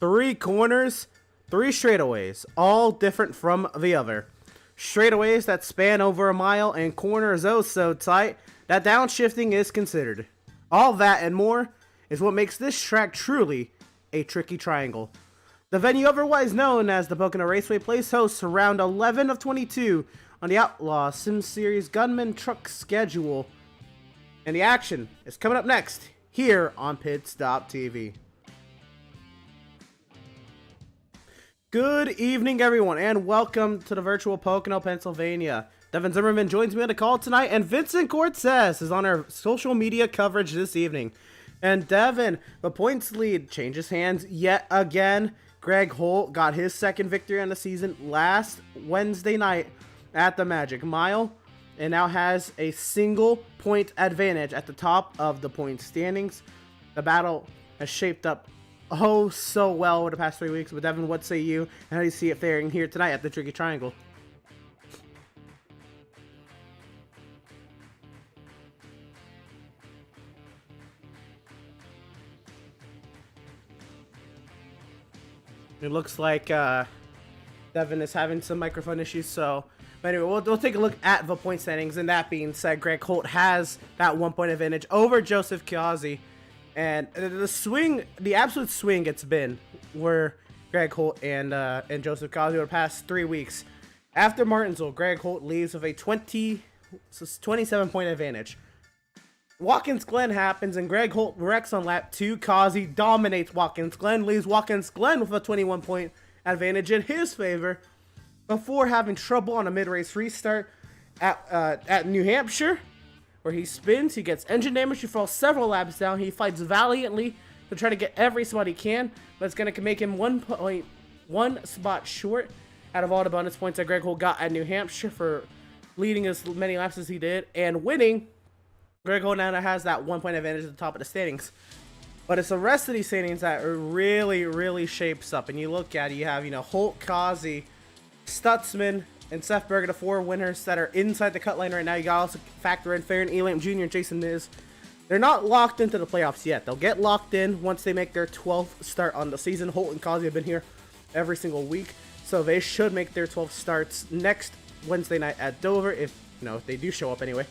3 corners, 3 straightaways, all different from the other. Straightaways that span over a mile and corners oh so tight that downshifting is considered. All that and more is what makes this track truly a tricky triangle. The venue, otherwise known as the Pocono Raceway, plays host to round 11 of 22 on the Outlaws Sim Series Gunman truck schedule. And the action is coming up next here on Pit Stop TV. Good evening, everyone, and welcome to the virtual Pocono, Pennsylvania. Devin Zimmerman joins me on the call tonight, and Vincent Cortez is on our social media coverage this evening. And Devin, the points lead changes hands yet again. Greg Holt got his second victory on the season last Wednesday night at the Magic Mile, and now has a single point advantage at the top of the point standings. The battle has shaped up so well over the past 3 weeks. But Devin, what say you? And how do you see it faring here tonight at the Tricky Triangle? It looks like Devin is having some microphone issues, so... But anyway, we'll take a look at the point standings. And that being said, Greg Holt has that 1 point advantage over Joseph Kiazi. And the absolute swing it's been where Greg Holt and Joseph Kiazi over the past 3 weeks. After Martinsville, Greg Holt leaves with a 27 point advantage. Watkins Glen happens and Greg Holt wrecks on lap 2. Kiazi dominates Watkins Glen, leaves Watkins Glen with a 21 point advantage in his favor before having trouble on a mid-race restart at New Hampshire, where he spins, he gets engine damage, he falls several laps down, he fights valiantly to try to get every spot he can, but it's going to make him 1 spot short out of all the bonus points that Greg Holt got at New Hampshire for leading as many laps as he did, and winning. Greg Holt now has that 1 point advantage at the top of the standings. But it's the rest of these standings that really shapes up, and you look at it, you have, Holt, Kiazi, Stutzman, and Seth Berger, the 4 winners that are inside the cut line right now. You got to also factor in Farron Elamp Jr. and Jason Miz. They're not locked into the playoffs yet. They'll get locked in once they make their 12th start on the season. Holt and Kiazi have been here every single week, so they should make their 12 starts next Wednesday night at Dover, if they do show up anyway.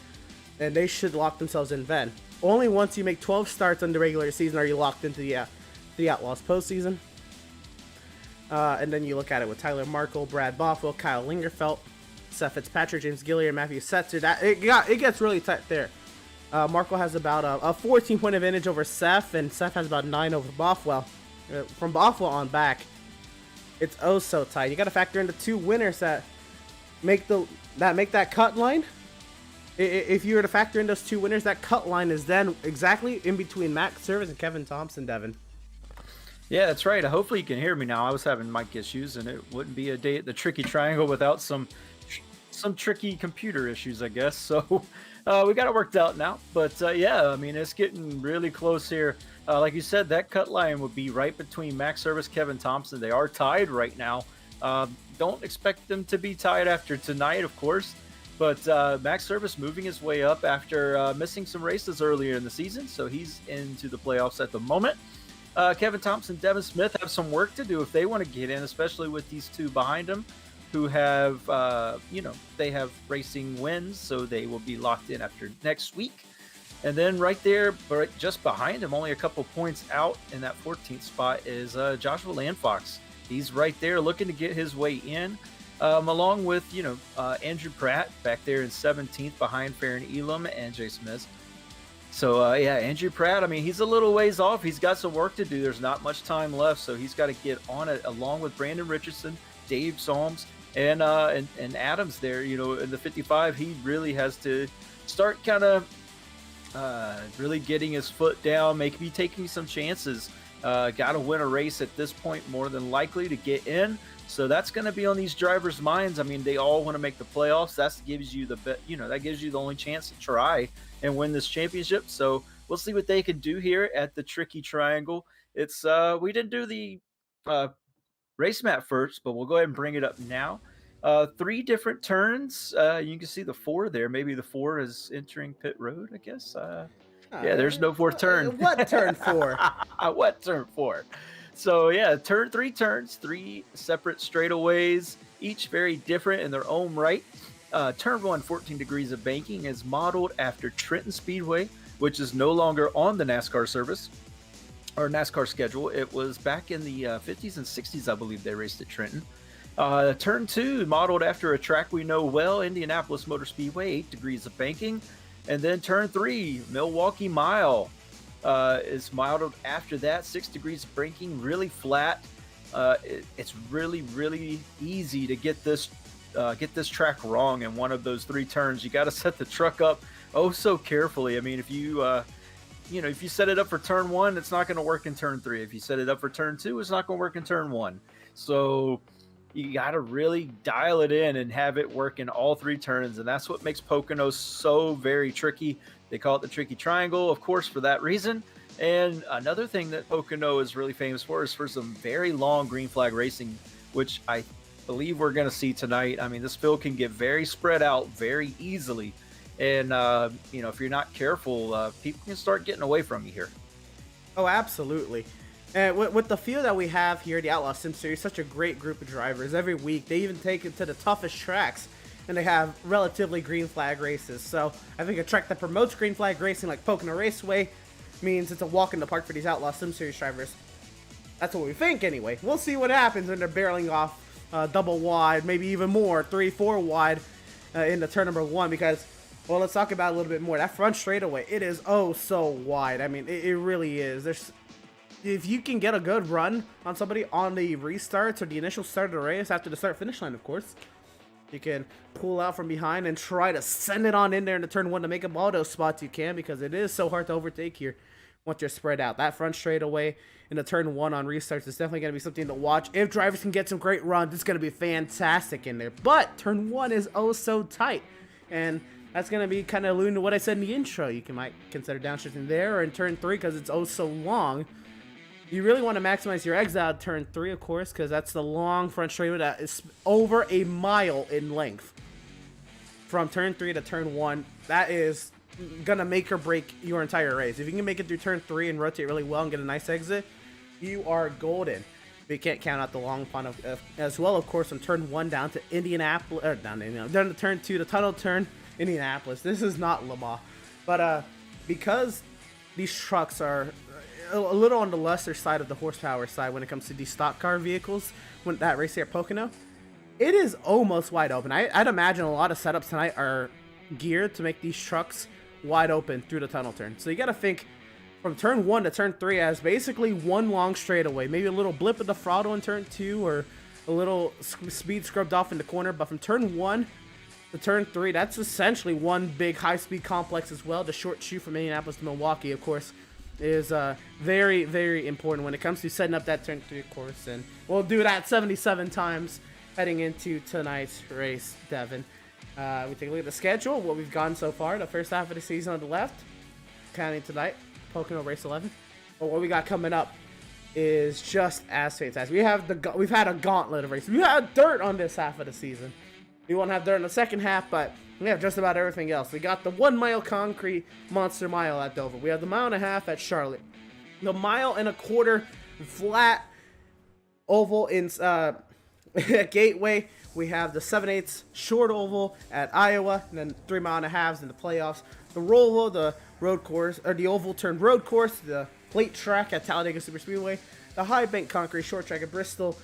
And they should lock themselves in then. Only once you make 12 starts in the regular season are you locked into the Outlaws postseason. And then you look at it with Tyler Markle, Brad Bothwell, Kyle Lingerfelt, Seth Fitzpatrick, James Gilliard, and Matthew Setzer. It gets really tight there. Markle has about a 14 point advantage over Seth, and Seth has about 9 over Bothwell. From Bothwell on back, it's oh so tight. You got to factor in the 2 winners that make that cut line. If you were to factor in those 2 winners, that cut line is then exactly in between Max Service and Kevin Thompson, Devin. Yeah, that's right. Hopefully you can hear me now. I was having mic issues, and it wouldn't be a day at the Tricky Triangle without some tricky computer issues, I guess. So we got it worked out now. But yeah, I mean, it's getting really close here. Like you said, that cut line would be right between Max Service, Kevin Thompson. They are tied right now. Don't expect them to be tied after tonight, of course. But Max Service moving his way up after missing some races earlier in the season. So he's into the playoffs at the moment. Kevin Thompson, Devin Smith have some work to do if they want to get in, especially with these 2 behind them who have, they have racing wins, so they will be locked in after next week. And then right there, just behind him, only a couple points out in that 14th spot is Joshua Landfox. He's right there looking to get his way in, along with, Andrew Pratt back there in 17th behind Farron Elam and Jason Miz. So, yeah, Andrew Pratt, I mean, he's a little ways off. He's got some work to do. There's not much time left, so he's got to get on it along with Brandon Richardson, Dave Solms, and Adams there, in the 55. He really has to start kind of really getting his foot down, maybe taking some chances. Got to win a race at this point more than likely to get in. So that's going to be on these drivers' minds. I mean, they all want to make the playoffs. That gives you that gives you the only chance to try and win this championship. So we'll see what they can do here at the Tricky Triangle. It's we didn't do the race map first, but we'll go ahead and bring it up now. 3 different turns. You can see the 4 there. Maybe the 4 is entering pit road, I guess. Yeah, there's no 4th turn. What turn 4? What turn 4? So yeah, three turns, three separate straightaways, each very different in their own right. Turn one, 14 degrees of banking, is modeled after Trenton Speedway, which is no longer on the NASCAR service or NASCAR schedule. It was back in the 50s and 60s, I believe they raced at Trenton. Turn two, modeled after a track we know well, Indianapolis Motor Speedway, 8 degrees of banking. And then turn three, Milwaukee Mile, is modeled after that, 6 degrees of banking, really flat. It's really easy to get this track wrong in one of those three turns. You got to set the truck up oh so carefully. I mean, if you if you set it up for turn one, it's not going to work in turn three. If you set it up for turn two, it's not going to work in turn one. So you got to really dial it in and have it work in all three turns. And that's what makes Pocono so very tricky. They call it the tricky triangle, of course, for that reason. And another thing that Pocono is really famous for is for some very long green flag racing, which I believe we're going to see tonight. I mean, this field can get very spread out very easily. And, if you're not careful, people can start getting away from you here. Oh, absolutely. And with the field that we have here, the Outlaws Sim Series, such a great group of drivers. Every week, they even take it to the toughest tracks, and they have relatively green flag races. So I think a track that promotes green flag racing like Pocono Raceway means it's a walk in the park for these Outlaws Sim Series drivers. That's what we think anyway. We'll see what happens when they're barreling off double wide, maybe even more, 3-4 wide into turn number one, because, well, let's talk about it a little bit more. That front straightaway, it is oh so wide. I mean, it really is. If you can get a good run on somebody on the restarts or the initial start of the race after the start finish line, of course, you can pull out from behind and try to send it on in there into turn one to make up all those spots you can, because it is so hard to overtake here once you're spread out. That front straightaway in the turn one on restarts is definitely going to be something to watch. If drivers can get some great runs, it's going to be fantastic in there. But turn one is oh so tight, and that's going to be kind of alluding to what I said in the intro. You might consider downshifting there, or in turn three, because it's oh so long. You really want to maximize your exit out of turn three, of course, because that's the long front straightaway that is over a mile in length. From turn three to turn one, that is going to make or break your entire race. If you can make it through turn three and rotate really well and get a nice exit, you are golden. But you can't count out the long fun as well, of course, from turn one down to Indianapolis, or down to turn two, the tunnel turn, Indianapolis. This is not Le Mans. But because these trucks are a little on the lesser side of the horsepower side when it comes to these stock car vehicles, when that race here at Pocono, it is almost wide open. I'd imagine a lot of setups tonight are geared to make these trucks wide open through the tunnel turn. So you got to think from turn one to turn three as basically one long straightaway, maybe a little blip of the throttle in turn two, or a little speed scrubbed off in the corner. But from turn one to turn three, that's essentially one big high-speed complex as well. The short shoe from Indianapolis to Milwaukee, of course, is very, very important when it comes to setting up that turn three course. And we'll do that 77 times heading into tonight's race, Devin. We take a look at the schedule, what we've gone so far. The first half of the season on the left, counting tonight, Pocono Race 11. But what we got coming up is just as fantastic. We've had a gauntlet of races. We had dirt on this half of the season. We won't have dirt in the second half, but we have just about everything else. We got the 1 mile concrete monster mile at Dover. We have the 1.5 miles at Charlotte. The 1.25 miles flat oval in Gateway. We have the 7/8 short oval at Iowa, and then 3.5 miles in the playoffs. The Roval, the road course, or the oval turned road course, the plate track at Talladega Superspeedway, the high bank concrete short track at Bristol,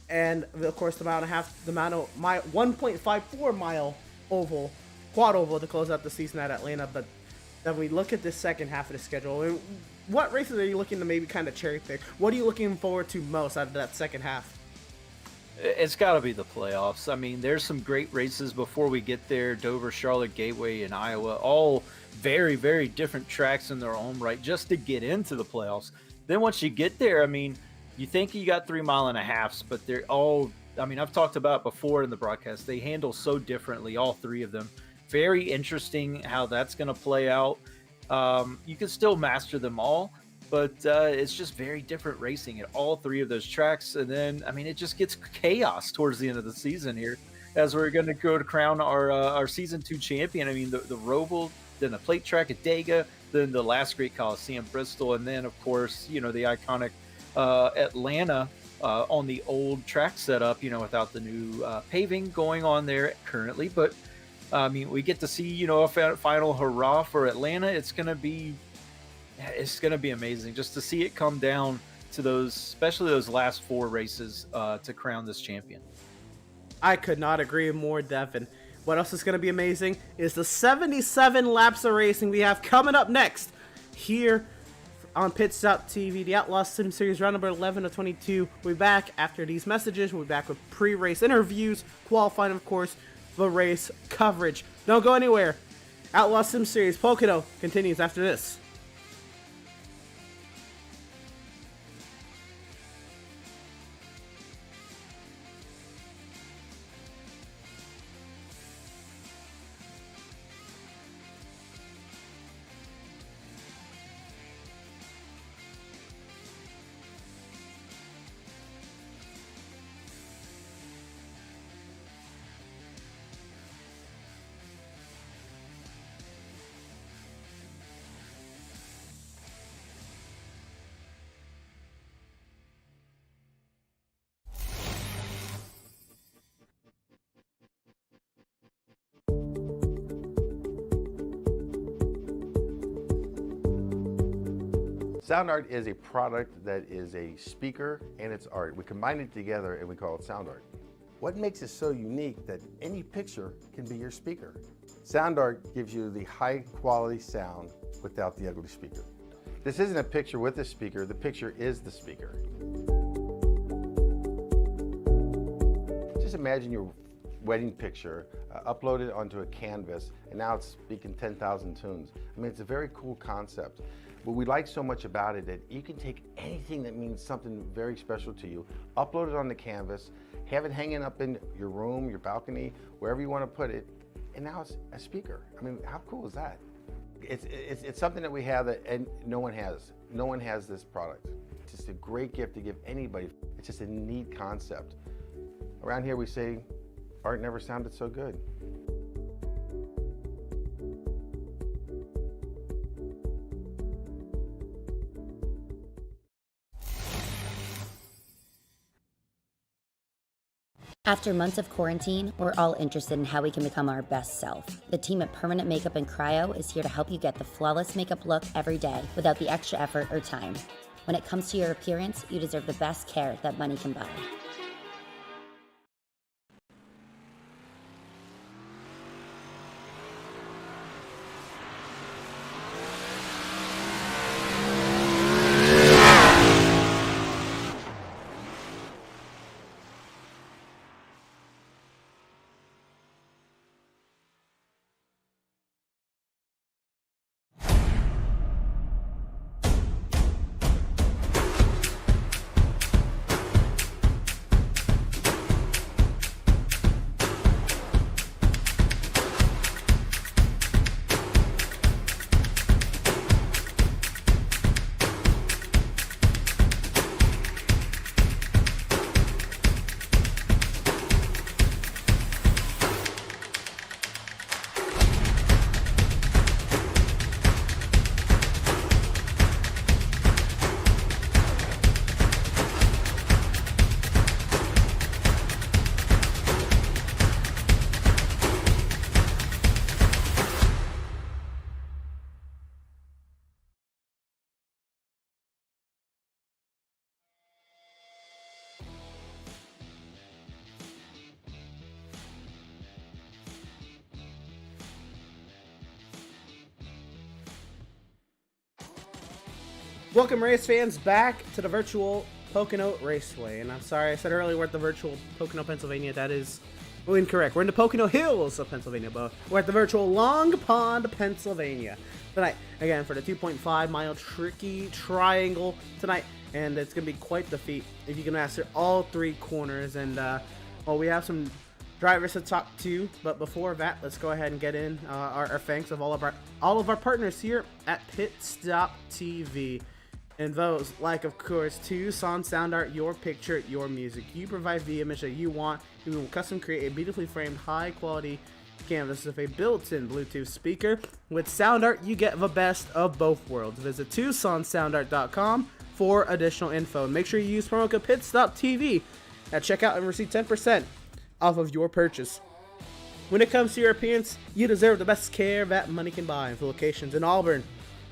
and of course the 1.54 mile oval, quad oval to close out the season at Atlanta. But then we look at this second half of the schedule. I mean, what races are you looking to maybe kind of cherry pick? What are you looking forward to most out of that second half? It's got to be the playoffs. I mean, there's some great races before we get there. Dover, Charlotte, Gateway, and Iowa, all very, very different tracks in their own right just to get into the playoffs. Then once you get there, I mean, you think you got 3.5 miles, but they're all, I mean, I've talked about before in the broadcast, they handle so differently, all three of them. Very interesting how that's going to play out. You can still master them all, but it's just very different racing at all three of those tracks. And then, I mean, it just gets chaos towards the end of the season here as we're going to go to crown our season 2 champion. I mean, the Roval, then the plate track at Dega, then the last great Coliseum, Bristol, and then, of course, you know, the iconic Atlanta on the old track setup, without the new paving going on there currently. But I mean, we get to see, a final hurrah for Atlanta. It's gonna be amazing just to see it come down to those, especially those last 4 races to crown this champion. I could not agree more, Devin. What else is going to be amazing is the 77 laps of racing we have coming up next here on Pit Stop TV, the Outlaws Sim Series round number 11 of 22. We'll be back after these messages. We'll be back with pre-race interviews, qualifying, of course, the race coverage. Don't go anywhere. Outlaws Sim Series Pocono continues after this. Sound art is a product that is a speaker and it's art. We combine it together and we call it sound art. What makes it so unique that any picture can be your speaker? Sound art gives you the high quality sound without the ugly speaker. This isn't a picture with a speaker, the picture is the speaker. Just imagine your wedding picture uploaded onto a canvas and now it's speaking 10,000 tunes. I mean, it's a very cool concept. What we like so much about it that you can take anything that means something very special to you, upload it on the canvas, have it hanging up in your room, your balcony, wherever you want to put it, and now it's a speaker. I mean, how cool is that? It's something that we have that and no one has. No one has this product. It's just a great gift to give anybody. It's just a neat concept. Around here we say, art never sounded so good. After months of quarantine, we're all interested in how we can become our best self. The team at Permanent Makeup and Cryo is here to help you get the flawless makeup look every day without the extra effort or time. When it comes to your appearance, you deserve the best care that money can buy. Welcome, race fans, back to the virtual Pocono Raceway. And I'm sorry, I said earlier we're at the virtual Pocono, Pennsylvania. That is incorrect. We're in the Pocono Hills of Pennsylvania, but we're at the virtual Long Pond, Pennsylvania tonight. Again, for the 2.5 mile tricky triangle tonight. And it's going to be quite the feat if you can master all 3 corners. And, well, we have some drivers to talk to, but before that, let's go ahead and get in our thanks of all of our partners here at Pit Stop TV. And those, like, of course, Tucson Sound Art, your picture, your music. You provide the image that you want. You will custom create a beautifully framed, high-quality canvas with a built-in Bluetooth speaker. With Sound Art, you get the best of both worlds. Visit TucsonSoundArt.com for additional info. And make sure you use promo code PitstopTV at checkout and receive 10% off of your purchase. When it comes to your appearance, you deserve the best care that money can buy. For locations in Auburn,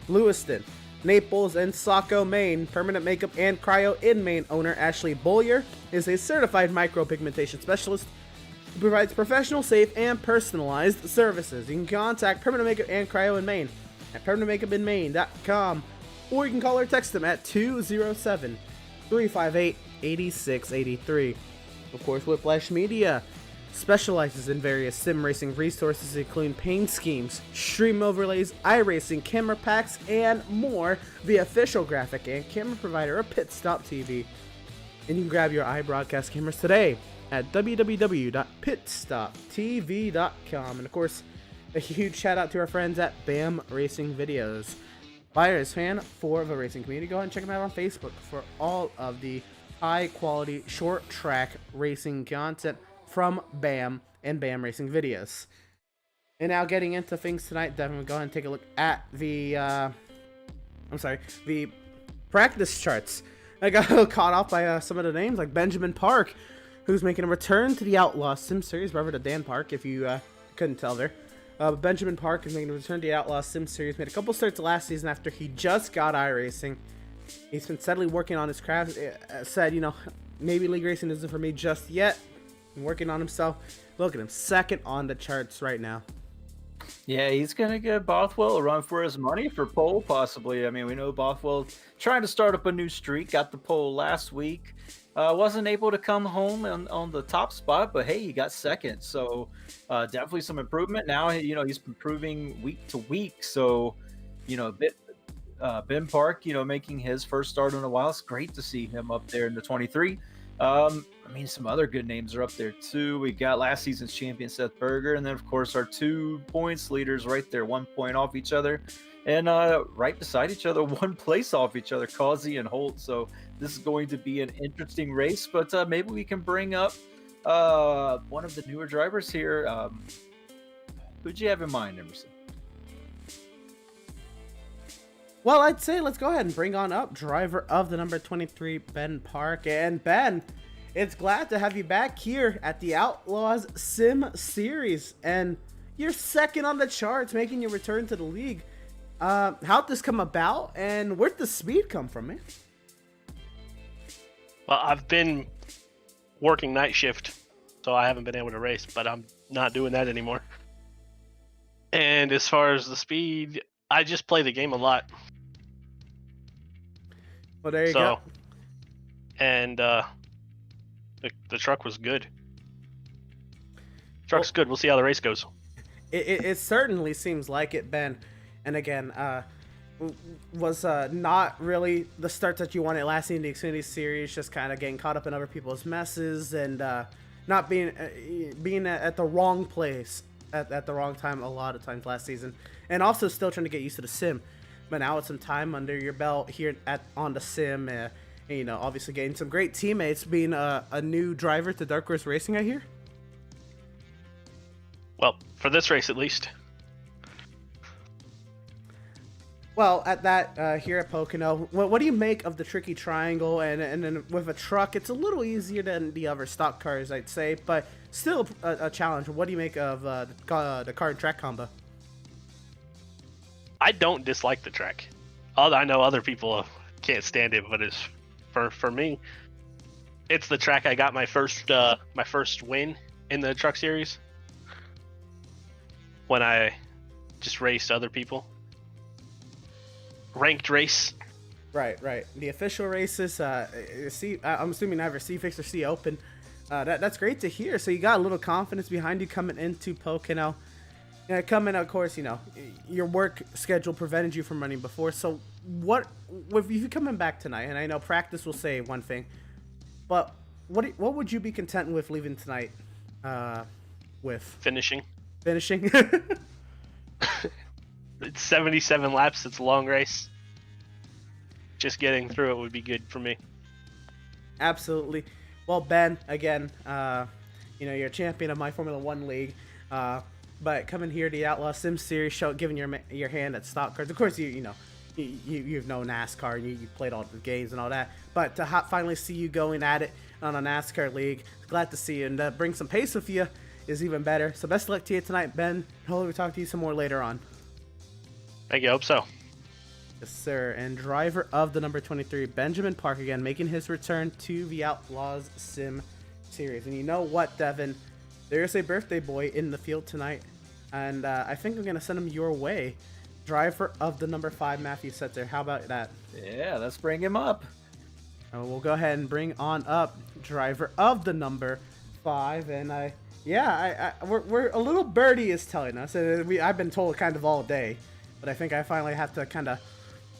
Lewiston, Naples, and Saco, Maine, Permanent Makeup and Cryo in Maine owner Ashley Bollier is a certified micropigmentation specialist who provides professional, safe, and personalized services. You can contact Permanent Makeup and Cryo in Maine at permanentmakeupinmaine.com, or you can call or text them at 207-358-8683. Of course, Whiplash Media specializes in various sim racing resources, including paint schemes, stream overlays, iRacing, camera packs, and more. The official graphic and camera provider of Pit Stop TV. And you can grab your iBroadcast cameras today at www.pitstoptv.com. And of course, a huge shout out to our friends at BAM Racing Videos. Buyers fan for the racing community. Go ahead and check them out on Facebook for all of the high quality short track racing content from BAM and BAM Racing Videos. And now getting into things tonight, definitely go ahead and take a look at the the practice charts. I got caught off by some of the names, like Benjamin Park, who's making a return to the Outlaws Sim Series, brother to Dan Park, if you couldn't tell there. Benjamin Park is making a return to the Outlaws Sim Series. Made a couple starts last season after he just got iRacing. He's been steadily working on his craft. Said, maybe league racing isn't for me just yet. Working on himself. Look at him, second on the charts right now. Yeah, he's going to give Bothwell a run for his money for pole, possibly. I mean, we know Bothwell trying to start up a new streak. Got the pole last week. Wasn't able to come home on the top spot, but hey, he got second. So definitely some improvement. Now, he's improving week to week. So, Ben Park, making his first start in a while. It's great to see him up there in the 23. Some other good names are up there too. We got last season's champion Seth Berger, and then of course our 2 points leaders right there, 1 point off each other, and right beside each other, 1 place off each other, Causey and Holt. So this is going to be an interesting race, but maybe we can bring up one of the newer drivers here. Who'd you have in mind, Emerson? Well, I'd say let's go ahead and bring on up driver of the number 23, Ben Park. And Ben, it's glad to have you back here at the Outlaws Sim Series. And you're second on the charts, making your return to the league. How'd this come about, and where'd the speed come from, man? Well, I've been working night shift, so I haven't been able to race, but I'm not doing that anymore. And as far as the speed, I just play the game a lot. Well, there you go. And the truck was good. Truck's good. We'll see how the race goes. It certainly seems like it, Ben. And again, was not really the start that you wanted last season in the Xfinity Series, just kind of getting caught up in other people's messes and not being at the wrong place at the wrong time a lot of times last season. And also still trying to get used to the sim. But now with some time under your belt here on the sim, obviously getting some great teammates, being a new driver to Dark Horse Racing, I hear? Well, for this race at least. Well, at that, here at Pocono, what do you make of the tricky triangle? And then with a truck, it's a little easier than the other stock cars, I'd say, but still a challenge. What do you make of the car and track combo? I don't dislike the track. I know other people can't stand it, but it's for me, it's the track I got my first win in the truck series when I just raced other people. Ranked race. Right. The official races, I'm assuming either C-Fix or C-Open. That's great to hear. So you got a little confidence behind you coming into Pocono. Coming, of course, your work schedule prevented you from running before. So if you coming back tonight, and I know practice will say one thing, but what would you be content with leaving tonight with? Finishing. It's 77 laps. It's a long race. Just getting through it would be good for me. Absolutely. Well, Ben, again, you're a champion of my Formula One league. But coming here to the Outlaw Sim Series, giving your hand at stock cars. Of course, you you've known NASCAR, and you've played all the games and all that. But to finally see you going at it on a NASCAR league, glad to see you, and bring some pace with you is even better. So best of luck to you tonight, Ben. Hopefully we'll talk to you some more later on. Thank you. Hope so. Yes, sir. And driver of the number 23, Benjamin Park, again making his return to the Outlaws Sim Series. And you know what, Devin? There's a birthday boy in the field tonight, and I think I'm gonna send him your way. Driver of the number 5, Matthew Setzer. How about that? Yeah, let's bring him up. We'll go ahead and bring on up driver of the number 5, and we're a little birdie is telling us, and I've been told kind of all day, but I think I finally have to kind of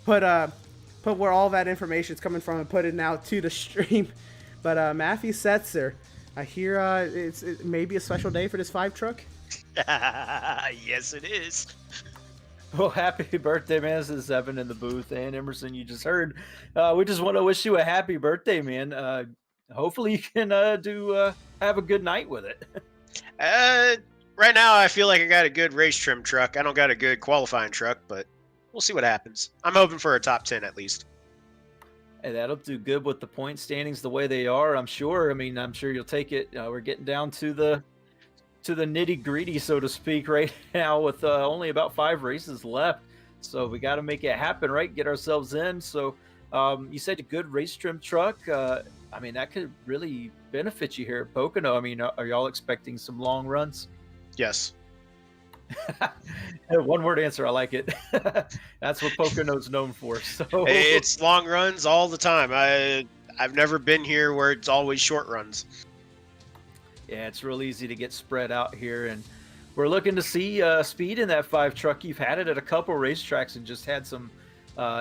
put where all that information is coming from and put it now to the stream. But Matthew Setzer, I hear it may be a special day for this 5 truck. Yes, it is. Well, happy birthday, man. This is Evan in the booth, and Emerson, you just heard. We just want to wish you a happy birthday, man. Hopefully you can have a good night with it. Right now, I feel like I got a good race trim truck. I don't got a good qualifying truck, but we'll see what happens. I'm hoping for a top 10 at least. Hey, that'll do good with the point standings the way they are, I'm sure. I mean, I'm sure you'll take it. We're getting down to the nitty-gritty, so to speak, right now with only about 5 races left. So we got to make it happen, right? Get ourselves in. So you said a good race trim truck. I mean, that could really benefit you here at Pocono. I mean, are y'all expecting some long runs? Yes. One word answer. I like it. That's what Pocono's known for. So It's long runs all the time. I've never been here where it's always short runs. Yeah, it's real easy to get spread out here, and we're looking to see speed in that 5 truck. You've had it at a couple racetracks and just had some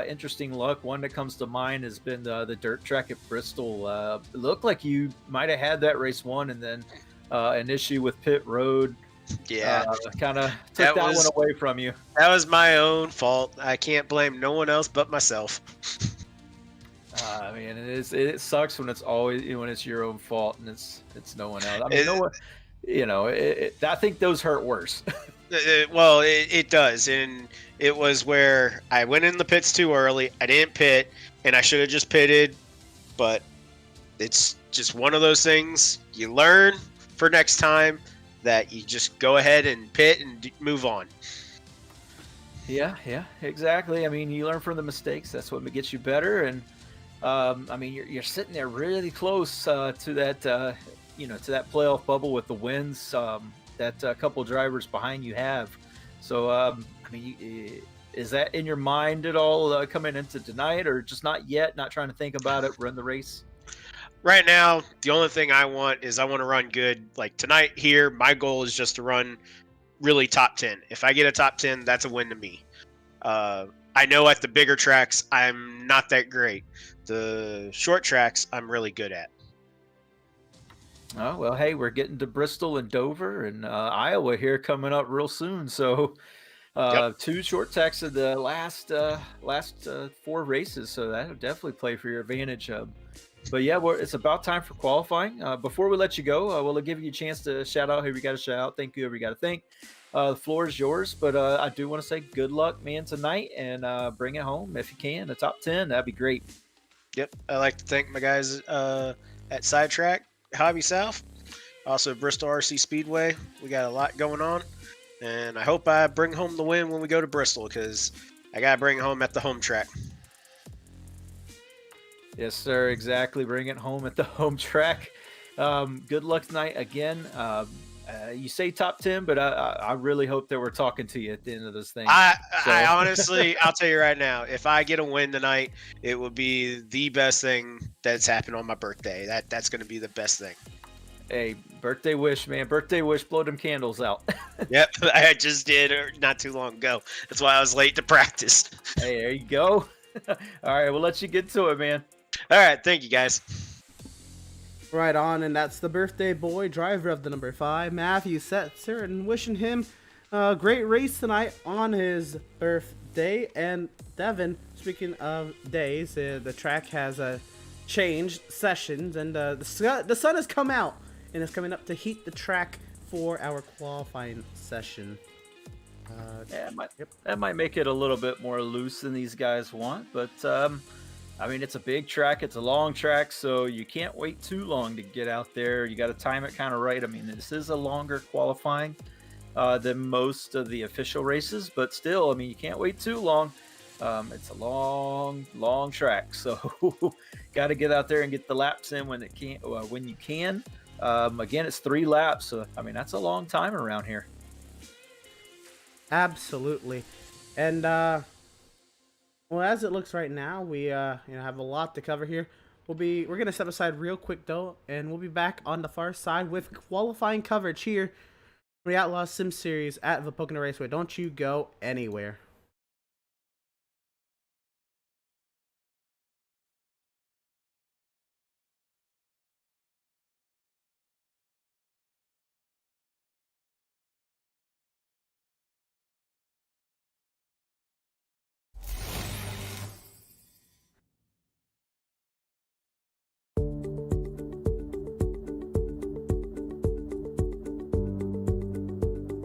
interesting luck. One that comes to mind has been the dirt track at Bristol. It looked like you might have had that race won, and then an issue with pit road kind of took that one away from you. That was my own fault. I can't blame no one else but myself. I mean, it sucks when it's always when it's your own fault and it's no one else. I mean, no one, I think those hurt worse. Well, it does, and it was where I went in the pits too early. I didn't pit, and I should have just pitted, but it's just one of those things you learn for next time that you just go ahead and pit and move on. Yeah, exactly. I mean, you learn from the mistakes. That's what gets you better. And I mean, you're sitting there really close to that, to that playoff bubble with the wins that couple drivers behind you have. So, I mean, is that in your mind at all coming into tonight, or just not yet? Not trying to think about it. Run the race. Right now, the only thing I want to run good. Like tonight here, my goal is just to run really top 10. If I get a top 10, that's a win to me. I know at the bigger tracks, I'm not that great. The short tracks, I'm really good at. Oh, well, hey, we're getting to Bristol and Dover and Iowa here coming up real soon. So 2 short tracks of the last 4 races. So that'll definitely play for your advantage. But yeah, it's about time for qualifying. Before we let you go, we'll give you a chance to shout out whoever you got to shout out. Thank you, whoever you got to thank. The floor is yours, but I do want to say good luck, man, tonight, and bring it home if you can. The top 10, that'd be great. Yep, I'd like to thank my guys at Sidetrack, Hobby South, also Bristol RC Speedway. We got a lot going on, and I hope I bring home the win when we go to Bristol, because I got to bring it home at the home track. Yes, sir, exactly. Bring it home at the home track. Good luck tonight again. You say top 10, but I really hope that we're talking to you at the end of this thing. I honestly, I'll tell you right now, if I get a win tonight, it will be the best thing that's happened on my birthday. That's going to be the best thing. Hey, birthday wish, man. Birthday wish, blow them candles out. Yep, I just did not too long ago. That's why I was late to practice. Hey, there you go. All right, we'll let you get to it, man. All right, thank you, guys. Right on, and that's the birthday boy, driver of the number 5, Matthew Setzer, and wishing him a great race tonight on his birthday. And Devin, speaking of days, the track has changed sessions, and the sun has come out and is coming up to heat the track for our qualifying session. Yeah, it might, Yep. that might make it a little bit more loose than these guys want, but I mean, it's a big track, it's a long track, so you can't wait too long to get out there. You got to time it kind of right. I mean, this is a longer qualifying than most of the official races, but still, I mean, you can't wait too long. It's a long, long track, so got to get out there and get the laps in when you can. Again, it's 3 laps, so I mean, that's a long time around here. Absolutely. And well, as it looks right now, we have a lot to cover here. We're gonna step aside real quick though, and we'll be back on the far side with qualifying coverage here for the Outlaws Sim Series at the Pocono Raceway. Don't you go anywhere.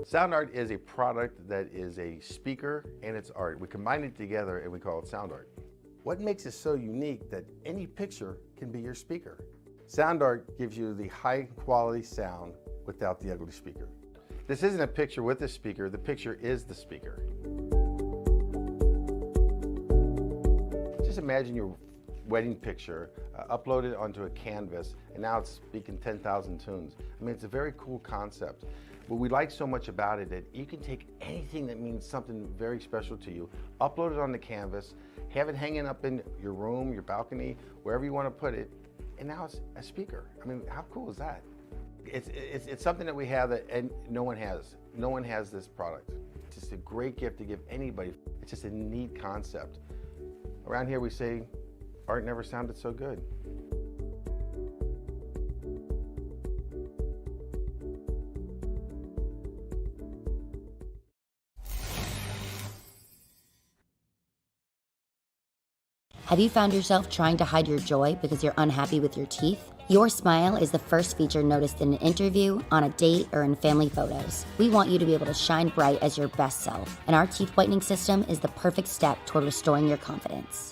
Sound art is a product that is a speaker and it's art. We combine it together and we call it sound art. What makes it so unique that any picture can be your speaker? Sound art gives you the high quality sound without the ugly speaker. This isn't a picture with a speaker, the picture is the speaker. Just imagine your wedding picture uploaded onto a canvas and now it's speaking 10,000 tunes. I mean, it's a very cool concept. What we like so much about it that you can take anything that means something very special to you, upload it on the canvas, have it hanging up in your room, your balcony, wherever you want to put it, and now it's a speaker. I mean, how cool is that? It's something that we have that and no one has. No one has this product. It's just a great gift to give anybody. It's just a neat concept. Around here we say, art never sounded so good. Have you found yourself trying to hide your joy because you're unhappy with your teeth? Your smile is the first feature noticed in an interview, on a date, or in family photos. We want you to be able to shine bright as your best self, and our teeth whitening system is the perfect step toward restoring your confidence.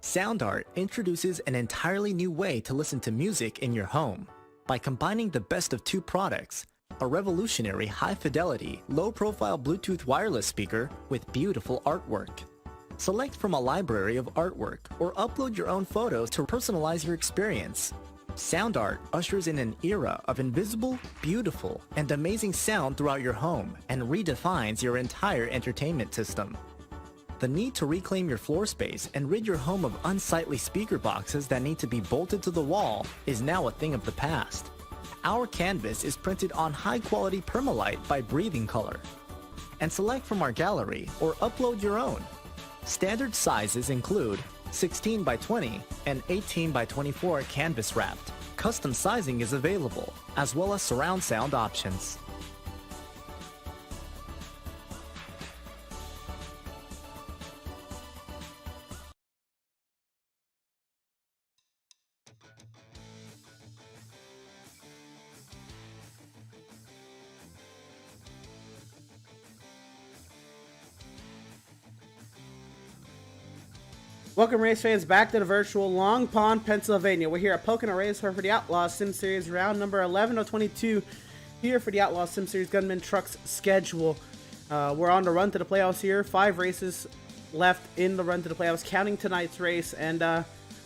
Sound art introduces an entirely new way to listen to music in your home. By combining the best of 2 products, a revolutionary high-fidelity, low-profile Bluetooth wireless speaker with beautiful artwork. Select from a library of artwork or upload your own photos to personalize your experience. Sound art ushers in an era of invisible, beautiful, and amazing sound throughout your home and redefines your entire entertainment system. The need to reclaim your floor space and rid your home of unsightly speaker boxes that need to be bolted to the wall is now a thing of the past. Our canvas is printed on high-quality permalite by Breathing Color. And select from our gallery or upload your own. Standard sizes include 16 by 20 and 18 by 24 canvas wrapped. Custom sizing is available, as well as surround sound options. Welcome, race fans, back to the virtual Long Pond, Pennsylvania. We're here at Pocono Race for the Outlaws Sim Series, round number 11 of 22, here for the Outlaws Sim Series Gunman Trucks schedule. We're on the run to the playoffs here. 5 races left in the run to the playoffs, counting tonight's race, and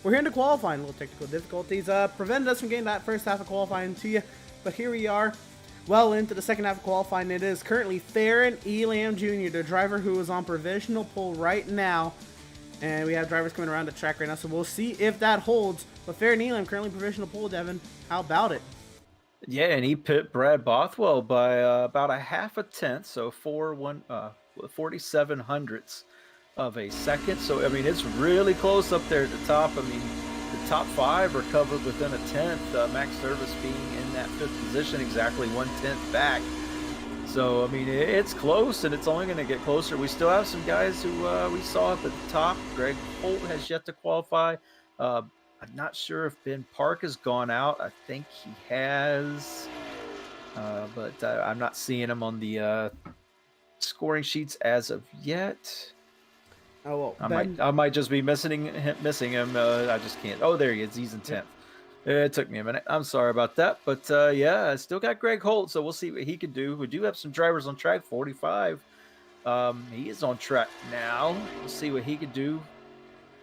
we're here into qualifying. Little technical difficulties prevented us from getting that first half of qualifying to you, but here we are, well into the second half of qualifying. It is currently Theron Elam Jr., the driver who is on provisional pole right now. And we have drivers coming around the track right now, so we'll see if that holds. But Theron Elam currently provisional pole, Devin. How about it? Yeah, and he pit Brad Bothwell by about a half a tenth, so 47 hundredths of a second. So, I mean, it's really close up there at the top. I mean, the top 5 are covered within a tenth. Max Service being in that 5th position, exactly 1/10 back. So, I mean, it's close, and it's only going to get closer. We still have some guys who we saw up at the top. Greg Holt has yet to qualify. I'm not sure if Ben Park has gone out. I think he has, but I'm not seeing him on the scoring sheets as of yet. Oh, well, I might just be missing him. I just can't. Oh, there he is. He's in 10th. It took me a minute. I'm sorry about that. But yeah, I still got Greg Holt, so we'll see what he can do. We do have some drivers on track. 45. He is on track now. We'll see what he can do.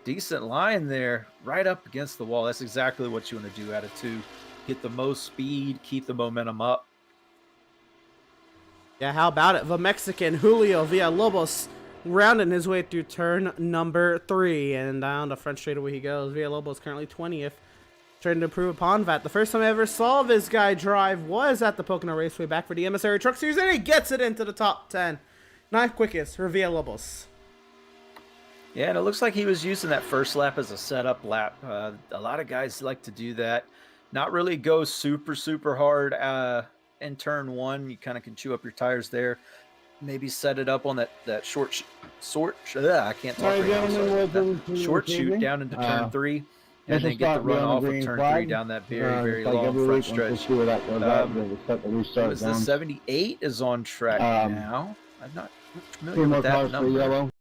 Decent line there, right up against the wall. That's exactly what you want to do out of 2. Get the most speed, keep the momentum up. Yeah, how about it? The Mexican Julio Villalobos rounding his way through turn number 3. And down the front straightaway he goes. Villalobos currently 20th. Trying to improve upon that. The first time I ever saw this guy drive was at the Pocono Raceway back for the Emissary Truck Series, and he gets it into the top 10. 9th quickest for Villalobos. Yeah, and it looks like he was using that first lap as a setup lap. A lot of guys like to do that. Not really go super hard in turn 1. You kind of can chew up your tires there. Maybe set it up on that short shoot down into turn 3. And then get the run off of turn 3 down that very long front stretch. Was the 78 is on track now? I'm not familiar with that number.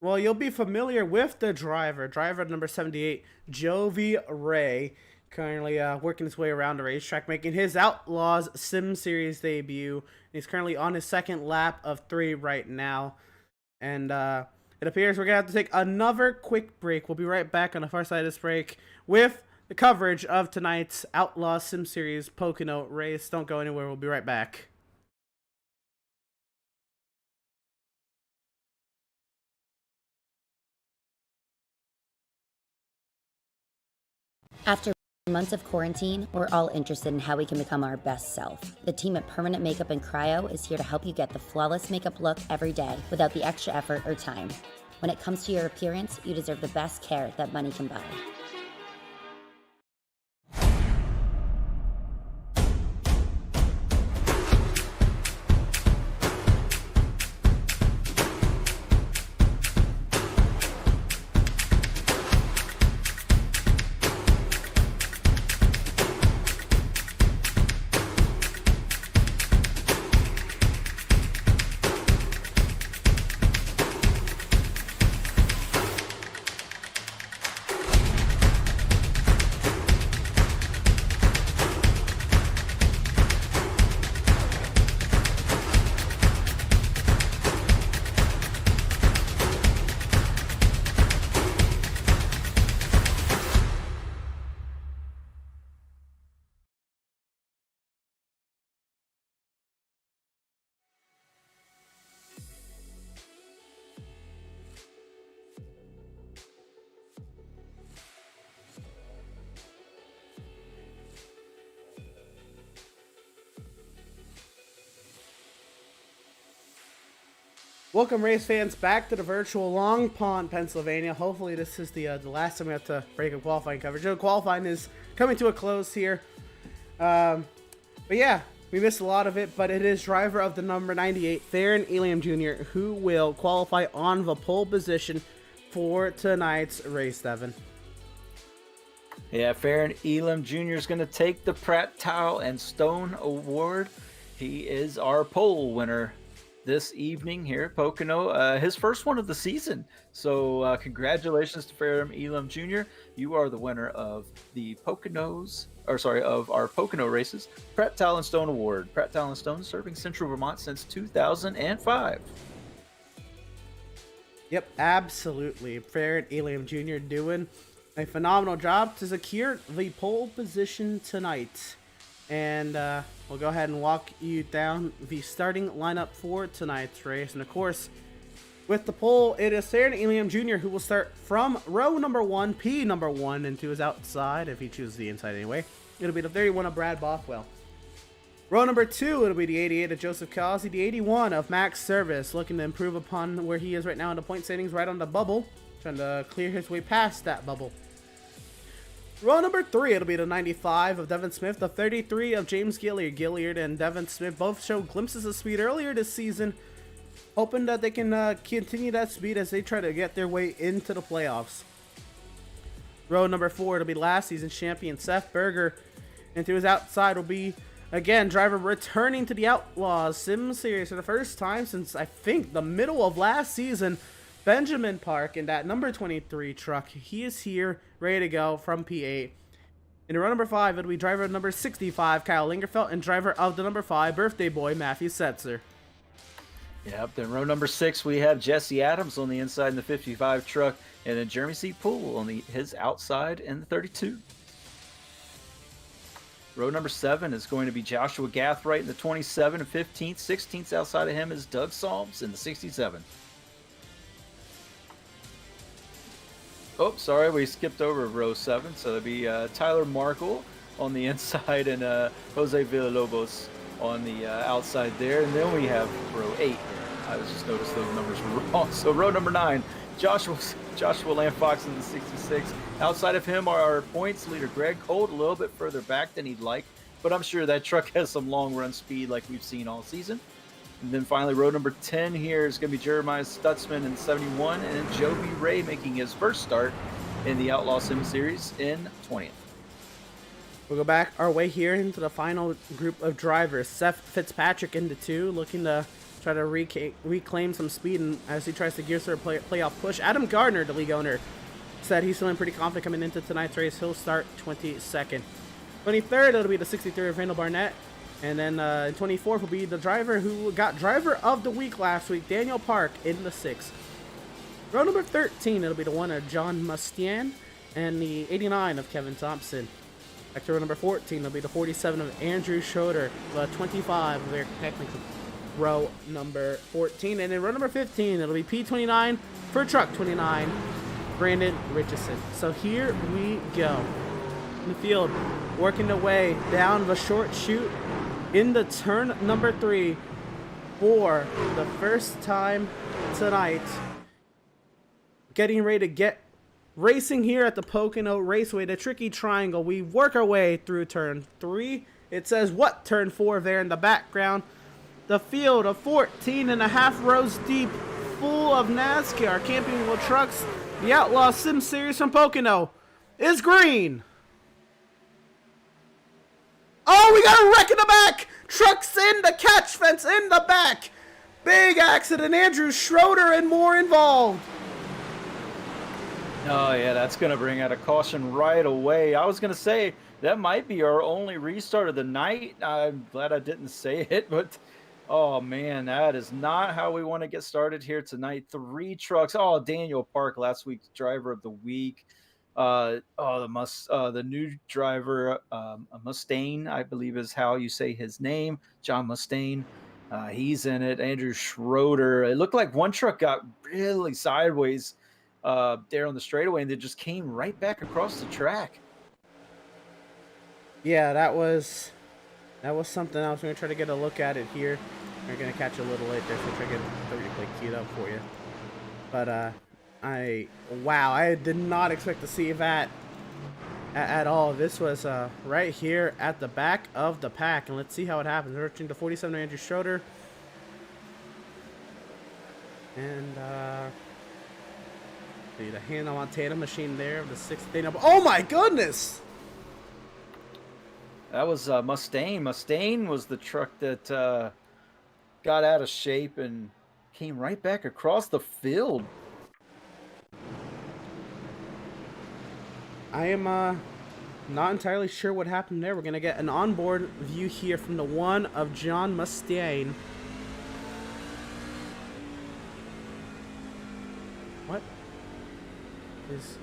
Well, you'll be familiar with the driver number 78, Jovi Ray, currently working his way around the racetrack, making his Outlaws Sim Series debut. He's currently on his 2nd lap of 3 right now. And it appears we're going to have to take another quick break. We'll be right back on the far side of this break with the coverage of tonight's Outlaw Sim Series Pocono race. Don't go anywhere. We'll be right back. After months of quarantine, we're all interested in how we can become our best self. The team at Permanent Makeup and Cryo is here to help you get the flawless makeup look every day without the extra effort or time. When it comes to your appearance, you deserve the best care that money can buy. Welcome, race fans, back to the virtual Long Pond, Pennsylvania. Hopefully this is the last time we have to break a qualifying coverage. Qualifying is coming to a close here. But yeah, we missed a lot of it, but it is driver of the number 98, Theron Elam Jr., who will qualify on the pole position for tonight's race, Devin. Yeah, Theron Elam Jr. is going to take the Pratt Tile and Stone Award. He is our pole winner this evening here at Pocono, his first one of the season. So congratulations to Fairham Elam Jr. You are the winner of the of our Pocono races Pratt Talonstone Award. Pratt Talonstone serving Central Vermont since 2005. Yep, absolutely. Fairham Elam Jr. doing a phenomenal job to secure the pole position tonight. And we'll go ahead and walk you down the starting lineup for tonight's race. And of course, with the pole, it is Fairham Elam Jr. who will start from row number 1, P number 1, into his outside, if he chooses the inside anyway. It'll be the 31 of Brad Bothwell. Row number 2, it'll be the 88 of Joseph Causey, the 81 of Max Service, looking to improve upon where he is right now in the point standings, right on the bubble, trying to clear his way past that bubble. Row number 3, it'll be the 95 of Devin Smith, the 33 of James Gilliard. Gilliard and Devin Smith both showed glimpses of speed earlier this season, hoping that they can continue that speed as they try to get their way into the playoffs. Row number 4, it'll be last season's champion Seth Berger, and to his outside will be, again, driver returning to the Outlaws Sim Series for the first time since, I think, the middle of last season, Benjamin Park in that number 23 truck. He is here, ready to go from P8. In row number 5, it'll be driver number 65, Kyle Lingerfeld, and driver of the number 5, birthday boy, Matthew Setzer. Yep, then row number 6, we have Jesse Adams on the inside in the 55 truck, and then Jeremy C. Poole on his outside in the 32. Row number 7 is going to be Joshua Gathright in the 27 and 15th. 16th outside of him is Doug Solms in the 67. Oh, sorry, we skipped over row 7. So it'll be Tyler Markle on the inside and Jose Villalobos on the outside there. And then we have row 8. I just noticed those numbers were wrong. So row number 9, Joshua Landfox in the 66. Outside of him are our points leader, Greg Colt, a little bit further back than he'd like. But I'm sure that truck has some long run speed like we've seen all season. And then finally, row number 10 here is going to be Jeremiah Stutzman in 71, and then Joby Ray making his first start in the Outlaws Sim Series in 20th. We'll go back our way here into the final group of drivers. Seth Fitzpatrick into 2, looking to try to reclaim some speed and as he tries to gear for a playoff push. Adam Gardner, the league owner, said he's feeling pretty confident coming into tonight's race. He'll start 22nd. 23rd, it'll be the 63 of Randall Barnett. And then 24th will be the driver who got driver of the week last week, Daniel Park, in the 6th. Row number 13, it'll be the 1 of John Mustian and the 89 of Kevin Thompson. Back to row number 14, it'll be the 47 of Andrew Schroeder, the 25 of Eric Technical. Row number 14. And in row number 15, it'll be P29 for truck 29, Brandon Richardson. So here we go. In the field, working their way down the short chute into turn number 3 for the first time tonight. Getting ready to get racing here at the Pocono Raceway, the Tricky Triangle. We work our way through turn 3. It says what turn 4 there in the background. The field of 14 and a half rows deep, full of NASCAR camping wheel trucks. The Outlaws Sim Series from Pocono is green. Oh, we got a wreck in the back! Trucks in, the catch fence in the back! Big accident, Andrew Schroeder and more involved. Oh, yeah, that's going to bring out a caution right away. I was going to say, that might be our only restart of the night. I'm glad I didn't say it, but, oh, man, that is not how we want to get started here tonight. 3 trucks. Oh, Daniel Park, last week's driver of the week. The new driver, Mustaine, I believe is how you say his name, John Mustaine. He's in it. Andrew Schroeder. It looked like one truck got really sideways there on the straightaway, and they just came right back across the track. Yeah, that was something I was going to try to get a look at it here. We're going to catch a little late there, so try to get the replay queued up for you. But I did not expect to see that at all. This was right here at the back of the pack, and let's see how it happens. We're reaching to 47 Andrew Schroeder, and the Hannah Montana machine there of the 6th. Oh my goodness! That was Mustaine. Mustaine was the truck that got out of shape and came right back across the field. I am not entirely sure what happened there. We're gonna get an onboard view here from the one of John Mustaine. What is?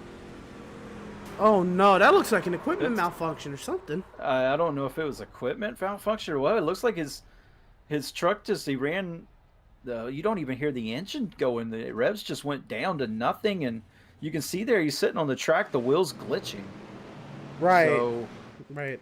Oh no, that looks like an equipment malfunction or something. I don't know if it was equipment malfunction or what. It looks like his truck he ran. You don't even hear the engine going. The revs just went down to nothing, and you can see there he's sitting on the track. The wheel's glitching. Right. So, right.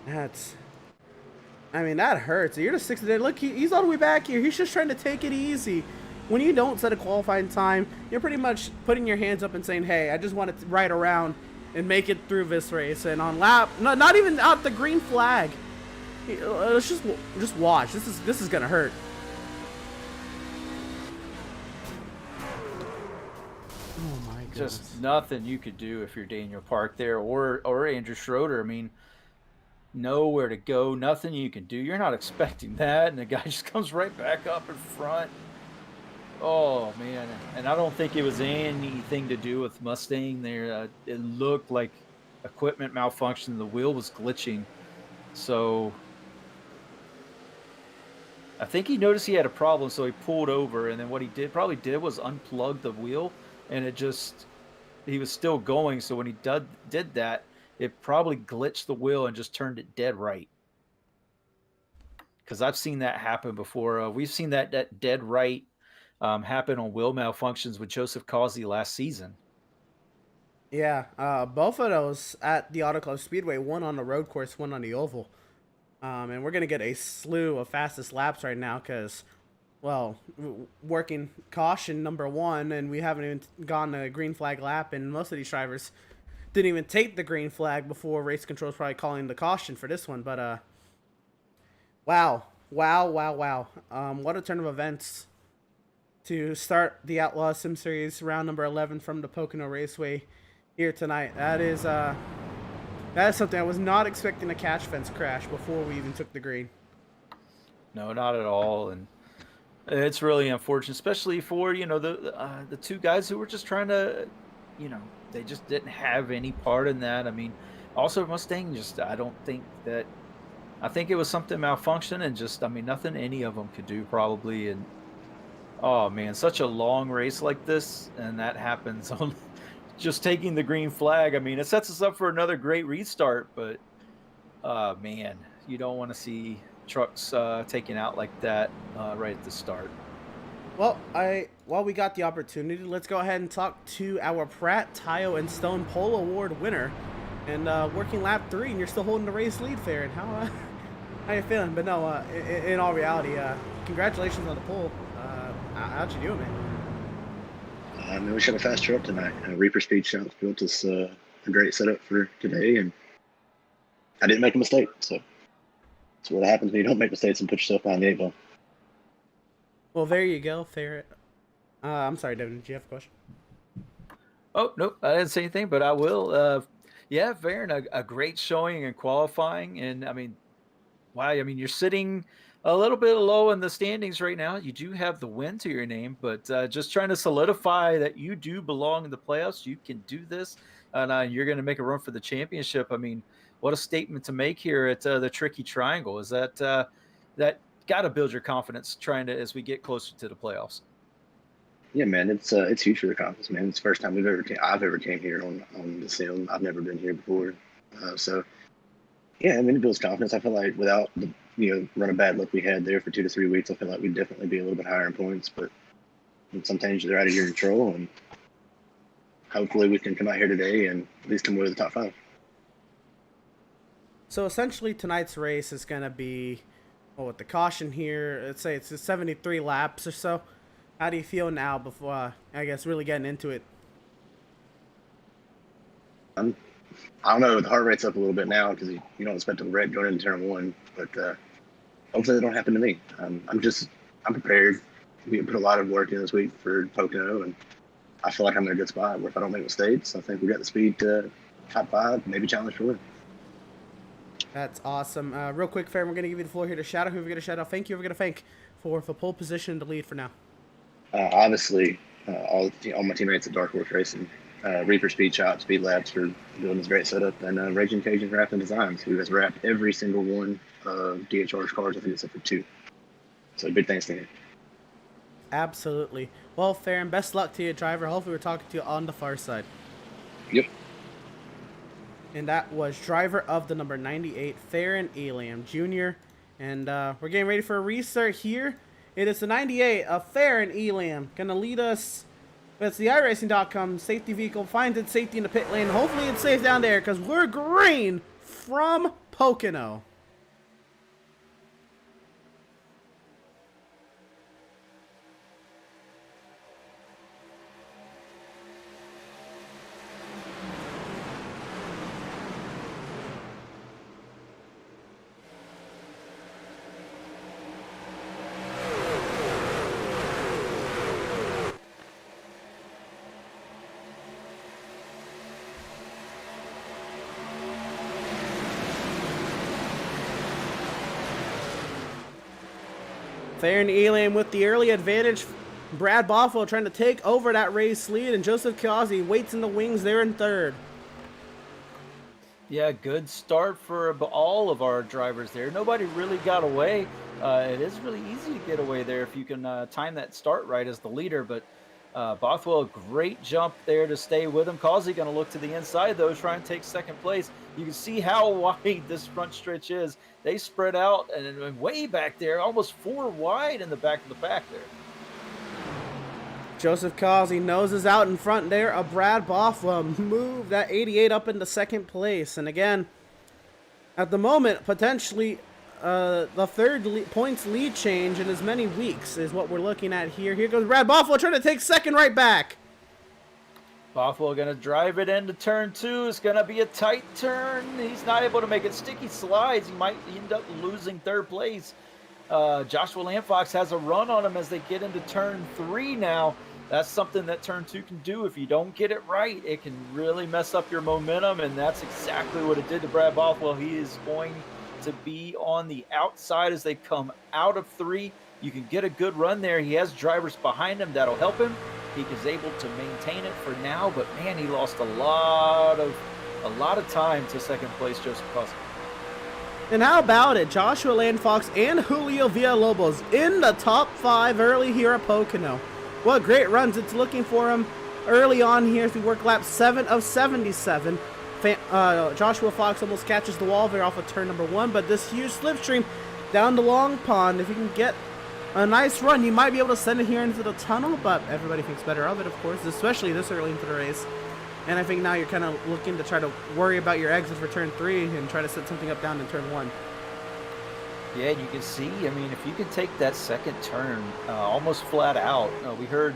I mean, that hurts. You're just 60 days. Look, he's all the way back here. He's just trying to take it easy. When you don't set a qualifying time, you're pretty much putting your hands up and saying, hey, I just want to ride around and make it through this race. And on lap, not even out the green flag. Let's just watch. This is gonna hurt. Oh my goodness. just nothing you could do if you're Daniel Park there or Andrew Schroeder. I mean, nowhere to go, nothing you can do. You're not expecting that, and the guy just comes right back up in front. Oh man, and I don't think it was anything to do with Mustang there. It looked like equipment malfunction. The wheel was glitching, so I think he noticed he had a problem, so he pulled over, and then what he probably did was unplug the wheel, and he was still going. So when he did that, it probably glitched the wheel and just turned it dead right. Because I've seen that happen before. We've seen that dead right happen on wheel malfunctions with Joseph Causey last season. Yeah, both of those at the Auto Club Speedway, one on the road course, one on the oval. And we're going to get a slew of fastest laps right now because, well, working caution number one, and we haven't even gone a green flag lap, and most of these drivers didn't even take the green flag before race control is probably calling the caution for this one. But, wow. What a turn of events to start the Outlaws Sim Series round number 11 from the Pocono Raceway here tonight. That is something I was not expecting a catch fence crash before we even took the green. No, not at all, and it's really unfortunate, especially for the two guys who were just trying to, they just didn't have any part in that. I mean, also Mustang I think it was something malfunction and nothing any of them could do probably. And oh man, such a long race like this, and that happens on just taking the green flag. I mean, it sets us up for another great restart, but man, you don't want to see trucks taken out like that right at the start. Well, while we got the opportunity, let's go ahead and talk to our Pratt, Tayo, and Stone Pole Award winner, and working lap 3, and you're still holding the race lead, Farron. How you feeling? But no, in all reality, congratulations on the pole. How'd you do it, man? I mean, we shot a fast truck tonight. Reaper Speed Shops built us a great setup for today, and I didn't make a mistake. So that's what happens when you don't make mistakes and put yourself behind the 8 ball. Well, there you go, Farron. I'm sorry, Devin. Did you have a question? Oh, nope. I didn't say anything, but I will. Yeah, Farron, a great showing in qualifying. And, I mean, wow, you're sitting a little bit low in the standings right now. You do have the win to your name, but just trying to solidify that you do belong in the playoffs. You can do this, and you're going to make a run for the championship. I mean, what a statement to make here at the Tricky Triangle. Is that got to build your confidence as we get closer to the playoffs. Yeah, man, it's huge for the conference, man. It's the first time I've ever came here on the sim. I've never been here before, so yeah, I mean, it builds confidence. I feel like without the run of bad luck we had there for 2 to 3 weeks, I feel like we'd definitely be a little bit higher in points. But sometimes they're out of your control, and hopefully we can come out here today and at least come away with the top 5. So essentially, tonight's race is gonna be, with the caution here, let's say it's 73 laps or so. How do you feel now before, I guess, really getting into it? I don't know, the heart rate's up a little bit now because you don't expect a wreck going into turn 1, but hopefully that don't happen to me. I'm prepared. We put a lot of work in this week for Pocono, and I feel like I'm in a good spot where if I don't make mistakes, I think we got the speed to top 5, maybe challenge for win. That's awesome. Real quick, Farron, we're going to give you the floor here to shout out who we're going to shout out. Thank you. We're going to thank for the pole position to lead for now? Obviously, all my teammates at Dark Horse Racing, Reaper Speed Shop, Speed Labs for building this great setup, and Raging Cajun Wrapping Designs, who has wrapped every single one of DHR's cars, I think except for 2. So big thanks to him. Absolutely. Well, Farron, best luck to you, driver. Hopefully we're talking to you on the far side. Yep. And that was driver of the number 98, Farron Elam Jr. And we're getting ready for a restart here. It is the 98 of Farron Elam. Going to lead us. It's the iRacing.com safety vehicle. Finds its safety in the pit lane. Hopefully it's safe down there because we're green from Pocono. Farron Elam with the early advantage. Brad Boffo trying to take over that race lead, and Joseph Kiazi waits in the wings there in third. Yeah, good start for all of our drivers there. Nobody really got away. It is really easy to get away there if you can time that start right as the leader. But Bothwell, great jump there to stay with him. Causey going to look to the inside, though, try and take second place. You can see how wide this front stretch is. They spread out and way back there, almost 4 wide in the back of the pack there. Joseph Causey noses out in front there. A Brad Bothwell moved that 88 up into second place. And again, at the moment, potentially the third points lead change in as many weeks is what we're looking at here. Here goes Brad Bothwell trying to take second right back. Bothwell going to drive it into turn 2. It's going to be a tight turn. He's not able to make it. Sticky slides. He might end up losing third place. Joshua Landfox has a run on him as they get into turn 3 now. That's something that turn 2 can do. If you don't get it right, it can really mess up your momentum, and that's exactly what it did to Brad Bothwell. He is going to be on the outside as they come out of 3. You can get a good run there. He has drivers behind him that'll help him. He is able to maintain it for now, but man, he lost a lot of time to second place, Joseph Costa. And how about it? Joshua Landfox and Julio Villalobos in the top 5 early here at Pocono. What great runs it's looking for him early on here as we work lap 7 of 77. Joshua Fox almost catches the wall there off of turn number 1, but this huge slipstream down the long pond, if you can get a nice run, you might be able to send it here into the tunnel, but everybody thinks better of it, of course, especially this early into the race. And I think now you're kind of looking to try to worry about your exit for turn 3 and try to set something up down in turn 1. Yeah, you can see, I mean, if you can take that second turn almost flat out, we heard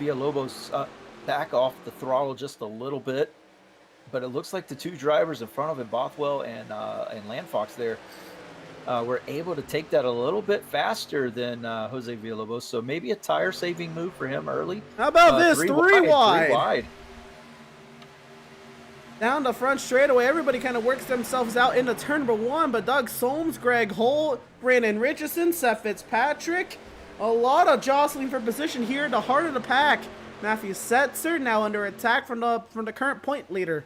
Villalobos back off the throttle just a little bit, but it looks like the 2 drivers in front of him, Bothwell and Landfox there, were able to take that a little bit faster than Jose Villalobos, so maybe a tire-saving move for him early. How about this? 3 wide. 3 wide. Down the front straightaway, everybody kind of works themselves out into turn number 1, but Doug Solms, Greg Holt, Brandon Richardson, Seth Fitzpatrick, a lot of jostling for position here at the heart of the pack. Matthew Setzer now under attack from the current point leader.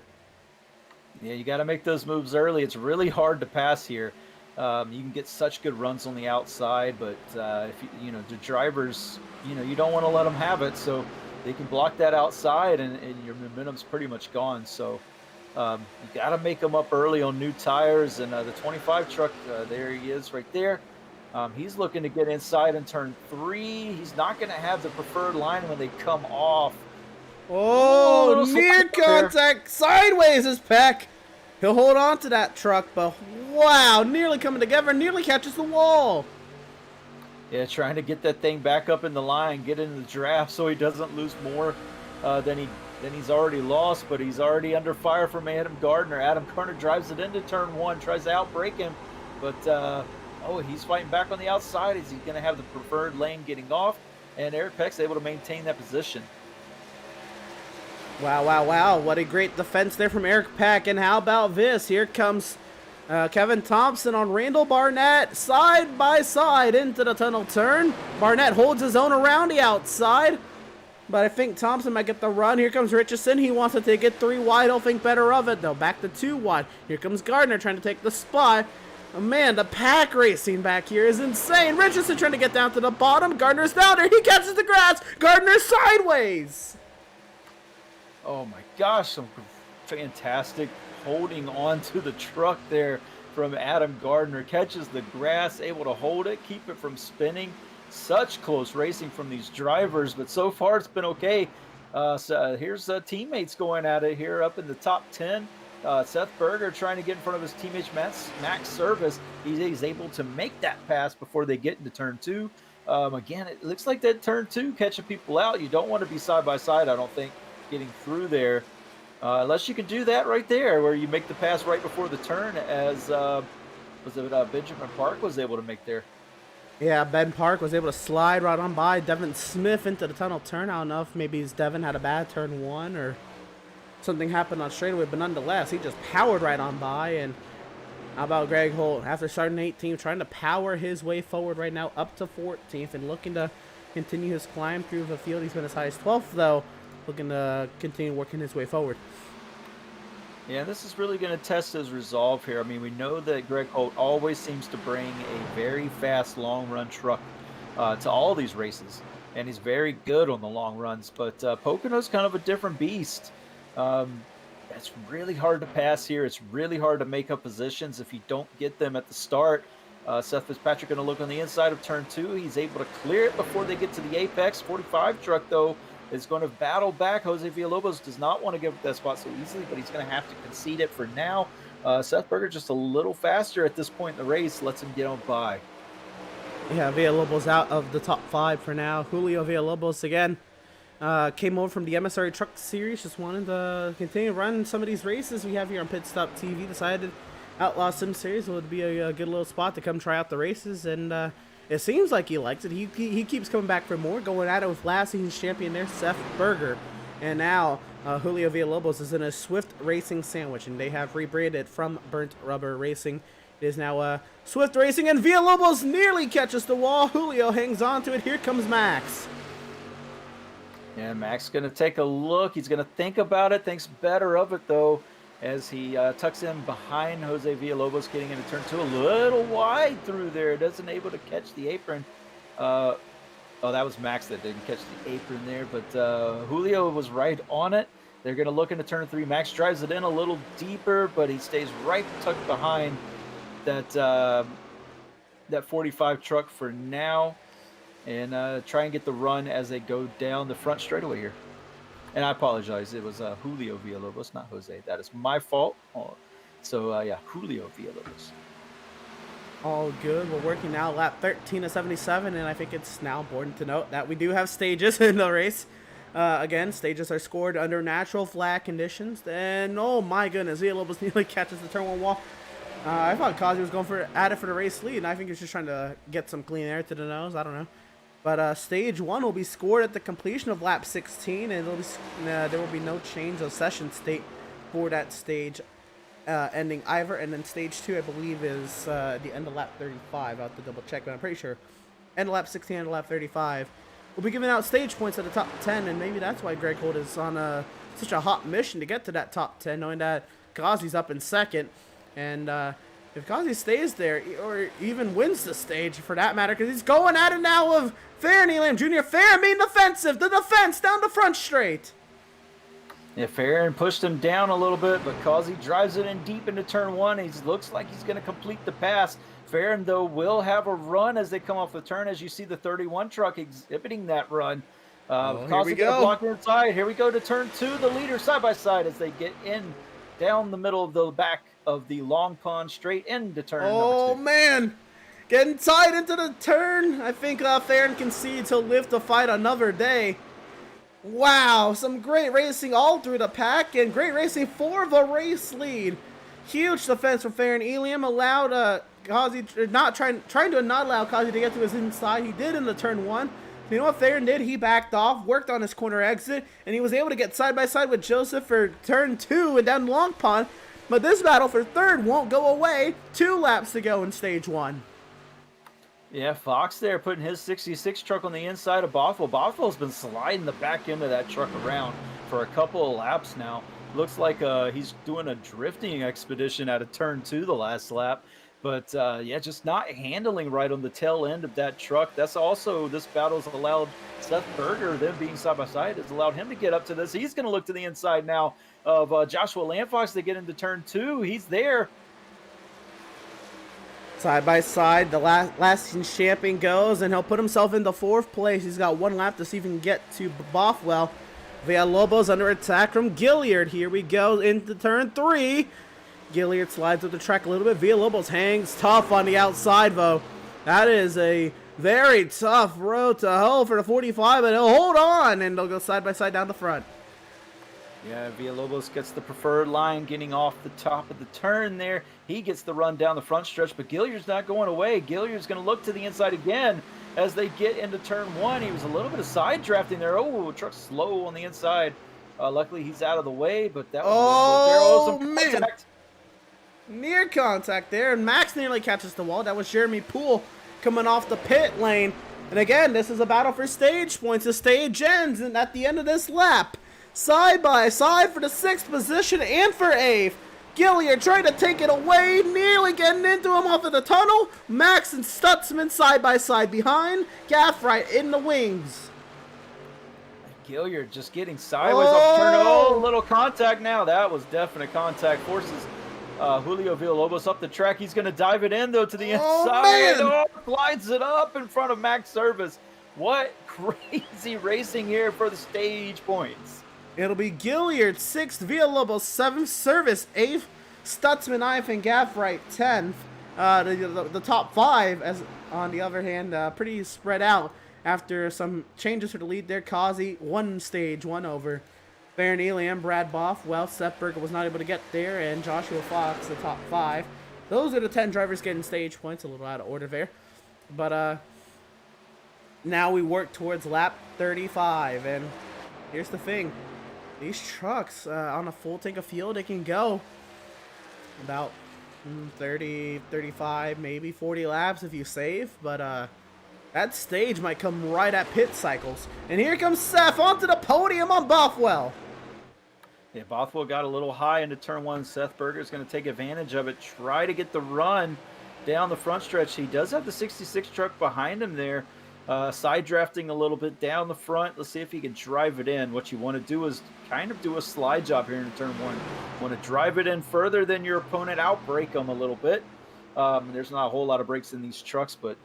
Yeah, you got to make those moves early. It's really hard to pass here. You can get such good runs on the outside, but if the drivers, you don't want to let them have it, so they can block that outside, and your momentum's pretty much gone. So you got to make them up early on new tires, and the 25 truck, there he is right there. He's looking to get inside in turn 3. He's not going to have the preferred line when they come off. Oh, near contact, sideways is Peck. He'll hold on to that truck, but wow, nearly coming together, nearly catches the wall. Yeah, trying to get that thing back up in the line, get into the draft so he doesn't lose more than he's already lost, but he's already under fire from Adam Gardner. Adam Gardner drives it into turn 1, tries to outbrake him, but he's fighting back on the outside. Is he going to have the preferred lane getting off? And Eric Peck's able to maintain that position. Wow, wow, wow. What a great defense there from Eric Peck. And how about this? Here comes Kevin Thompson on Randall Barnett, side by side into the tunnel turn. Barnett holds his own around the outside, but I think Thompson might get the run. Here comes Richardson. He wants to take it 3 wide. He'll think better of it, though. Back to 2 wide. Here comes Gardner trying to take the spot. Oh, man, the pack racing back here is insane. Richardson trying to get down to the bottom. Gardner's down there. He catches the grass. Gardner sideways. Oh my gosh, some fantastic holding on to the truck there from Adam Gardner. Catches the grass, able to hold it, keep it from spinning. Such close racing from these drivers, but so far it's been okay. So here's teammates going at it here up in the top 10. Seth Berger trying to get in front of his teammate Max Service. He's able to make that pass before they get into turn 2. Again, it looks like that turn 2 catching people out. You don't want to be side by side, I don't think, getting through there. Unless you can do that right there, where you make the pass right before the turn, as Benjamin Park was able to make there. Yeah, Ben Park was able to slide right on by Devin Smith into the tunnel turn. I don't know if maybe Devin had a bad turn 1 or something happened on straightaway, but nonetheless, he just powered right on by. And how about Greg Holt, after starting 18th, trying to power his way forward right now up to 14th and looking to continue his climb through the field. He's been as high as 12th, though, looking to continue working his way forward. Yeah, this is really going to test his resolve here. I mean, we know that Greg Holt always seems to bring a very fast long-run truck to all these races, and he's very good on the long runs, but Pocono's kind of a different beast. It's really hard to pass here. It's really hard to make up positions if you don't get them at the start. Seth Fitzpatrick going to look on the inside of turn 2. He's able to clear it before they get to the apex. 45 truck, though, is going to battle back. Jose Villalobos does not want to give up that spot so easily, but he's going to have to concede it for now. Seth Berger just a little faster at this point in the race, lets him get on by. Yeah, Villalobos out of the top 5 for now. Julio Villalobos again came over from the MSRA Truck Series, just wanted to continue running some of these races we have here on Pit Stop TV. Decided Outlaws Sim Series would be a good little spot to come try out the races, and it seems like he likes it. He keeps coming back for more, going at it with last season's champion there, Seth Berger. And now Julio Villalobos is in a Swift Racing sandwich, and they have rebranded from Burnt Rubber Racing. It is now Swift Racing, and Villalobos nearly catches the wall. Julio hangs on to it. Here comes Max. Yeah, Max going to take a look. He's going to think about it, thinks better of it, though, as he tucks in behind Jose Villalobos, getting into turn 2 a little wide through there. Doesn't able to catch the apron. Oh, that was Max that didn't catch the apron there, but Julio was right on it. They're going to look into turn 3. Max drives it in a little deeper, but he stays right tucked behind that 45 truck for now, and try and get the run as they go down the front straightaway here. And I apologize, it was Julio Villalobos, not Jose. That is my fault. Yeah, Julio Villalobos. All good. We're working now lap 13 of 77, and I think it's now important to note that we do have stages in the race. Again, stages are scored under natural flat conditions. And oh my goodness, Villalobos nearly catches the turn 1 wall. I thought Kazi was going at it for the race lead, and I think he was just trying to get some clean air to the nose. I don't know. But stage 1 will be scored at the completion of lap 16, and there will be no change of session state for that stage ending either. And then stage 2, I believe, is the end of lap 35. I'll have to double check, but I'm pretty sure end of lap 16, end of lap 35. We'll be giving out stage points at the top 10, and maybe that's why Greg Holt is on such a hot mission to get to that top 10, knowing that Kazi's up in second. And if Kazi stays there, or even wins the stage for that matter, because he's going at it now with Farron Elam Jr. Farron being defensive, the defense down the front straight. Yeah, Farron pushed him down a little bit, but Kazi drives it in deep into turn 1. He looks like he's going to complete the pass. Farron, though, will have a run as they come off the turn, as you see the 31 truck exhibiting that run. Kazi going to block inside. Here we go to turn 2. The leader side by side as they get in down the middle of the back of the long pond straight into turn number 2. Oh, man. Getting tied into the turn. I think Farron concedes he'll live to fight another day. Wow, some great racing all through the pack, and great racing for the race lead. Huge defense from Farron Elam, allowed Kazi, trying to not allow Kazi to get to his inside. He did in the turn 1. You know what Farron did? He backed off, worked on his corner exit, and he was able to get side by side with Joseph for turn 2 and down Long Pond. But this battle for third won't go away. 2 laps to go in stage 1. Yeah, Fox there putting his 66 truck on the inside of Bothwell. Bothwell's been sliding the back end of that truck around for a couple of laps now. Looks like he's doing a drifting expedition out of turn 2 the last lap. But yeah, just not handling right on the tail end of that truck. That's also, this battle's allowed Seth Berger, them being side by side, has allowed him to get up to this. He's going to look to the inside now of Joshua Landfox to get into turn 2. He's there. Side by side, the last champion goes, and he'll put himself into 4th place. He's got 1 lap to see if he can get to Bothwell. Villalobos under attack from Gilliard. Here we go into turn 3. Gilliard slides up the track a little bit. Villalobos hangs tough on the outside, though. That is a very tough road to hoe for the 45, but he'll hold on, and they'll go side by side down the front. Yeah, Villalobos gets the preferred line, getting off the top of the turn there. He gets the run down the front stretch, but Gilliard's not going away. Gilliard's going to look to the inside again as they get into turn 1. He was a little bit of side drafting there. Oh, truck's slow on the inside. Luckily, he's out of the way, but that was some man. contact. Near contact there, and Max nearly catches the wall. That was Jeremy Poole coming off the pit lane. And again, this is a battle for stage points. The stage ends, and at the end of this lap, side by side for the 6th position and for 8th. Gilliard trying to take it away, nearly getting into him off of the tunnel. Max and Stutzman side by side behind. Gaffright in the wings. Gilliard just getting sideways off the turn. Oh, little contact now. That was definite contact. Forces Julio Villalobos up the track. He's going to dive it in, though, to the inside. Man. Oh, glides it up in front of Max Service. What crazy racing here for the stage points. It'll be Gilliard 6th, Villalobos 7th, Service 8th, Stutzman 9th, and Gaffright 10th. The top 5, as on the other hand, pretty spread out after some changes to the lead there. Kazi, 1 stage, 1 over. Baron Elian, Brad Bothwell, Seth Berger was not able to get there, and Joshua Fox, the top 5. Those are the 10 drivers getting stage points, a little out of order there. But now we work towards lap 35, and here's the thing. These trucks, on a full tank of fuel, they can go about 30, 35, maybe 40 laps if you save, but that stage might come right at pit cycles. And here comes Seth onto the podium on Bothwell. Yeah, Bothwell got a little high into turn 1. Seth Berger's going to take advantage of it, try to get the run down the front stretch. He does have the 66 truck behind him there. Side drafting a little bit down the front. Let's see if he can drive it in. What you want to do is kind of do a slide job here in turn 1. You want to drive it in further than your opponent, outbrake them a little bit. There's not a whole lot of brakes in these trucks, but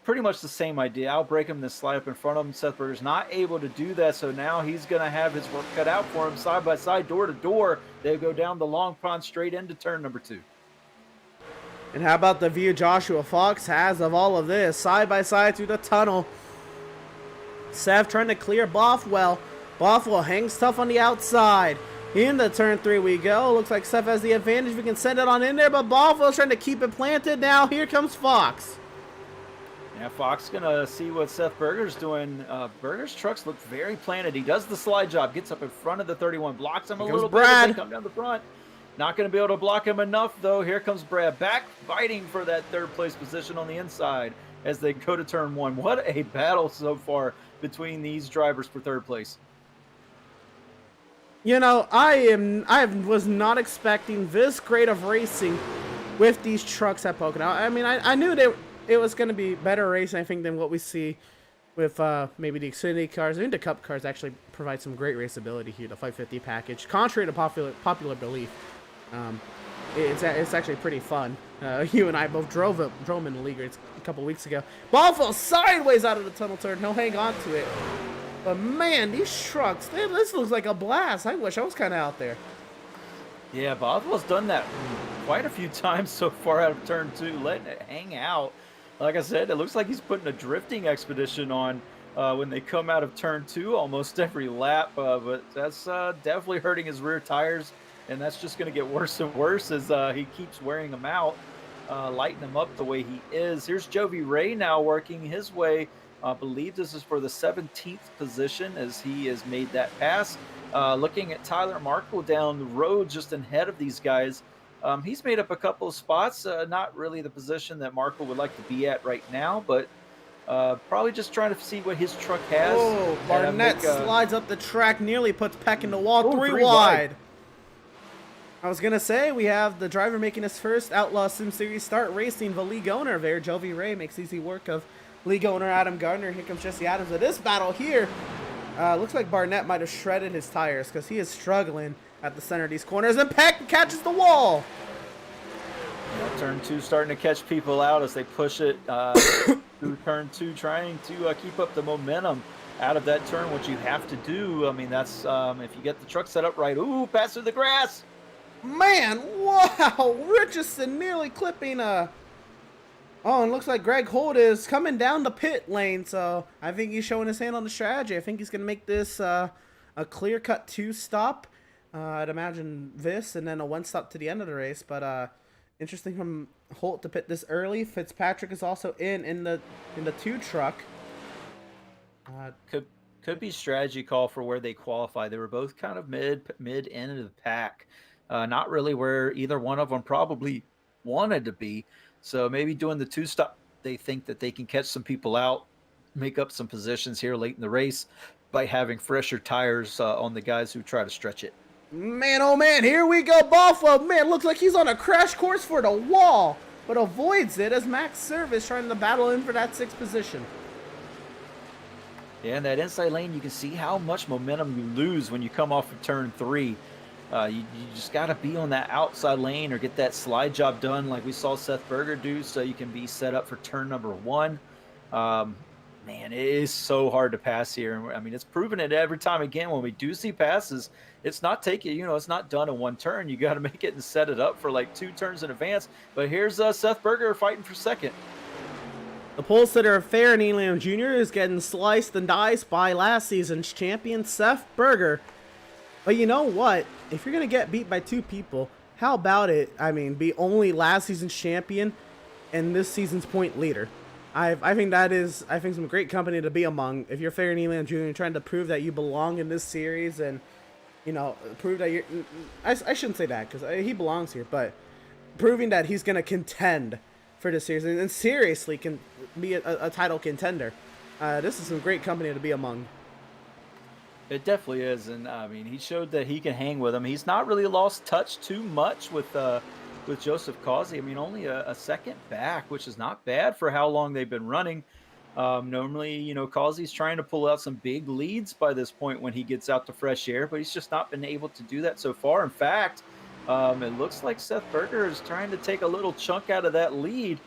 pretty much the same idea. Outbrake him, then slide up in front of him. Seth Berger's not able to do that, so now he's going to have his work cut out for him. Side by side, door to door, they go down the long pond straight into turn number 2. And how about the view Joshua Fox has of all of this? Side by side through the tunnel. Seth trying to clear Bothwell. Bothwell hangs tough on the outside. Into turn 3 we go. Looks like Seth has the advantage. We can send it on in there, but Bothwell's trying to keep it planted. Now here comes Fox. Yeah, Fox going to see what Seth Berger's doing. Berger's trucks look very planted. He does the slide job, gets up in front of the 31, blocks him a little bit as they come down the front. Not going to be able to block him enough, though. Here comes Brad back, fighting for that 3rd place position on the inside as they go to turn 1. What a battle so far between these drivers for 3rd place. You know, I was not expecting this great of racing with these trucks at Pocono. I mean, I knew that it was going to be better racing, I think, than what we see with maybe the Xfinity cars. I think the Cup cars actually provide some great raceability here, the 550 package, contrary to popular belief. It's actually pretty fun. You and I both drove them in the league a couple weeks ago. Ball fell sideways out of the tunnel turn. He'll hang on to it. But man, these trucks, this looks like a blast. I wish I was kind of out there. Yeah, Bothwell's done that quite a few times so far out of turn 2, letting it hang out. Like I said, it looks like he's putting a drifting expedition on when they come out of turn 2 almost every lap. But that's definitely hurting his rear tires. And that's just going to get worse and worse as he keeps wearing them out, lighting them up the way he is. Here's Jovi Ray now working his way. I believe this is for the 17th position as he has made that pass. Looking at Tyler Markle down the road just ahead of these guys, he's made up a couple of spots. Not really the position that Markle would like to be at right now, but probably just trying to see what his truck has. Oh, Barnett slides up the track, nearly puts Peck in the wall. Three wide. I was going to say, we have the driver making his first Outlaws Sim Series start racing, the league owner there. Jovi Ray makes easy work of league owner Adam Gardner. Here comes Jesse Adams. At this battle here, looks like Barnett might have shredded his tires because he is struggling at the center of these corners. And Peck catches the wall. Turn 2 starting to catch people out as they push it through turn 2, trying to keep up the momentum out of that turn. What you have to do, I mean, that's if you get the truck set up right. Ooh, pass through the grass. Man, wow! Richardson nearly clipping Oh, and looks like Greg Holt is coming down the pit lane, so I think he's showing his hand on the strategy. I think he's going to make this a clear-cut 2-stop. I'd imagine this, and then a 1-stop to the end of the race, but interesting from Holt to pit this early. Fitzpatrick is also in the 2 truck. Could be strategy call for where they qualify. They were both kind of mid end of the pack. Not really where either one of them probably wanted to be. So maybe doing the 2-stop, they think that they can catch some people out, make up some positions here late in the race by having fresher tires on the guys who try to stretch it. Man, oh man, here we go, Buffalo. Man, looks like he's on a crash course for the wall, but avoids it as Max Service trying to battle in for that 6th position. Yeah, in that inside lane, you can see how much momentum you lose when you come off of turn 3. You just got to be on that outside lane or get that slide job done like we saw Seth Berger do so you can be set up for turn number 1. Man, it is so hard to pass here. I mean, it's proven it every time again when we do see passes. It's not taking, it's not done in 1 turn. You got to make it and set it up for like 2 turns in advance. But here's Seth Berger fighting for 2nd. The pole sitter of Fair and Elam Jr. is getting sliced and diced by last season's champion, Seth Berger. But you know what? If you're going to get beat by 2 people, how about it? I mean, be only last season's champion and this season's point leader. I think some great company to be among. If you're Fair and Elam Jr. trying to prove that you belong in this series and, prove that you're... I shouldn't say that because he belongs here, but proving that he's going to contend for this series and seriously can be a title contender. This is some great company to be among. It definitely is, and I mean, he showed that he can hang with him. He's not really lost touch too much with Joseph Causey. I mean, only a 2nd back, which is not bad for how long they've been running. Normally, Causey's trying to pull out some big leads by this point when he gets out to fresh air, but he's just not been able to do that so far. In fact, it looks like Seth Berger is trying to take a little chunk out of that lead.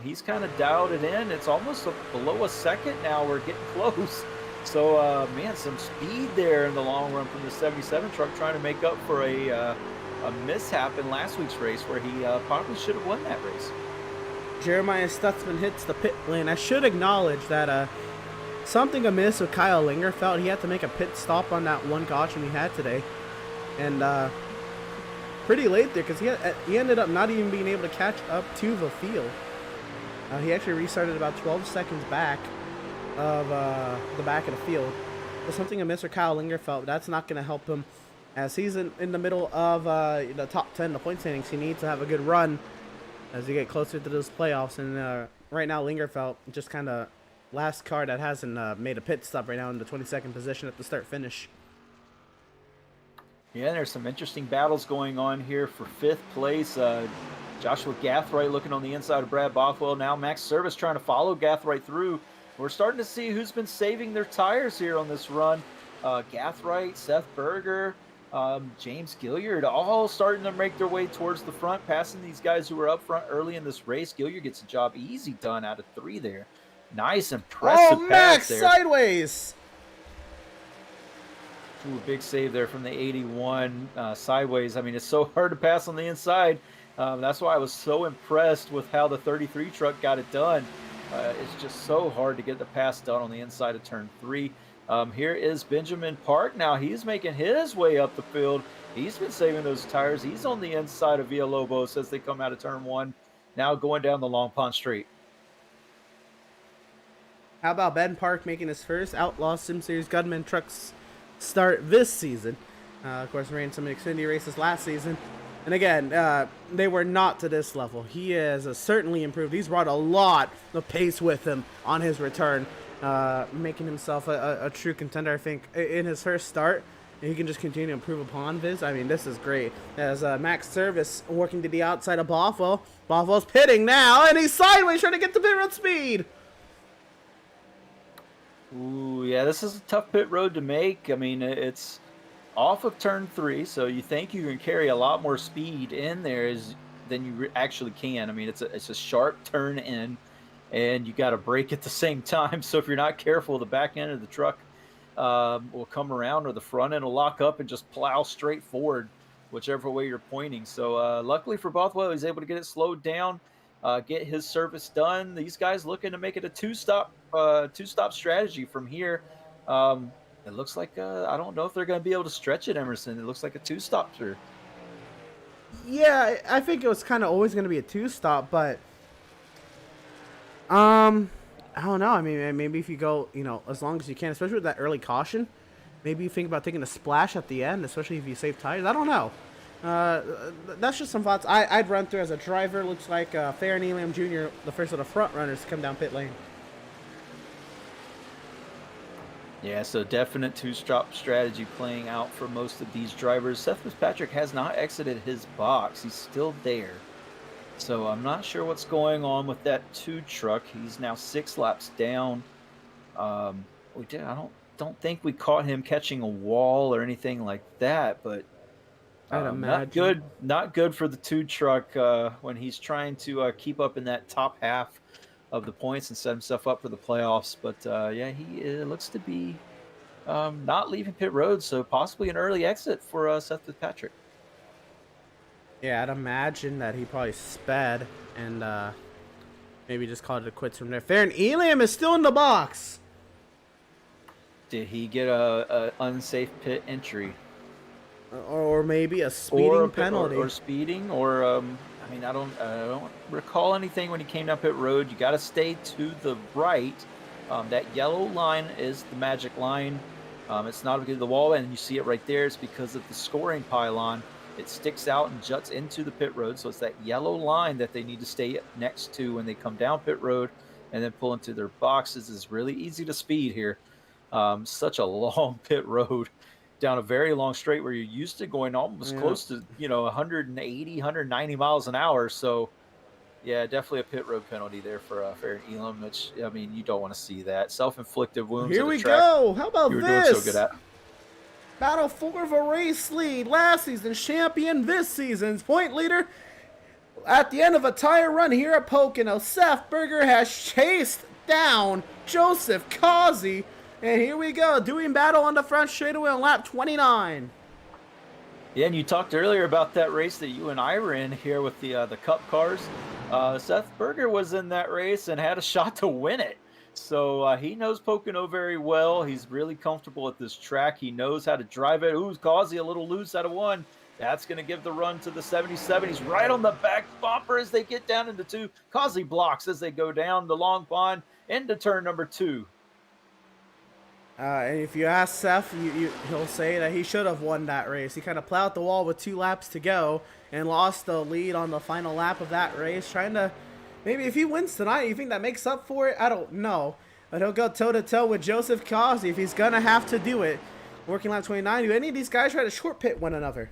He's kind of dialed it in. It's almost below a 2nd now. We're getting close. So, man, some speed there in the long run from the 77 truck trying to make up for a mishap in last week's race where he probably should have won that race. Jeremiah Stutzman hits the pit lane. I should acknowledge that something amiss with Kyle Lingerfeld. He had to make a pit stop on that 1 caution he had today. And pretty late there because he ended up not even being able to catch up to the field. He actually restarted about 12 seconds back of the back of the field. There's something amiss for Kyle Lingerfeld. That's not going to help him as he's in the middle of the top 10 the point standings. He needs to have a good run as you get closer to those playoffs. And right now, Lingerfeld just kind of last car that hasn't made a pit stop right now in the 22nd position at the start-finish. Yeah, there's some interesting battles going on here for 5th place. Joshua Gathright looking on the inside of Brad Bothwell. Now Max Service trying to follow Gathright through. We're starting to see who's been saving their tires here on this run. Gathright, Seth Berger, James Gilliard, all starting to make their way towards the front, passing these guys who were up front early in this race. Gilliard gets a job easy done out of 3 there. Nice, impressive pass Max there. Sideways! Ooh, big save there from the 81 sideways. I mean, it's so hard to pass on the inside. That's why I was so impressed with how the 33 truck got it done. It's just so hard to get the pass done on the inside of turn 3. Here is Benjamin Park. Now he's making his way up the field. He's been saving those tires. He's on the inside of Villalobos as they come out of turn 1. Now going down the Long Pond Straight. How about Ben Park making his first Outlaws Sim Series Gunman trucks start this season. Of course, ran some Xfinity races last season. And again, they were not to this level. He has certainly improved. He's brought a lot of pace with him on his return, making himself a true contender, I think, in his first start. And he can just continue to improve upon this. I mean, this is great. As Max Service working to the outside of Bothwell. Bothwell's pitting now, and he's sideways trying to get to pit road speed. Ooh, yeah, this is a tough pit road to make. I mean, it's off of turn 3, so you think you can carry a lot more speed in there than you actually can. I mean, it's a sharp turn in, and you got to brake at the same time. So if you're not careful, the back end of the truck will come around, or the front end will lock up and just plow straight forward, whichever way you're pointing. So luckily for Bothwell, he's able to get it slowed down, get his service done. These guys looking to make it a two-stop strategy from here. It looks like I don't know if they're going to be able to stretch it, Emerson. It looks like a two-stop here. Yeah, I think it was kind of always going to be a two-stop, but I don't know. I mean, maybe if you go, as long as you can, especially with that early caution, maybe you think about taking a splash at the end, especially if you save tires. I don't know. That's just some thoughts I'd run through as a driver. Looks like Farron Elam Jr., the first of the front runners to come down pit lane. Yeah, so definite two-stop strategy playing out for most of these drivers. Seth Fitzpatrick has not exited his box. He's still there. So I'm not sure what's going on with that 2 truck. He's now 6 laps down. I don't think we caught him catching a wall or anything like that, but I'd imagine. Not good for the 2 truck when he's trying to keep up in that top half of the points and set himself up for the playoffs. But yeah, he looks to be not leaving pit road, so possibly an early exit for Seth Fitzpatrick. Yeah, I'd imagine that he probably sped and maybe just called it quits from there. Farron Elam is still in the box. Did he get a unsafe pit entry? Or maybe a speeding penalty. Or speeding, or I mean, I don't recall anything when he came down pit road. You got to stay to the right. That yellow line is the magic line. It's not because of the wall, and you see it right there. It's because of the scoring pylon. It sticks out and juts into the pit road, so it's that yellow line that they need to stay next to when they come down pit road and then pull into their boxes. It's really easy to speed here. Such a long pit road down a very long straight where you're used to going almost close to 180, 190 miles an hour. So yeah, definitely a pit road penalty there for Farron Elam, which, I mean, you don't want to see that. Self-inflicted wounds. Here we go. How about you were this? Doing so good at. Battle for the race lead. Last season's champion, this season's point leader. At the end of a tire run here at Pocono, Seth Berger has chased down Joseph Causey. And here we go, doing battle on the front straightaway on lap 29. Yeah, and you talked earlier about that race that you and I were in here with the Cup cars. Seth Berger was in that race and had a shot to win it. So he knows Pocono very well. He's really comfortable at this track. He knows how to drive it. Ooh, Causey a little loose out of 1. That's going to give the run to the 77. He's right on the back bumper as they get down into 2. Causey blocks as they go down the long pond into turn number 2. And if you ask Seth, he'll say that he should have won that race. He kind of plowed the wall with 2 laps to go and lost the lead on the final lap of that race. Trying to, maybe if he wins tonight, you think that makes up for it? I don't know. But he'll go toe-to-toe with Joseph Causey if he's going to have to do it. Working lap 29. Do any of these guys try to short pit one another?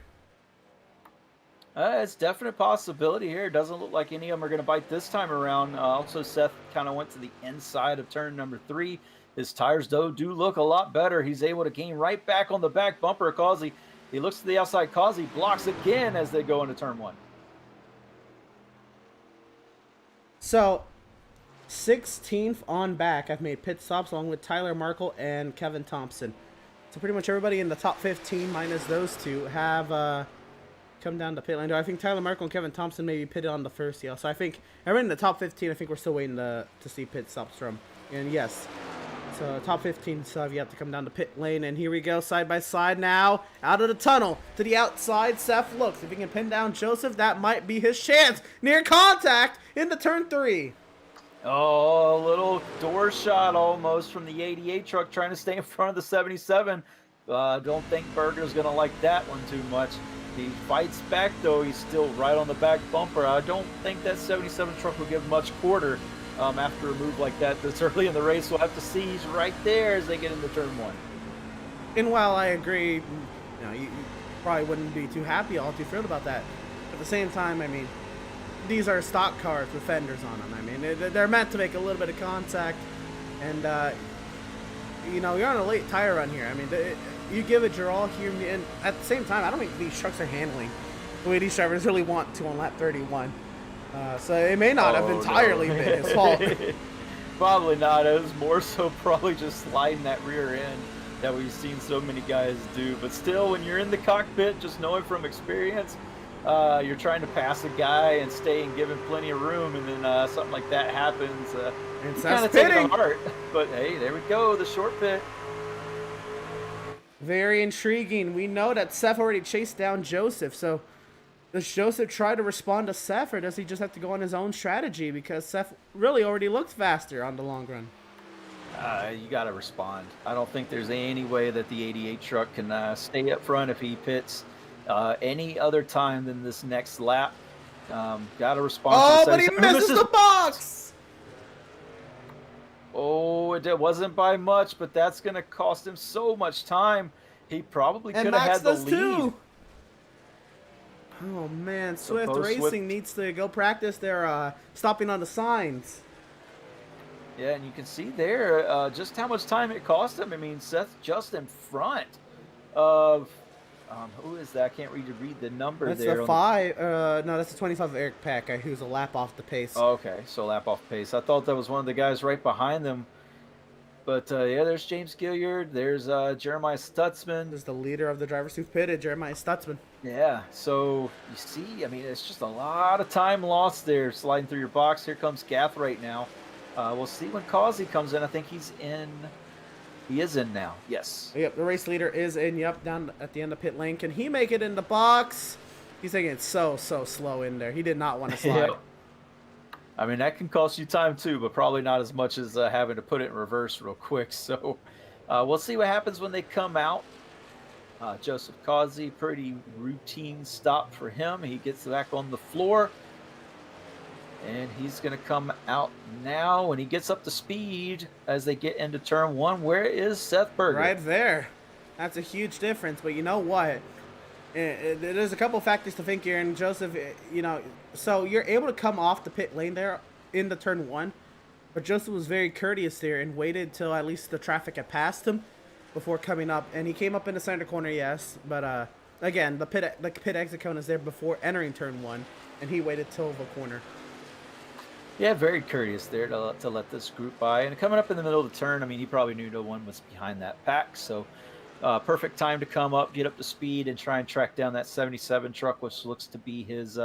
It's definite possibility here. It doesn't look like any of them are going to bite this time around. Also, Seth kind of went to the inside of turn number 3. His tires, though, do look a lot better. He's able to gain right back on the back bumper of Causey. He looks to the outside. Causey blocks again as they go into turn 1. So, 16th on back. I've made pit stops along with Tyler Markle and Kevin Thompson. So pretty much everybody in the top 15, minus those 2, have come down to pit lane. I think Tyler Markle and Kevin Thompson maybe pitted on the first deal. So I think everyone in the top 15, I think we're still waiting to see pit stops from. And yes, so top 15 still have yet to come down to pit lane. And here we go, side by side now, out of the tunnel to the outside. Seth looks. If he can pin down Joseph, that might be his chance. Near contact into turn 3. Oh, a little door shot almost from the 88 truck trying to stay in front of the 77. Don't think Berger's going to like that one too much. He fights back, though. He's still right on the back bumper. I don't think that 77 truck will give much quarter after a move like that this early in the race. We'll have to see. He's right there as they get into turn 1. And while I agree, you probably wouldn't be too happy, all too thrilled about that. At the same time, I mean, these are stock cars with fenders on them. I mean, they're meant to make a little bit of contact, and you're on a late tire run here. I mean, you give it your all here, and at the same time, I don't think these trucks are handling the way these drivers really want to on lap 31. So it may not have entirely been his fault. Probably not. It was more so probably just sliding that rear end that we've seen so many guys do. But still, when you're in the cockpit, just knowing from experience, you're trying to pass a guy and stay and give him plenty of room, and then something like that happens. You kind of take it to heart. But hey, there we go, the short pit. Very intriguing. We know that Seth already chased down Joseph, so does Joseph try to respond to Seth, or does he just have to go on his own strategy? Because Seth really already looked faster on the long run. You got to respond. I don't think there's any way that the 88 truck can stay up front if he pits any other time than this next lap. Got to respond. Oh, but he misses the box! Oh, it wasn't by much, but that's going to cost him so much time. He probably could have had the lead. Too. Oh, man. Swift Racing needs to go practice their stopping on the signs. Yeah, and you can see there just how much time it cost him. I mean, Seth's just in front of who is that? I can't read the number that's there. That's the 5. No, that's the 25 of Eric Peck, who's a lap off the pace. Oh, okay, so lap off pace. I thought that was one of the guys right behind them. But, yeah, there's James Gilliard. There's Jeremiah Stutzman. There's the leader of the drivers who've pitted, Jeremiah Stutzman. Yeah, so you see, I mean, it's just a lot of time lost there sliding through your box. Here comes Gath right now. We'll see when Causey comes in. I think he's in. He is in now. Yes. Yep, the race leader is in. Yep, down at the end of pit lane. Can he make it in the box? He's taking it so slow in there. He did not want to slide. Yeah. I mean, that can cost you time too, but probably not as much as having to put it in reverse real quick. So we'll see what happens when they come out. Joseph Causey, pretty routine stop for him. He gets back on the floor. And he's going to come out now when he gets up to speed as they get into turn 1. Where is Seth Berger? Right there. That's a huge difference. But you know what? There's a couple factors to think here. And Joseph, so you're able to come off the pit lane there into turn 1. But Joseph was very courteous there and waited till at least the traffic had passed him before coming up. And he came up in the center corner, yes. But again, the pit exit cone is there before entering turn 1. And he waited till the corner. Yeah, very courteous there to let this group by. And coming up in the middle of the turn, I mean, he probably knew no one was behind that pack. So perfect time to come up, get up to speed, and try and track down that 77 truck, which looks to be his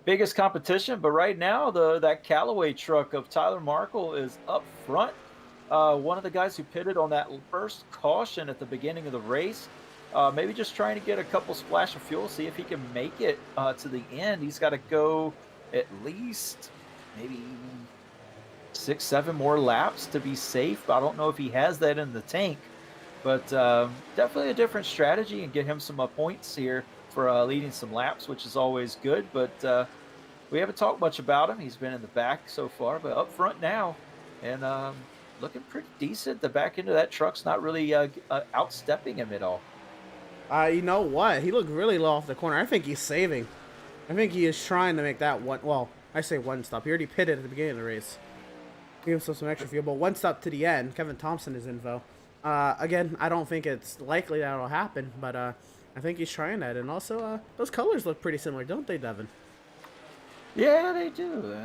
biggest competition. But right now, that Callaway truck of Tyler Markle is up front. One of the guys who pitted on that first caution at the beginning of the race. Maybe just trying to get a couple splash of fuel, see if he can make it to the end. He's got to go at least maybe 6-7 more laps to be safe. I don't know if he has that in the tank, but definitely a different strategy and get him some points here for leading some laps, which is always good. But we haven't talked much about him. He's been in the back so far, but up front now, and looking pretty decent. The back end of that truck's not really outstepping him at all. You know what? He looked really low off the corner. I think he's saving. I think he is trying to make that one. Well, I say one stop. He already pitted at the beginning of the race. Give himself some extra fuel, but one stop to the end. Kevin Thompson is info. Again, I don't think it's likely that it'll happen, but I think he's trying that. And also, those colors look pretty similar, don't they, Devin? Yeah, they do.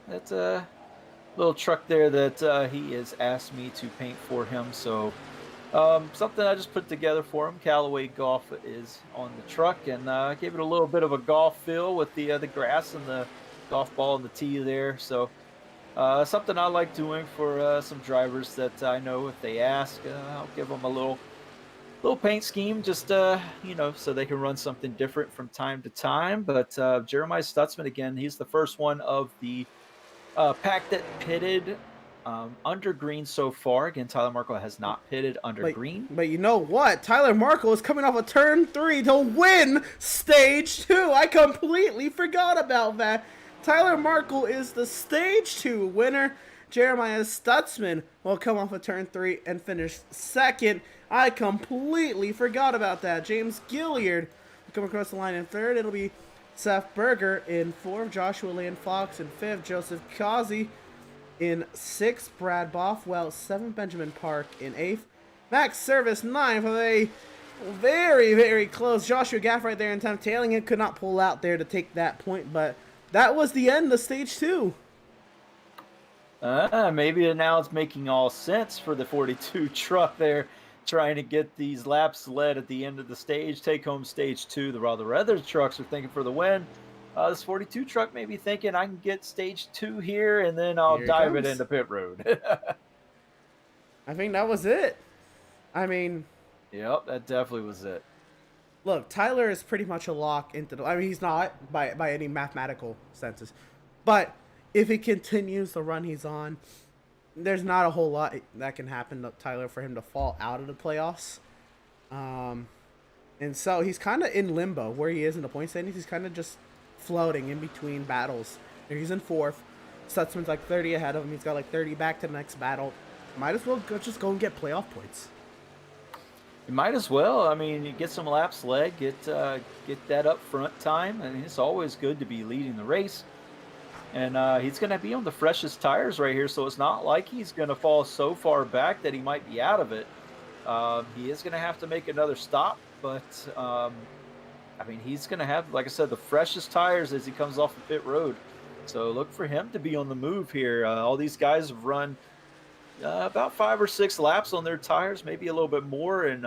That's a little truck there that he has asked me to paint for him. So something I just put together for him. Callaway Golf is on the truck, and gave it a little bit of a golf feel with the grass and the golf ball and the tee there. So something I like doing for some drivers that I know if they ask, I'll give them a little paint scheme, just so they can run something different from time to time. But Jeremiah Stutzman, again, he's the first one of the pack that pitted under green so far. Again, Tyler Markle has not pitted under green. But you know what? Tyler Markle is coming off a turn 3 to win stage 2. I completely forgot about that. Tyler Markle is the stage 2 winner. Jeremiah Stutzman will come off a turn 3 and finish second. I completely forgot about that. James Gilliard will come across the line in third. It'll be Seth Berger in fourth. Joshua Land Fox in fifth. Joseph Kazi in sixth. Brad Bothwell seventh. Benjamin Park in eighth. Max Service ninth with a very, very close Joshua Gaff right there in 10th. Tailing it, could not pull out there to take that point, but that was the end of stage 2. Maybe now it's making all sense for the 42 truck there, trying to get these laps led at the end of the stage, take home stage 2. While the other trucks are thinking for the win, this 42 truck may be thinking, I can get stage 2 here, and then I'll dive it into pit road. I think that was it. I mean... Yep, that definitely was it. Look, Tyler is pretty much a lock into the... I mean, he's not by any mathematical senses. But if he continues the run he's on, there's not a whole lot that can happen to Tyler for him to fall out of the playoffs. And so he's kind of in limbo where he is in the point standings. He's kind of just floating in between battles. He's in fourth. Stutzman's like 30 ahead of him. He's got like 30 back to the next battle. Might as well just go and get playoff points. You might as well. I mean, you get some laps led, get that up front time. I mean, it's always good to be leading the race. And he's going to be on the freshest tires right here, so it's not like he's going to fall so far back that he might be out of it. He is going to have to make another stop, but I mean, he's going to have, like I said, the freshest tires as he comes off the pit road. So look for him to be on the move here. All these guys have run about 5 or 6 laps on their tires, maybe a little bit more in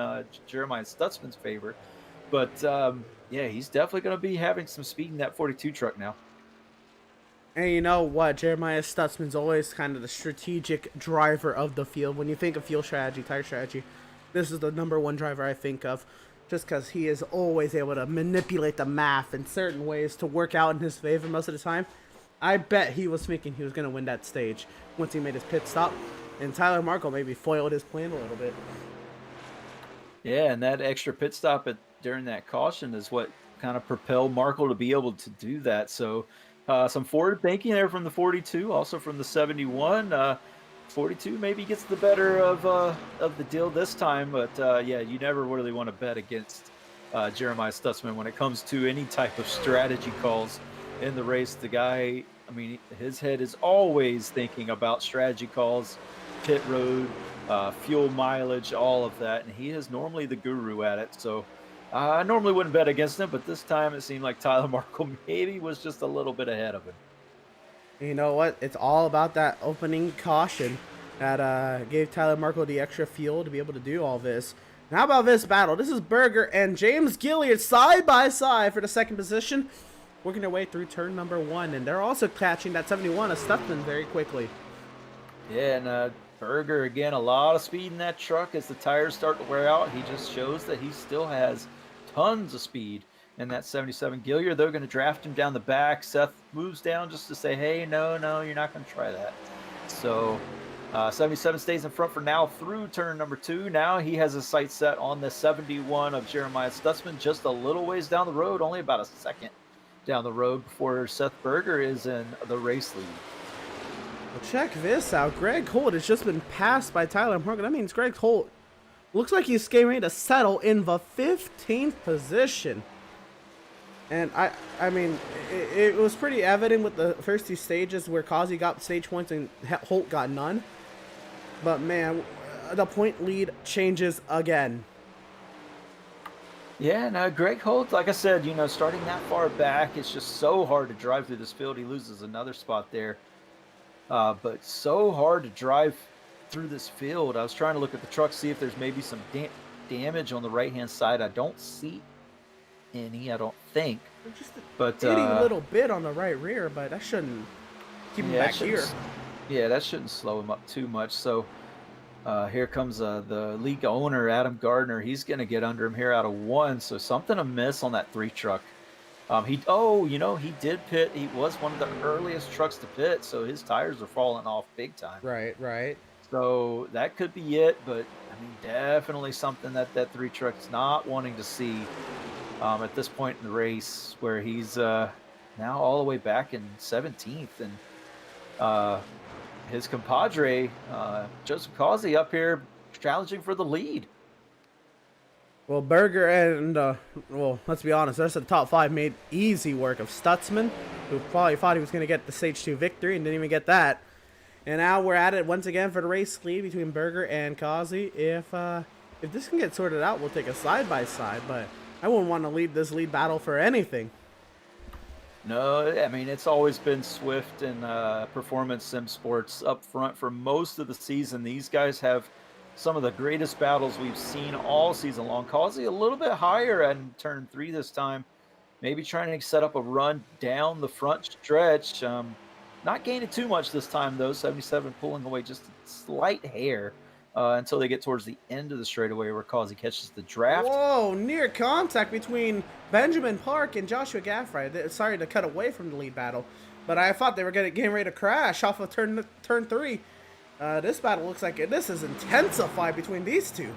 Jeremiah Stutzman's favor. But yeah, he's definitely going to be having some speed in that 42 truck now. And you know what? Jeremiah Stutzman's always kind of the strategic driver of the field. When you think of field strategy, tire strategy, this is the number one driver I think of. Just because he is always able to manipulate the math in certain ways to work out in his favor most of the time. I bet he was thinking he was going to win that stage once he made his pit stop. And Tyler Markle maybe foiled his plan a little bit. Yeah, and that extra pit stop during that caution is what kind of propelled Markle to be able to do that. So some forward thinking there from the 42, also from the 71. 42 maybe gets the better of the deal this time, but yeah, you never really want to bet against Jeremiah Stutzman when it comes to any type of strategy calls in the race. The guy, I mean, his head is always thinking about strategy calls, pit road, fuel mileage, all of that, and he is normally the guru at it. So I normally wouldn't bet against him, but this time it seemed like Tyler Markle maybe was just a little bit ahead of him. You know what? It's all about that opening caution that gave Tyler Markle the extra fuel to be able to do all this. And how about this battle? This is Berger and James Gilliard side by side for the second position, working their way through turn number 1, and they're also catching that 71 of Stutzman very quickly. Yeah, and Berger, again, a lot of speed in that truck as the tires start to wear out. He just shows that he still has tons of speed in that 77. Gilliard, they're going to draft him down the back. Seth moves down just to say, hey, no, you're not going to try that. So 77 stays in front for now through turn number 2. Now he has his sight set on the 71 of Jeremiah Stutzman, just a little ways down the road, only about a second down the road before Seth Berger is in the race lead. Well, check this out. Greg Holt has just been passed by Tyler Markle. That means Greg Holt looks like he's getting ready to settle in the 15th position. And I mean, it was pretty evident with the first 2 stages where Kazi got stage points and Holt got none. But man, the point lead changes again. Yeah, no, Greg Holt, like I said, starting that far back, it's just so hard to drive through this field. He loses another spot there. But so hard to drive through this field. I was trying to look at the truck, see if there's maybe some damage on the right-hand side. I don't see any, I don't think. Just but a little bit on the right rear, but that shouldn't keep him back here. Yeah, that shouldn't slow him up too much. So here comes the league owner, Adam Gardner. He's going to get under him here out of 1. So something amiss on that 3 truck He did pit. He was one of the earliest trucks to pit, so his tires are falling off big time. Right, right. So that could be it, but I mean, definitely something that three truck's not wanting to see at this point in the race, where he's now all the way back in 17th, and uh, his compadre Joseph Causey up here challenging for the lead. Well, Berger and, well, let's be honest, the rest of the top 5 made easy work of Stutzman, who probably thought he was going to get the Stage 2 victory and didn't even get that. And now we're at it once again for the race lead between Berger and Causey. If this can get sorted out, we'll take a side-by-side, but I wouldn't want to leave this lead battle for anything. No, I mean, it's always been Swift and Performance Sim Sports up front for most of the season. These guys have some of the greatest battles we've seen all season long. Causey a little bit higher at turn 3 this time, maybe trying to set up a run down the front stretch. Not gaining too much this time, though. 77 pulling away just a slight hair until they get towards the end of the straightaway where Causey catches the draft. Whoa, near contact between Benjamin Park and Joshua Gaffrey. Sorry to cut away from the lead battle, but I thought they were getting ready to crash off of turn 3. This battle looks like this is intensified between these two.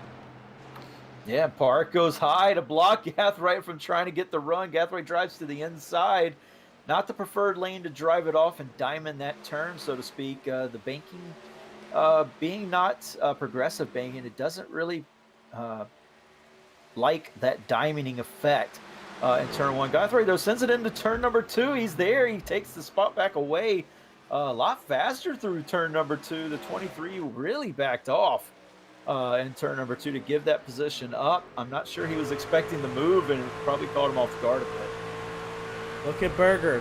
Yeah, Park goes high to block Gathright from trying to get the run. Gathright drives to the inside. Not the preferred lane to drive it off and diamond that turn, so to speak. The banking being not progressive banking, it doesn't really like that diamonding effect in turn 1. Gathright, though, sends it into turn number 2. He's there. He takes the spot back away. A lot faster through turn number 2. The 23 really backed off in turn number 2 to give that position up. I'm not sure he was expecting the move, and it probably caught him off guard a bit. Look at Berger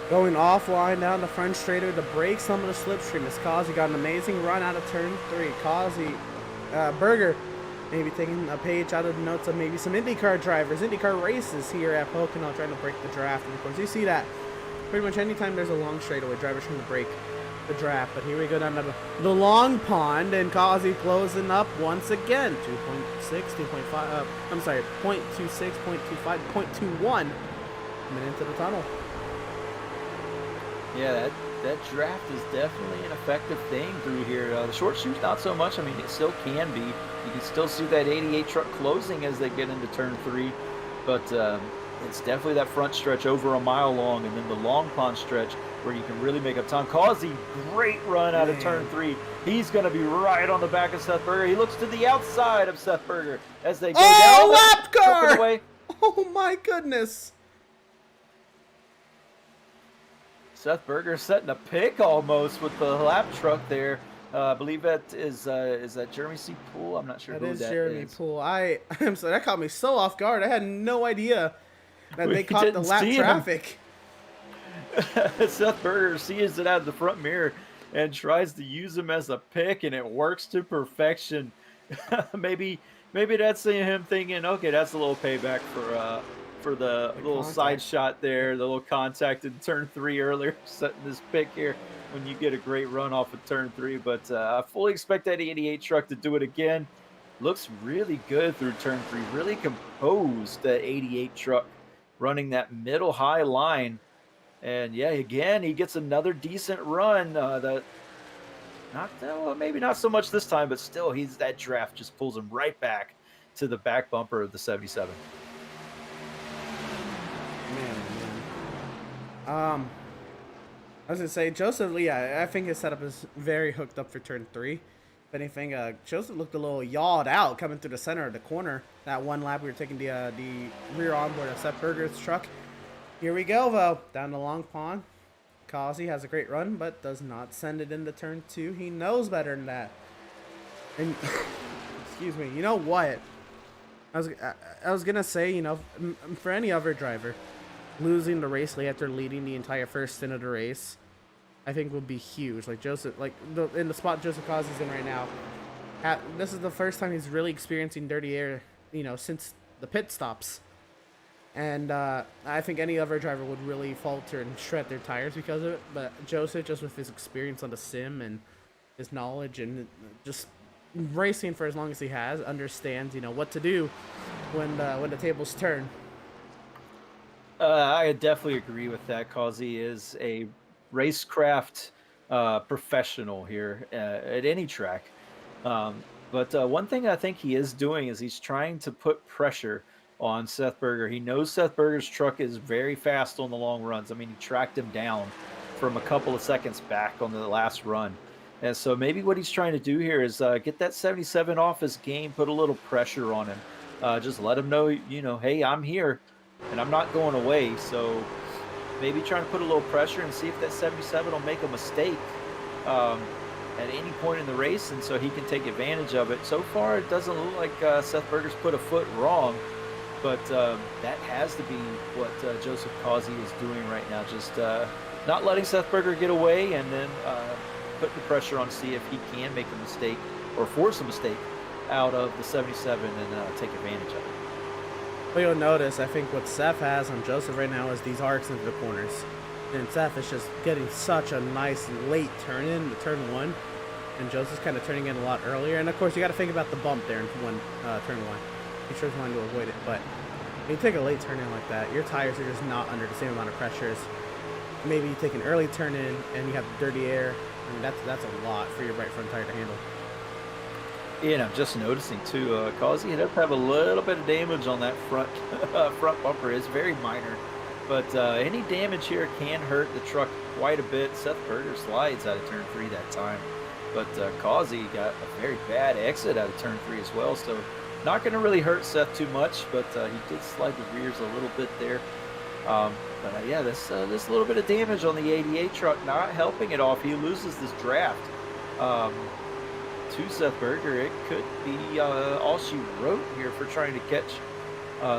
going offline down the front straighter to break some of the slipstream. As Causey got an amazing run out of turn 3. Berger maybe taking a page out of the notes of maybe some IndyCar drivers, IndyCar races here at Pocono, trying to break the draft. And of course, you see that pretty much anytime there's a long straightaway, drivers trying to break the draft. But here we go down to the long pond, and Causey closing up once again. 2.6, 2.5, I'm sorry, 0.26, 0.25, 0.21 minute into the tunnel. Yeah, that draft is definitely an effective thing through here. The short shoes, not so much. I mean, it still can be. You can still see that 88 truck closing as they get into turn 3, but it's definitely that front stretch over a mile long, and then the long pond stretch where you can really make up time. Causey, great run out of turn 3. He's going to be right on the back of Seth Berger. He looks to the outside of Seth Berger as they go down. Lap car! Oh my goodness. Seth Berger setting a pick almost with the lap truck there. I believe that is that Jeremy C. Poole? I'm not sure who that is. That is Jeremy Poole. I'm sorry, that caught me so off guard. I had no idea that they caught the lap traffic. Seth Berger sees it out of the front mirror and tries to use him as a pick, and it works to perfection. maybe that's him thinking, okay, that's a little payback for the little contact. Side shot there, the little contact in turn 3 earlier, setting this pick here when you get a great run off of turn 3. But I fully expect that 88 truck to do it again. Looks really good through turn 3, really composed, that 88 truck running that middle high line. And yeah, again, he gets another decent run. Maybe not so much this time, but still, that draft just pulls him right back to the back bumper of the 77. I was gonna say Joseph. Yeah, I think his setup is very hooked up for turn 3. If anything, Joseph looked a little yawed out coming through the center of the corner. That one lap we were taking the rear onboard of Seth Berger's truck. Here we go, though, down the long pond. Causey has a great run, but does not send it into turn 2. He knows better than that. And excuse me. You know what? I was gonna say, for any other driver, losing the race lead after leading the entire first stint of the race, I think would be huge. Like Joseph, in the spot Joseph Causey's in right now, this is the first time he's really experiencing dirty air, since the pit stops. And I think any other driver would really falter and shred their tires because of it. But Joseph, just with his experience on the sim and his knowledge and just racing for as long as he has, understands, what to do when the tables turn. I definitely agree with that because he is a racecraft professional here at any track. But one thing I think he is doing is he's trying to put pressure on Seth Berger. He knows Seth Berger's truck is very fast on the long runs. I mean, he tracked him down from a couple of seconds back on the last run. And so maybe what he's trying to do here is get that 77 off his game, put a little pressure on him. Just let him know, hey, I'm here and I'm not going away. So maybe trying to put a little pressure and see if that 77 will make a mistake at any point in the race, and so he can take advantage of it. So far, it doesn't look like Seth Berger's put a foot wrong, but that has to be what Joseph Causey is doing right now, just not letting Seth Berger get away and then putting the pressure on to see if he can make a mistake or force a mistake out of the 77 and take advantage of it. Well, you'll notice, I think what Seth has on Joseph right now is these arcs into the corners. And Seth is just getting such a nice late turn in to turn one. And Joseph's kind of turning in a lot earlier. And of course, you got to think about the bump there in turn one. He sure wanting to avoid it. But when you take a late turn in like that, your tires are just not under the same amount of pressures. Maybe you take an early turn in and you have dirty air. I mean, that's a lot for your right front tire to handle. Yeah, and I'm just noticing too, Causey does have a little bit of damage on that front bumper. It's very minor, but any damage here can hurt the truck quite a bit. Seth Berger slides out of turn 3 that time, but Causey got a very bad exit out of turn 3 as well. So not going to really hurt Seth too much, but he did slide the rears a little bit there. But yeah, this little bit of damage on the 88 truck not helping it off. He loses this draft. To Seth Berger, it could be all she wrote here for trying to catch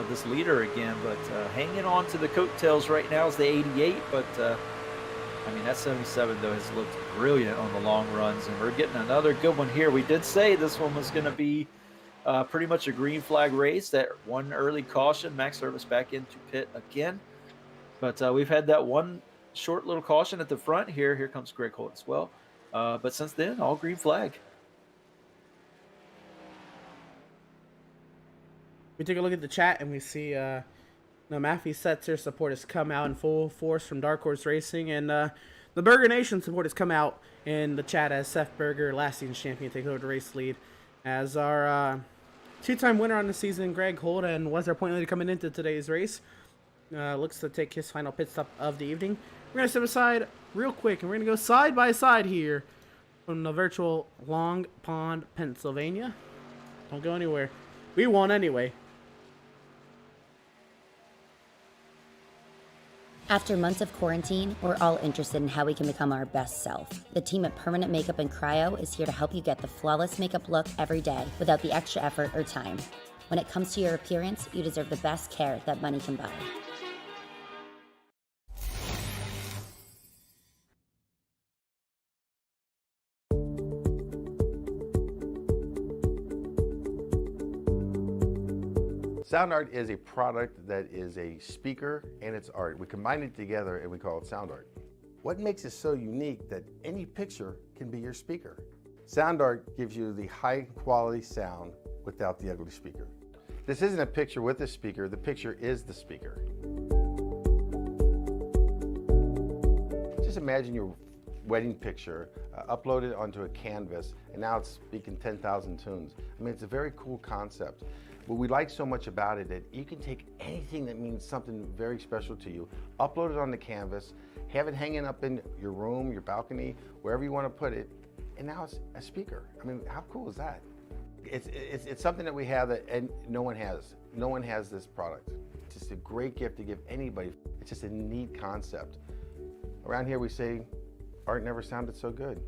this leader again, but hanging on to the coattails right now is the 88, but I mean, that 77 though has looked brilliant on the long runs, and we're getting another good one here. We did say this one was going to be pretty much a green flag race. That one early caution, Max Service back into pit again, but we've had that one short little caution at the front here. Here comes Greg Holt as well, but since then, all green flag. We take a look at the chat and we see Maffey Setzer support has come out in full force from Dark Horse Racing, and the Berger Nation support has come out in the chat as Seth Berger, last season's champion, takes over the race lead as our two-time winner on the season, Greg Holt, and was our point leader coming into today's race. Looks to take his final pit stop of the evening. We're going to step aside real quick, and we're going to go side by side here from the virtual Long Pond, Pennsylvania. Don't go anywhere. We won anyway. After months of quarantine, we're all interested in how we can become our best self. The team at Permanent Makeup and Cryo is here to help you get the flawless makeup look every day without the extra effort or time. When it comes to your appearance, you deserve the best care that money can buy. Sound art is a product that is a speaker and it's art. We combine it together and we call it sound art. What makes it so unique that any picture can be your speaker? Sound art gives you the high quality sound without the ugly speaker. This isn't a picture with a speaker, the picture is the speaker. Just imagine your wedding picture uploaded onto a canvas and now it's speaking 10,000 tunes. I mean, it's a very cool concept. What we like so much about it that you can take anything that means something very special to you, upload it on the canvas, have it hanging up in your room, your balcony, wherever you want to put it, and now it's a speaker. I mean, how cool is that? It's something that we have that and no one has. No one has this product. It's just a great gift to give anybody. It's just a neat concept. Around here we say, art never sounded so good.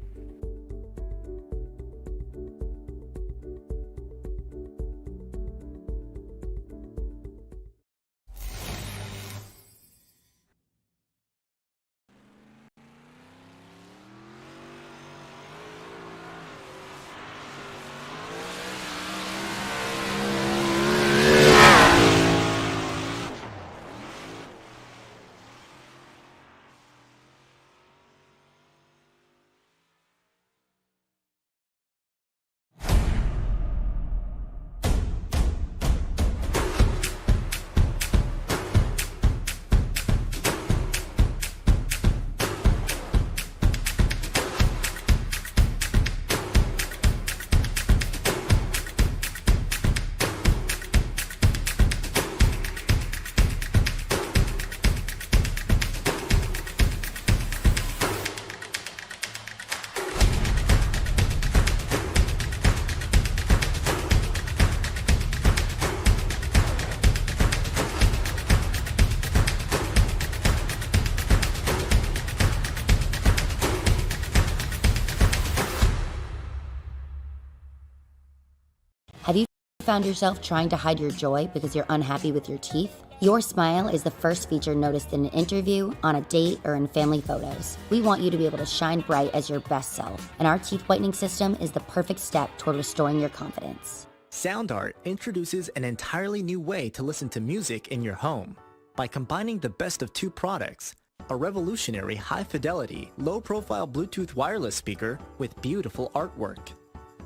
Found yourself trying to hide your joy because you're unhappy with your teeth? Your smile is the first feature noticed in an interview, on a date, or in family photos. We want you to be able to shine bright as your best self, and our teeth whitening system is the perfect step toward restoring your confidence. SoundArt introduces an entirely new way to listen to music in your home. By combining the best of two products, a revolutionary high-fidelity, low-profile Bluetooth wireless speaker with beautiful artwork.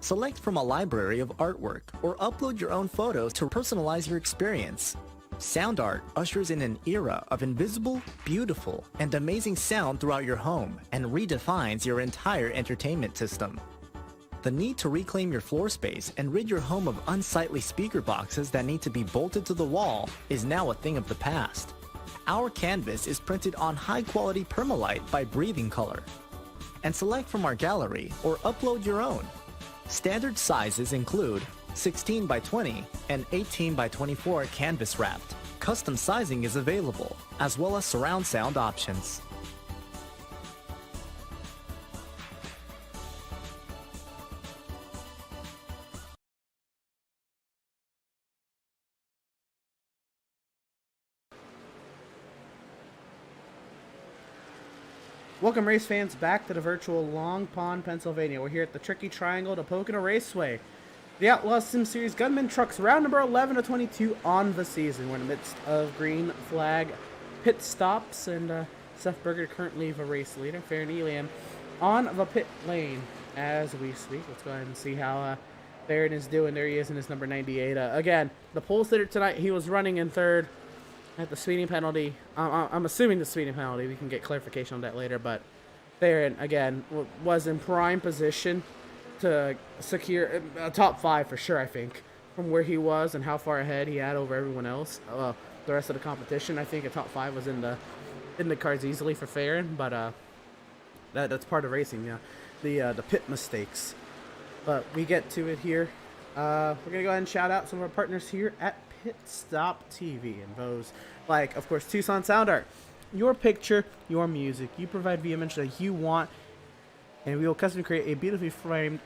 Select from a library of artwork or upload your own photos to personalize your experience. SoundArt ushers in an era of invisible, beautiful, and amazing sound throughout your home and redefines your entire entertainment system. The need to reclaim your floor space and rid your home of unsightly speaker boxes that need to be bolted to the wall is now a thing of the past. Our canvas is printed on high-quality permalite by Breathing Color. And select from our gallery or upload your own. Standard sizes include 16 by 20 and 18 by 24 canvas wrapped. Custom sizing is available, as well as surround sound options. Welcome, race fans, back to the virtual Long Pond, Pennsylvania. We're here at the Tricky Triangle to Pocono Raceway. The Outlaws Sim Series Gunman trucks round number 11 of 22 on the season. We're in the midst of green flag pit stops, and Seth Berger currently the race leader. Farron Elam on the pit lane as we speak. Let's go ahead and see how Farron is doing. There he is in his number 98. Again, the pole sitter tonight, he was running in third at the speeding penalty. I'm assuming the speeding penalty. We can get clarification on that later, but Farron, again, was in prime position to secure a top 5 for sure, I think, from where he was and how far ahead he had over everyone else. The rest of the competition, I think a top 5 was in the cards easily for Farron, but that's part of racing, yeah. The pit mistakes. But we get to it here. We're gonna go ahead and shout out some of our partners here at Pit Stop TV, and those like, of course, Tucson Sound Art. Your picture, your music. You provide the image that you want, and we will custom create a beautifully framed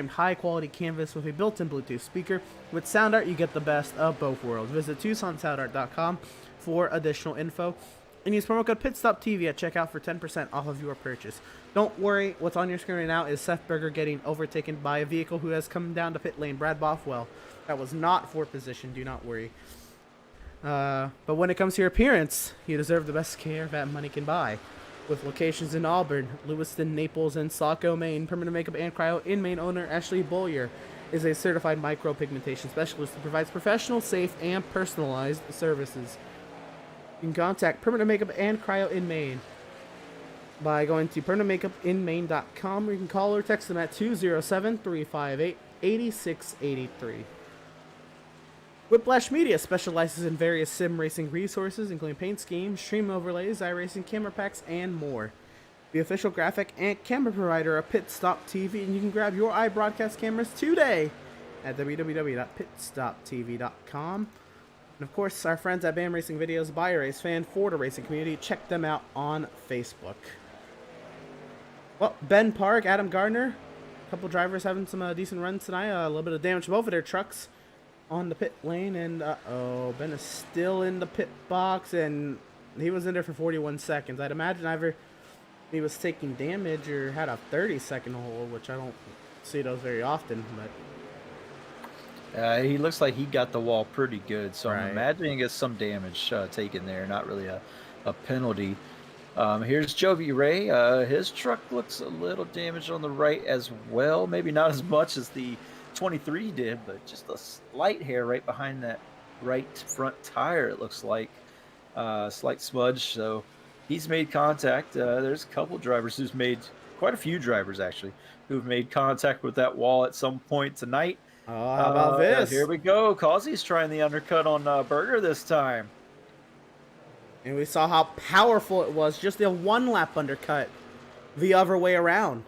high-quality canvas with a built-in Bluetooth speaker. With Sound Art, you get the best of both worlds. Visit TucsonSoundArt.com for additional info, and use promo code PitStopTV at checkout for 10% off of your purchase. Don't worry, what's on your screen right now is Seth Berger getting overtaken by a vehicle who has come down to pit lane, Brad Bothwell. That was not for position, do not worry. But when it comes to your appearance, you deserve the best care that money can buy. With locations in Auburn, Lewiston, Naples, and Saco, Maine, permanent makeup and cryo in Maine owner Ashley Bollier is a certified micropigmentation specialist who provides professional, safe, and personalized services. You can contact Permanent Makeup and Cryo in Maine by going to permanentmakeupinmaine.com, or you can call or text them at 207-358-8683. Whiplash Media specializes in various sim racing resources, including paint schemes, stream overlays, iRacing camera packs, and more. The official graphic and camera provider of Pit Stop TV, and you can grab your iBroadcast cameras today at www.pitstoptv.com. And of course, our friends at BAM Racing Videos by a race fan for the racing community. Check them out on Facebook. Well, Ben Park, Adam Gardner, a couple drivers having some decent runs tonight. A little bit of damage to both of their trucks on the pit lane, and Ben is still in the pit box, and he was in there for 41 seconds. I'd imagine either he was taking damage or had a 30-second hole, which I don't see those very often, but he looks like he got the wall pretty good, so Right. I'm imagining it's some damage taken there, not really a penalty. Here's Jovi Ray. His truck looks a little damaged on the right as well. Maybe not as much as the 23 did, but just a slight hair right behind that right front tire, it looks like. Slight smudge, so he's made contact. There's a couple drivers who's made, quite a few drivers actually, who've made contact with that wall at some point tonight. how about this? Here we go. Causey's trying the undercut on Berger this time. And we saw how powerful it was, just a one-lap undercut the other way around.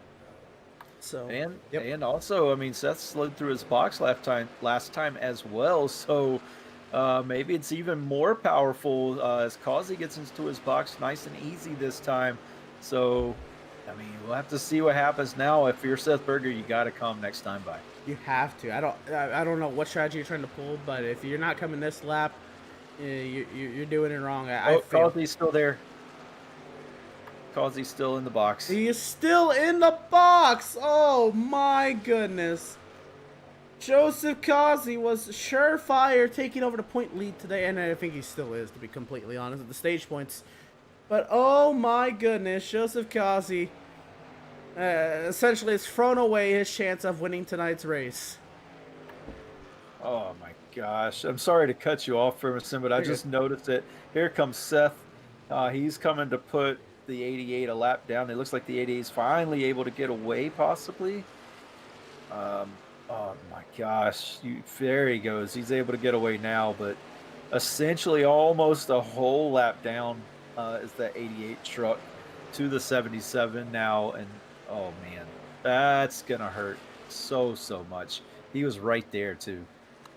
So And also, I mean, Seth slid through his box last time as well, so maybe it's even more powerful as Causey gets into his box nice and easy this time. So, I mean, we'll have to see what happens now. If you're Seth Berger, you got to come next time by. You have to. I don't know what strategy you're trying to pull, but if you're not coming this lap, you're doing it wrong. I Oh, feel. Causey's still there. Causey's still in the box. He is still in the box. Oh my goodness. Joseph Causey was surefire taking over the point lead today, and I think he still is, to be completely honest, at the stage points. But oh my goodness, Joseph Causey essentially has thrown away his chance of winning tonight's race. Oh my gosh. I'm sorry to cut you off, Ferguson, but I just noticed it. Here comes Seth. He's coming to put the 88 a lap down. It looks like the 88 is finally able to get away, possibly. Oh my gosh. There he goes. He's able to get away now, but essentially almost a whole lap down is that 88 truck to the 77 now. And oh man, that's going to hurt so much. He was right there too.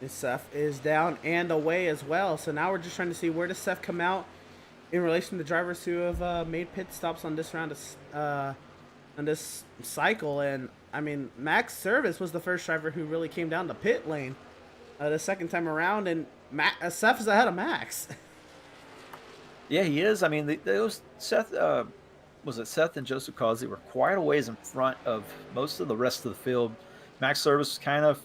This Seth is down and away as well. So now we're just trying to see where does Seth come out in relation to drivers who have made pit stops on this round of, on this cycle. And I mean, Max Service was the first driver who really came down the pit lane the second time around, and Seth is ahead of Max. Yeah, he is. I mean, those Seth was it Seth and Joseph Causey were quite a ways in front of most of the rest of the field. Max Service was kind of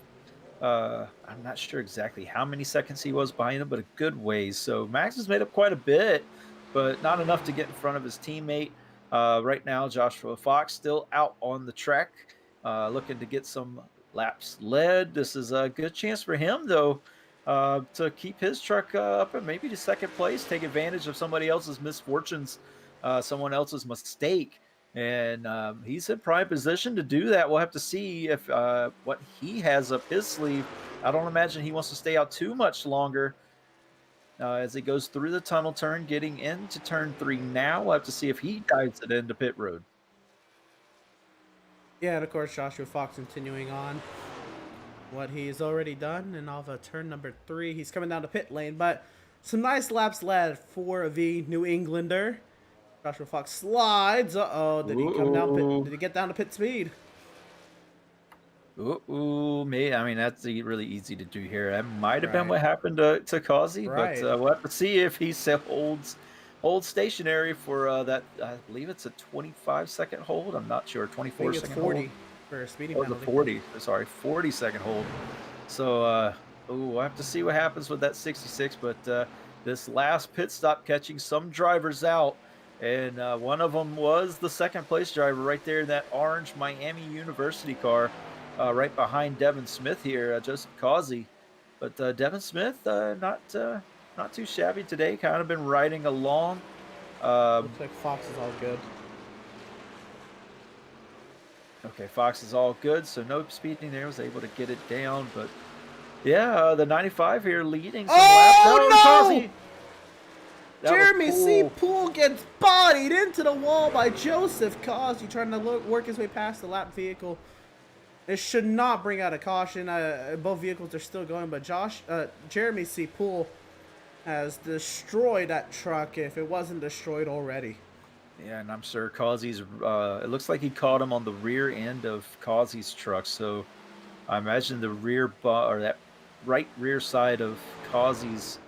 I'm not sure exactly how many seconds he was behind him, but a good ways. So Max has made up quite a bit, but not enough to get in front of his teammate. Right now, Joshua Fox still out on the track, looking to get some laps led. This is a good chance for him, though, to keep his truck up and maybe to second place, take advantage of somebody else's misfortunes, someone else's mistake. And he's in prime position to do that. We'll have to see if what he has up his sleeve. I don't imagine he wants to stay out too much longer as he goes through the tunnel turn, getting into turn 3 now. We'll have to see if he dives it into pit road. Yeah, and of course, Joshua Fox continuing on what he's already done. And off of turn number 3, he's coming down to pit lane. But some nice laps led for the New Englander. Joshua Fox slides. Uh-oh, did he come down pit? Did he get down to pit speed? Me. I mean, that's really easy to do here. That might have been what happened to Causey, but we'll have to see if he holds stationary for that. I believe it's a 25-second hold. I'm not sure. 24-second 40 hold. for a speeding penalty. 40-second hold. So, we'll have to see what happens with that 66. But this last pit stop catching some drivers out. And one of them was the second place driver right there in that orange Miami University car, right behind Devin Smith here, Joseph Causey. But Devin Smith, not too shabby today, kind of been riding along. Looks like Fox is all good. Okay, Fox is all good, so no speeding there, was able to get it down. But yeah, the 95 here leading some laps. No! Causey. Jeremy C. Poole gets bodied into the wall by Joseph Causey, trying to work his way past the lap vehicle. It should not bring out a caution. Both vehicles are still going, but Jeremy C. Poole has destroyed that truck if it wasn't destroyed already. Yeah, and I'm sure Causey's, it looks like he caught him on the rear end of Causey's truck, so I imagine the that right rear side of Causey's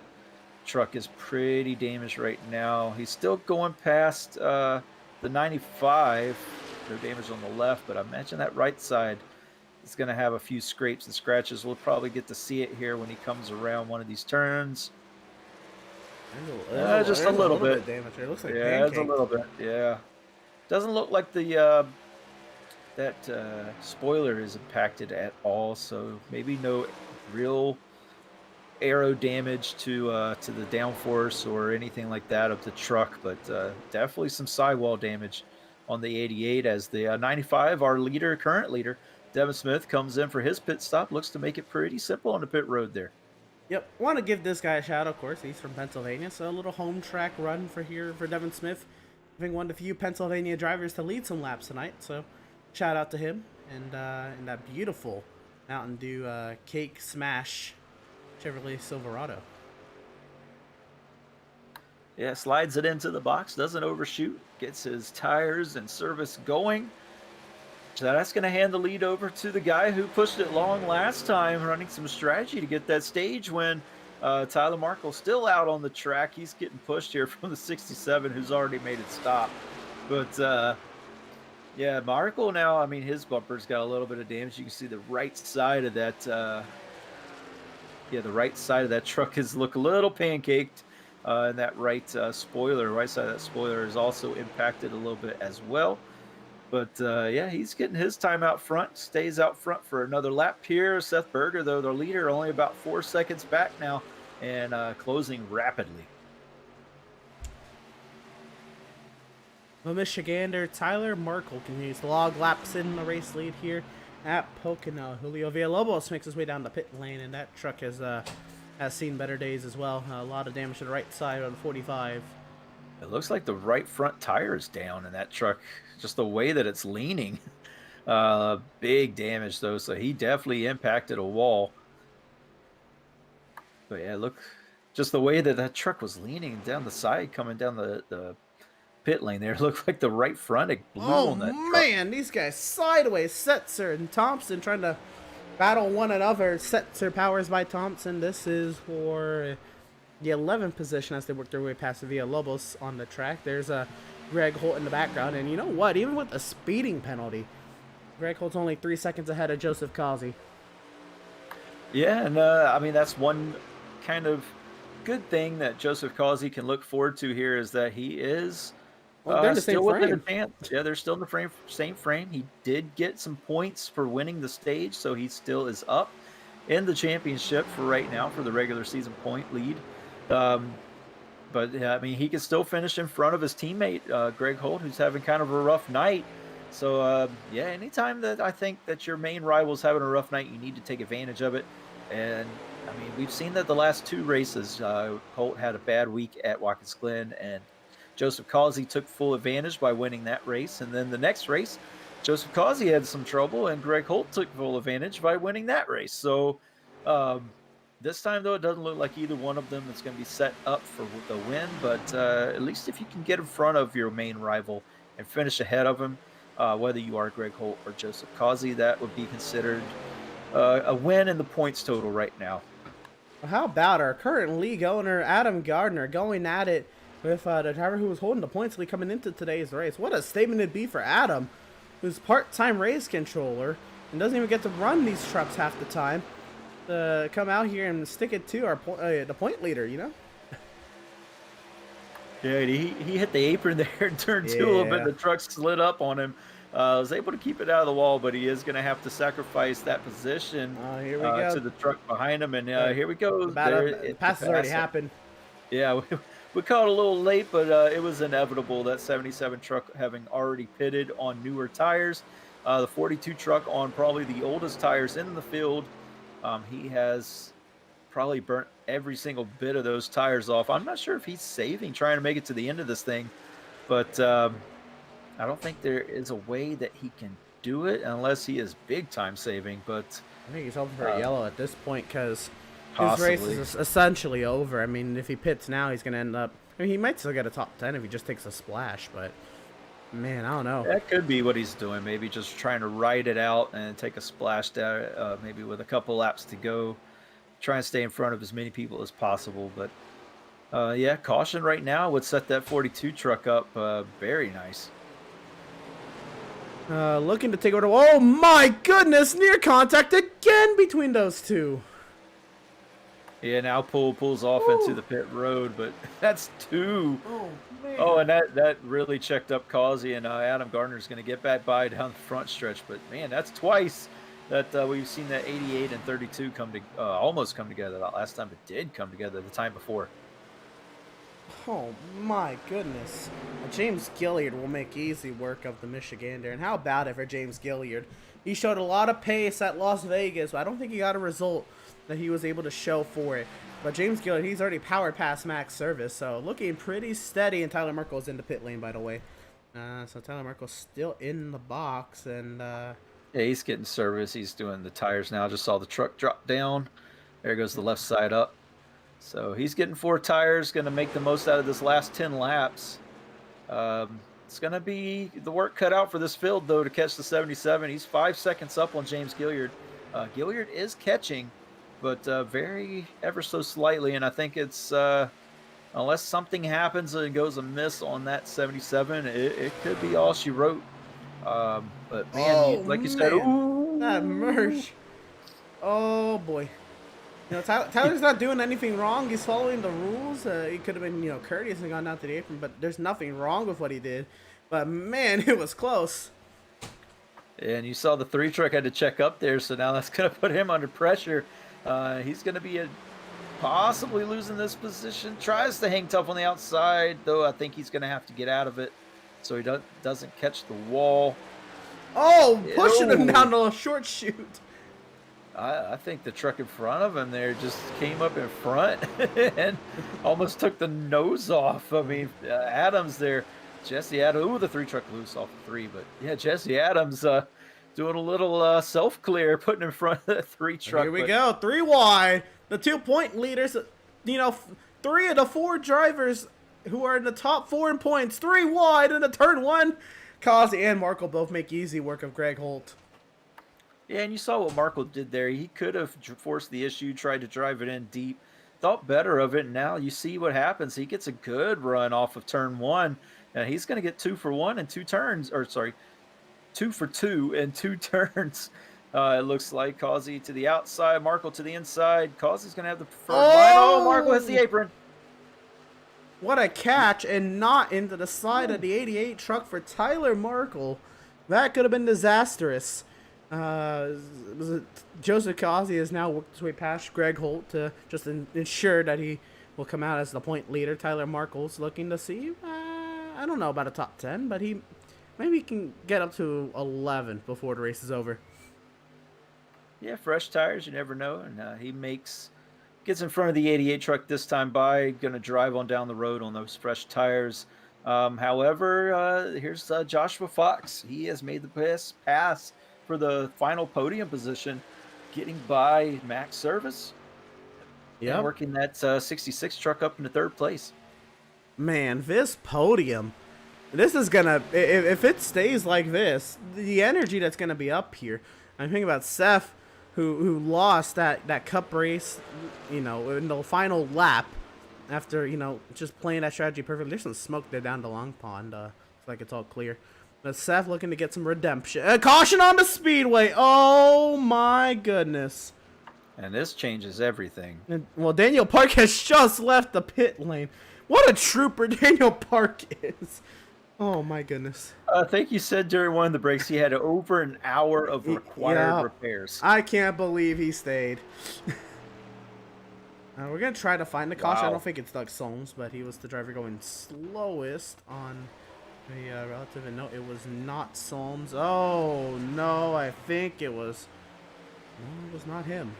truck is pretty damaged right now. He's still going past the 95. No damage on the left, but I imagine that right side is going to have a few scrapes and scratches. We'll probably get to see it here when he comes around one of these turns. Just a little bit. Damage. It looks like it's a little bit. Yeah, doesn't look like the that spoiler is impacted at all. So maybe no real aero damage to the downforce or anything like that of the truck, but definitely some sidewall damage on the 88 as the 95, our current leader, Devin Smith, comes in for his pit stop. Looks to make it pretty simple on the pit road there. Yep, want to give this guy a shout, of course. He's from Pennsylvania, so a little home track run for Devin Smith. Having one of the few Pennsylvania drivers to lead some laps tonight, so shout out to him and that beautiful Mountain Dew Cake Smash Chevrolet Silverado. Yeah, slides it into the box, doesn't overshoot, gets his tires and service going. So that's going to hand the lead over to the guy who pushed it long last time, running some strategy to get that stage win. Tyler Markle still out on the track. He's getting pushed here from the 67, who's already made it stop. But yeah, Markle now, I mean, his bumper's got a little bit of damage. You can see the right side of that. Yeah, the right side of that truck is look a little pancaked. And that right spoiler, right side of that spoiler is also impacted a little bit as well. But yeah, he's getting his time out front, stays out front for another lap here. Seth Berger, though, the leader, only about 4 seconds back now and closing rapidly. The Michigander Tyler Markle continues to log laps in the race lead here at Pocono. Julio Villalobos makes his way down the pit lane, and that truck has seen better days as well. A lot of damage to the right side on 45. It looks like the right front tire is down in that truck. Just the way that it's leaning. Big damage, though, so he definitely impacted a wall. But yeah, look, just the way that that truck was leaning down the side, coming down the pit lane there, looked like the right front blew on that truck. Man, these guys sideways. Setzer and Thompson trying to battle one another. Setzer powers by Thompson. This is for the 11th position as they work their way past the Villalobos on the track. There's a Greg Holt in the background, and you know what? Even with a speeding penalty, Greg Holt's only 3 seconds ahead of Joseph Causey. Yeah, and I mean, that's one kind of good thing that Joseph Causey can look forward to here is that he is Well, they're in the same still within frame. a chance. Yeah, they're still in the same frame. He did get some points for winning the stage, so he still is up in the championship for right now for the regular season point lead. But yeah, I mean, he can still finish in front of his teammate, Greg Holt, who's having kind of a rough night. So yeah, anytime that I think that your main rival's having a rough night, you need to take advantage of it. And I mean, we've seen that the last 2 races, Holt had a bad week at Watkins Glen, and Joseph Causey took full advantage by winning that race. And then the next race, Joseph Causey had some trouble, and Greg Holt took full advantage by winning that race. So this time, though, it doesn't look like either one of them is going to be set up for the win. But at least if you can get in front of your main rival and finish ahead of him, whether you are Greg Holt or Joseph Causey, that would be considered a win in the points total right now. Well, how about our current league owner, Adam Gardner, going at it with the driver who was holding the points lead coming into today's race? What a statement it'd be for Adam, who's part-time race controller and doesn't even get to run these trucks half the time. Come out here and stick it to our the point leader, you know? Yeah, he hit the apron there and turned 2 a little bit. The truck slid up on him. Was able to keep it out of the wall, but he is going to have to sacrifice that position here we go. to the truck behind him. And here we go. The pass has already happened. Yeah, we caught it a little late, but it was inevitable. That 77 truck having already pitted on newer tires. The 42 truck on probably the oldest tires in the field. He has probably burnt every single bit of those tires off. I'm not sure if he's saving, trying to make it to the end of this thing, but I don't think there is a way that he can do it unless he is big time saving. But I think he's hoping for a yellow at this point because his possibly. race is essentially over. I mean, if he pits now, he's going to end up... I mean, he might still get a top 10 if he just takes a splash, but... Man, I don't know. That could be what he's doing. Maybe just trying to ride it out and take a splash down, maybe with a couple laps to go. Try and stay in front of as many people as possible. But yeah, caution right now would set that 42 truck up very nice. Looking to take over. Oh my goodness! Near contact again between those two. Yeah, now pulls off into the pit road, but that's 2. Oh man. Oh, and that really checked up Causey, and Adam Gardner's going to get back by down the front stretch. But man, that's twice that we've seen that 88 and 32 almost come together. The last time it did come together, the time before. Oh my goodness. James Gilliard will make easy work of the Michigander. And how about it for James Gilliard? He showed a lot of pace at Las Vegas, but I don't think he got a result that he was able to show for it. But James Gilliard, he's already powered past max service, so looking pretty steady. And Tyler Merkel's in the pit lane, by the way. So Tyler Merkel's still in the box, and yeah, he's getting service. He's doing the tires now. Just saw the truck drop down. There goes the left side up. So he's getting 4 tires, going to make the most out of this last 10 laps. It's going to be the work cut out for this field, though, to catch the 77. He's 5 seconds up on James Gilliard. Gilliard is catching, but very ever so slightly, and I think it's unless something happens and goes amiss on that 77, it could be all she wrote. But man, like you said, ooh, that merge. Oh boy. Tyler's not doing anything wrong. He's following the rules. He could have been, courteous and gone down to the apron, but there's nothing wrong with what he did. But man, it was close. And you saw the 3 truck had to check up there, so now that's going to put him under pressure. He's going to be possibly losing this position. Tries to hang tough on the outside, though I think he's going to have to get out of it so he doesn't catch the wall. Oh, pushing him down to a short chute. I think the truck in front of him there just came up in front and almost took the nose off. I mean, Adams there, Jesse Adams. Ooh, the 3 truck loose off the 3, but yeah, Jesse Adams doing a little self-clear, putting in front of the 3 truck. Here we go, 3 wide. The 2-point leaders, 3 of the 4 drivers who are in the top 4 in points, 3 wide in the turn 1. Causey and Markle both make easy work of Greg Holt. Yeah, and you saw what Markle did there. He could have forced the issue, tried to drive it in deep, thought better of it, and now you see what happens. He gets a good run off of turn 1, and he's going to get 2 for 1 and 2 turns, or sorry, 2 for 2 and 2 turns. It looks like Causey to the outside, Markle to the inside. Causey's going to have the preferred line. Oh, Markle hits the apron. What a catch, and not into the side of the 88 truck for Tyler Markle. That could have been disastrous. Joseph Causey has now worked his way past Greg Holt to just ensure that he will come out as the point leader. Tyler Markle's looking to see, I don't know about a top 10, but maybe he can get up to 11 before the race is over. Yeah, fresh tires, you never know, and he gets in front of the 88 truck this time by, going to drive on down the road on those fresh tires. However, here's Joshua Fox. He has made the pass for the final podium position, getting by Max Service. Yeah, working that 66 truck up into 3rd place. Man, this podium, this is gonna, if it stays like this, the energy that's gonna be up here. I'm thinking about Seth, who lost that cup race, in the final lap after, just playing that strategy perfectly. There's some smoke there down the long pond. Looks like it's all clear. But Seth looking to get some redemption. Caution on the speedway. Oh my goodness. And this changes everything. Well, Daniel Park has just left the pit lane. What a trooper Daniel Park is. Oh my goodness. I think you said during one of the breaks he had over an hour of required repairs. I can't believe he stayed. We're going to try to find the caution. I don't think it's Doug Solms, but he was the driver going slowest on the relative. And no, it was not Solms. Oh, no, I think it was... No, it was not him.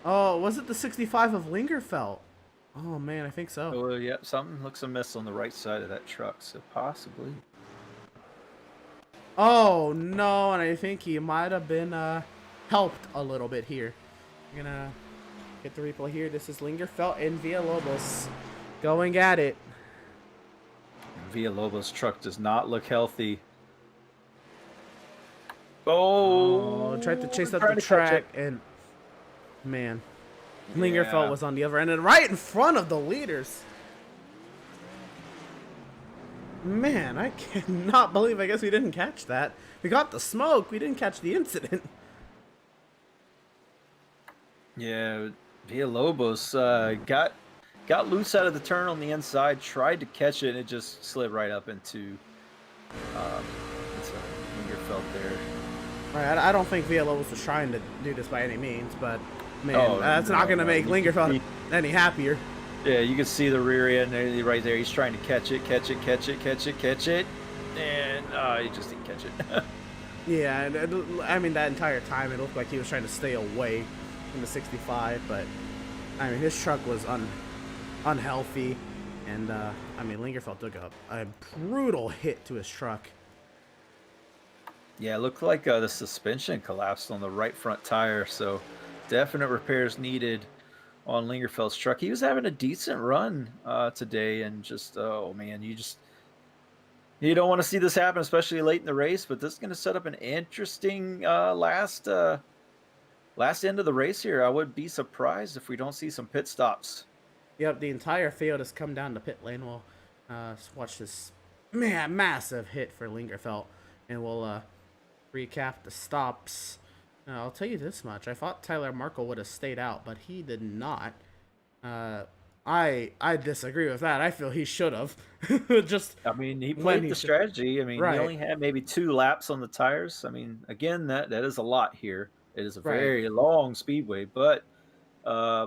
Oh, was it the 65 of Lingerfeld? Oh, man, I think so. Oh, yeah, something looks amiss on the right side of that truck, so possibly. Oh, no, and I think he might have been helped a little bit here. We're going to get the replay here. This is Lingerfeld and Villalobos going at it. Villalobos' truck does not look healthy. Tried to chase up the track, and man, Lingerfeld was on the other end and right in front of the leaders. Man, I cannot believe, I guess we didn't catch that. We got the smoke, we didn't catch the incident. Yeah, Villalobos got loose out of the turn on the inside, tried to catch it, and it just slid right up into Lingerfeld there. Right, I don't think Villalobos was trying to do this by any means, but man, that's not going to make Lingerfeld any happier. Yeah, you can see the rear end there, right there. He's trying to catch it, and he just didn't catch it. Yeah, and I mean, that entire time it looked like he was trying to stay away from the 65, but I mean, his truck was unhealthy, and I mean, Lingerfeld took a brutal hit to his truck. Yeah, it looked like the suspension collapsed on the right front tire, so definite repairs needed on Lingerfeld's truck. He was having a decent run today, and just, oh man, You don't want to see this happen, especially late in the race, but this is going to set up an interesting last end of the race here. I would be surprised if we don't see some pit stops. Yep, the entire field has come down to pit lane. We'll watch this massive hit for Lingerfelt, and we'll recap the stops. I'll tell you this much: I thought Tyler Markle would have stayed out, but he did not. I disagree with that. I feel he should have. I mean, he played the strategy. I mean, right. He only had maybe 2 laps on the tires. I mean, again, that is a lot here. It is a very long speedway, but yeah,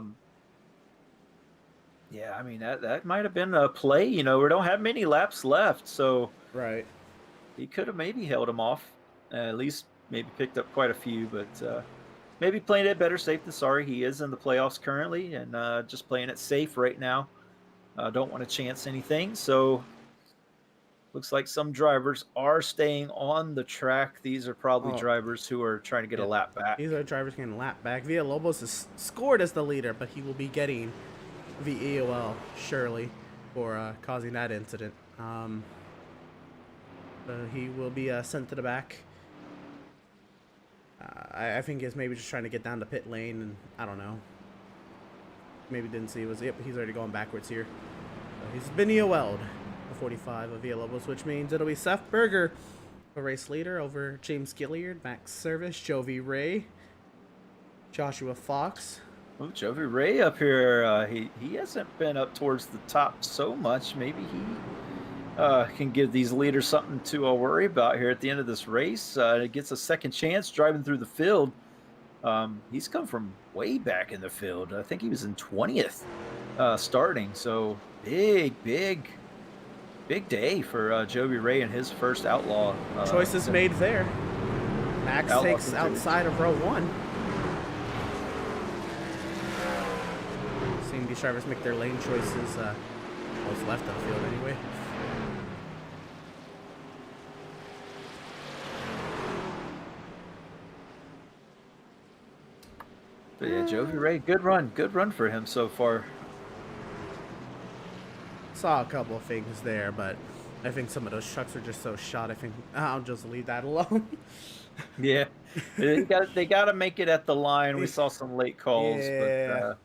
I mean that might have been a play. We don't have many laps left, so he could have maybe held him off, at least maybe picked up quite a few, but maybe playing it better safe than sorry. He is in the playoffs currently, and just playing it safe right now. Don't want to chance anything, so looks like some drivers are staying on the track. These are probably drivers who are trying to get a lap back. These are drivers getting a lap back. Villalobos is scored as the leader, but he will be getting the EOL, surely, for causing that incident. He will be sent to the back. I think he's maybe just trying to get down to pit lane, and I don't know. Maybe didn't see he's already going backwards here. He's been EOL'd. 45 of Villalobos, which means it'll be Seth Berger, the race leader, over James Gilliard, Max Service, Jovi Ray, Joshua Fox. Oh, Jovi Ray up here. He hasn't been up towards the top so much. Maybe he can give these leaders something to worry about here at the end of this race. It gets a second chance driving through the field. He's come from way back in the field. I think he was in 20th starting. So big day for Jovi Ray and his first Outlaw. Choices made there. Max Outlaw takes outside of row 1. Seeing these drivers make their lane choices. What's left of the field anyway. But yeah, Jovi Ray, good run for him so far. Saw a couple of things there, but I think some of those trucks are just so shot. I think I'll just leave that alone. Yeah, they got to make it at the line. We saw some late calls, but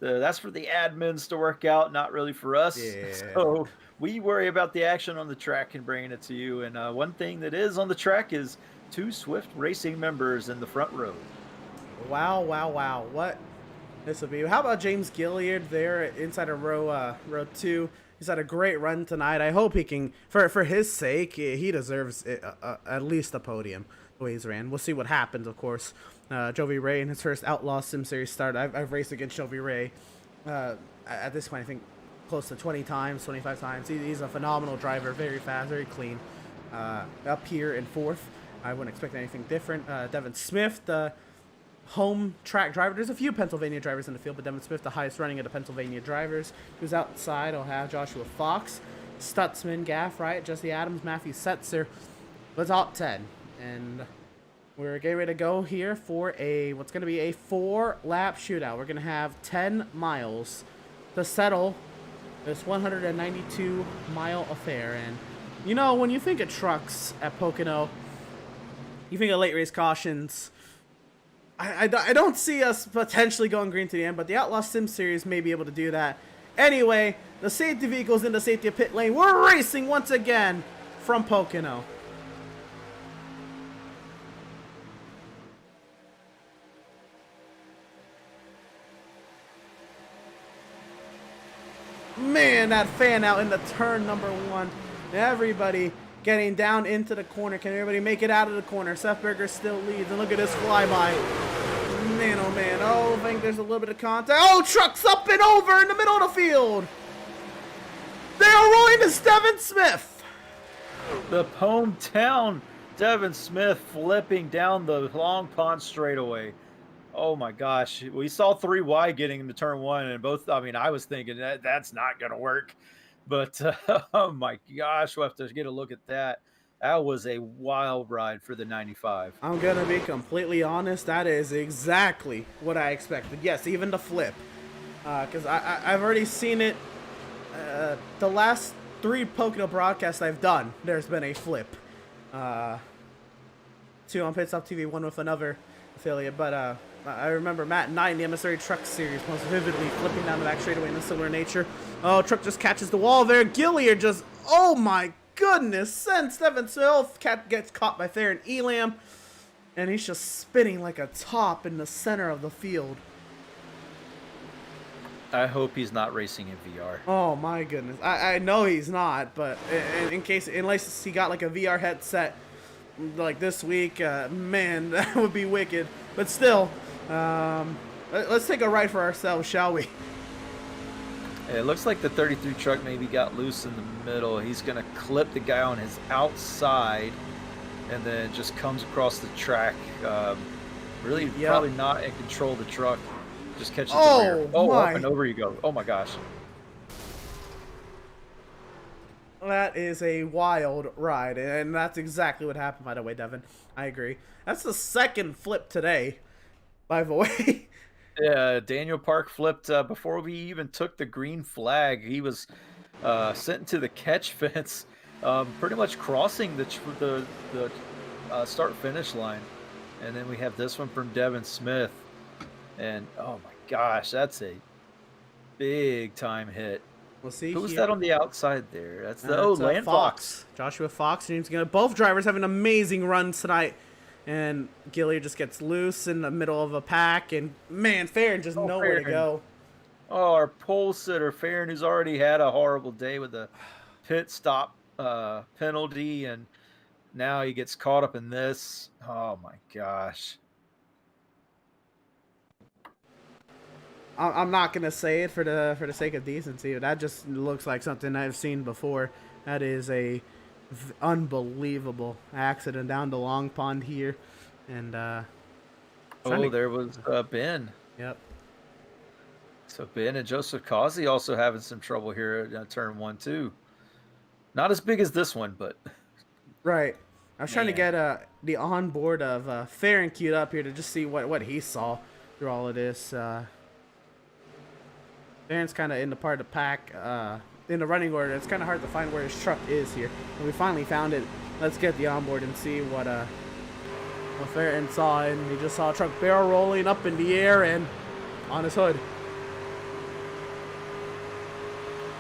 that's for the admins to work out, not really for us. Yeah. So we worry about the action on the track and bringing it to you. And one thing that is on the track is 2 Swift Racing members in the front row. Wow. What this will be. How about James Gilliard there inside of row 2? He's had a great run tonight. I hope he can, for his sake, he deserves at least a podium the way he's ran. We'll see what happens, of course. Jovi Ray in his first Outlaws Sim Series start. I've raced against Jovi Ray at this point, I think close to 20 times, 25 times. He's a phenomenal driver, very fast, very clean. Up here in 4th, I wouldn't expect anything different. Devin Smith, the home track driver. There's a few Pennsylvania drivers in the field, but Devin Smith, the highest running of the Pennsylvania drivers. Who's outside, I'll have Joshua Fox, Stutzman, Gaff, right? Jesse Adams, Matthew Setzer, the top 10. And we're getting ready to go here for what's going to be a 4-lap shootout. We're going to have 10 miles to settle this 192-mile affair. And, when you think of trucks at Pocono, you think of late race cautions. I don't see us potentially going green to the end, but the Outlaw Sim Series may be able to do that. Anyway, the safety vehicle's in the safety pit lane. We're racing once again from Pocono. Man, that fan out in the turn number 1. Everybody getting down into the corner. Can everybody make it out of the corner? Seth Berger still leads. And look at this flyby. Man, oh man. Oh, I think there's a little bit of contact. Oh, truck's up and over in the middle of the field. They are rolling to Devin Smith. The hometown Devin Smith flipping down the Long Pond straightaway. Oh my gosh. We saw 3Y getting into turn 1, and I was thinking that's not going to work. But, oh my gosh, we'll have to get a look at that. That was a wild ride for the 95. I'm going to be completely honest. That is exactly what I expected. Yes, even the flip. Because I've already seen it. The last 3 Pocono broadcasts I've done, there's been a flip. 2 on Pit Stop TV, 1 with another affiliate. But I remember Matt and I in the MS30 Truck Series most vividly flipping down the back straightaway in a similar nature. Oh, truck just catches the wall there. Gilliard just, oh my goodness, sends Devin Smith. Gets caught by Theron Elam. And he's just spinning like a top in the center of the field. I hope he's not racing in VR. Oh my goodness. I know he's not, but unless he got like a VR headset like this week, man, that would be wicked. But still, let's take a ride for ourselves, shall we? It looks like the 33 truck maybe got loose in the middle. He's going to clip the guy on his outside and then just comes across the track. Really probably not in control of the truck. Just catches the rear. Oh, up and over you go. Oh my gosh. That is a wild ride, and that's exactly what happened, by the way, Devin. I agree. That's the second flip today, by the way. Yeah, Daniel Park flipped before we even took the green flag. He was sent to the catch fence, pretty much crossing the start-finish line. And then we have this one from Devin Smith. And, oh my gosh, that's a big-time hit. We'll see. Who's that on the outside there? That's the Land Fox. Joshua Fox. Both drivers having amazing runs tonight. And Gilliard just gets loose in the middle of a pack. And, man, Farron just nowhere to go. Oh, our pole sitter, Farron, who's already had a horrible day with a pit stop penalty. And now he gets caught up in this. Oh, my gosh. I'm not gonna say it for the sake of decency, but that just looks like something I've seen before. That is a unbelievable accident down the long pond here, and there was Ben. Yep. So Ben and Joseph Causey also having some trouble here at turn 1 too. Not as big as this one, but right. I was trying to get the onboard of Farron queued up here to just see what he saw through all of this. Farron's kind of in the part of the pack, in the running order. It's kind of hard to find where his truck is here. And we finally found it. Let's get the onboard and see what Farron saw. And he just saw a truck barrel rolling up in the air and on his hood.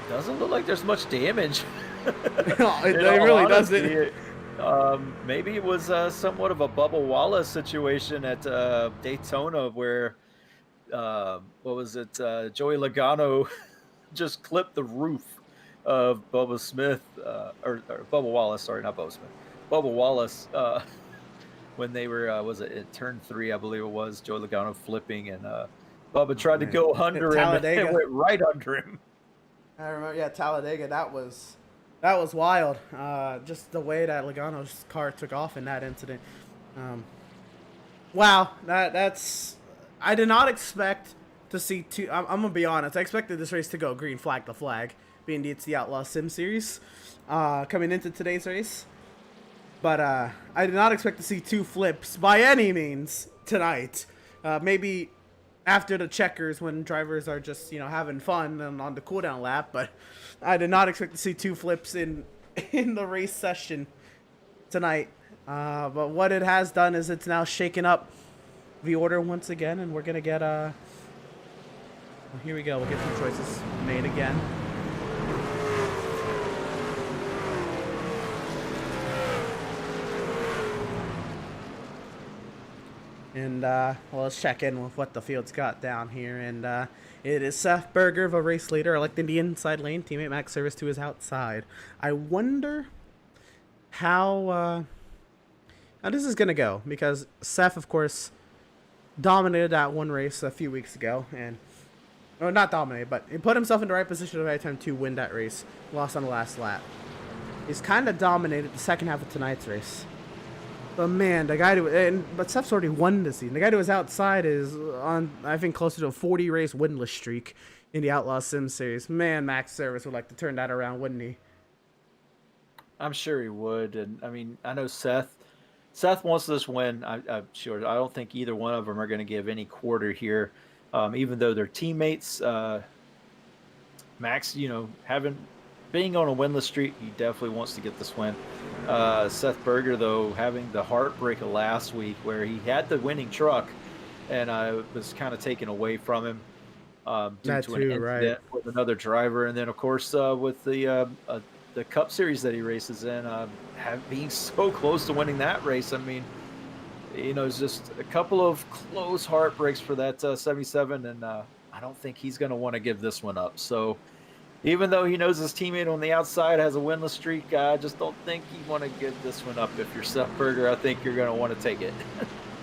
Doesn't look like there's much damage. It really doesn't. Maybe it was somewhat of a Bubba Wallace situation at Daytona where Joey Logano just clipped the roof of Bubba Smith, or Bubba Wallace, sorry, not Bubba Smith, Bubba Wallace, when they were, was it at turn 3, I believe it was, Joey Logano flipping, and Bubba tried to go under him, and it went right under him. I remember, Talladega, that was wild, just the way that Logano's car took off in that incident. Wow, that's... I did not expect to see two. I'm gonna be honest. I expected this race to go green flag to flag, being it's the Outlaws Sim Series coming into today's race. But I did not expect to see 2 flips by any means tonight. Maybe after the checkers when drivers are just having fun and on the cooldown lap. But I did not expect to see 2 flips in the race session tonight. But what it has done is it's now shaken up the order once again, and we're gonna get well, here we go. We'll get some choices made again. And well, let's check in with what the field's got down here. And it is Seth Berger, the race leader, electing the inside lane. Teammate Max Service to his outside. I wonder how this is gonna go, because Seth, of course, dominated that one race a few weeks ago, or not dominated, but he put himself in the right position at the right time to win that race. Lost on the last lap. He's kind of dominated the second half of tonight's race. But man, the guy but Seth's already won this season. The guy who was outside is on, I think, closer to a 40 race winless streak in the Outlaws Sim Series. Man, Max Service would like to turn that around, wouldn't he? I'm sure he would, and I mean, I know Seth wants this win. I'm sure. I don't think either one of them are going to give any quarter here, even though they're teammates. Max, having being on a winless streak, he definitely wants to get this win. Seth Berger, though, having the heartbreak of last week where he had the winning truck and was kind of taken away from him due That to an too, right? incident with another driver. And then, of course, with the Cup Series that he races in, being so close to winning that race. I mean, it's just a couple of close heartbreaks for that 77, and I don't think he's going to want to give this one up. So even though he knows his teammate on the outside has a winless streak, I just don't think you want to give this one up. If you're Seth Berger, I think you're going to want to take it.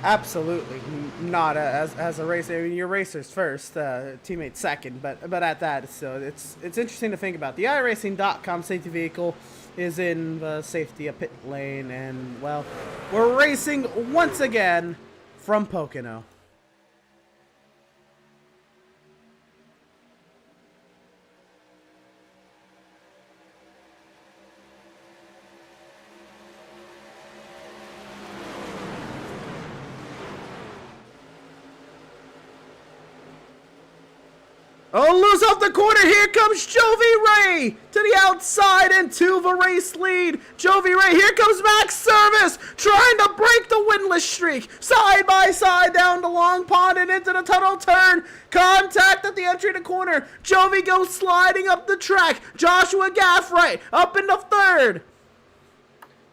Absolutely not as a racer. I mean, your racers first, teammates second, but at that, so it's interesting to think about. The iRacing.com safety vehicle is in the safety pit lane, and well, we're racing once again from Pocono. Oh, loose off the corner. Here comes Jovi Ray to the outside into the race lead. Jovi Ray, here comes Max Service trying to break the winless streak. Side by side down the long pond and into the tunnel turn. Contact at the entry to corner. Jovi goes sliding up the track. Joshua Gaffray up in the third.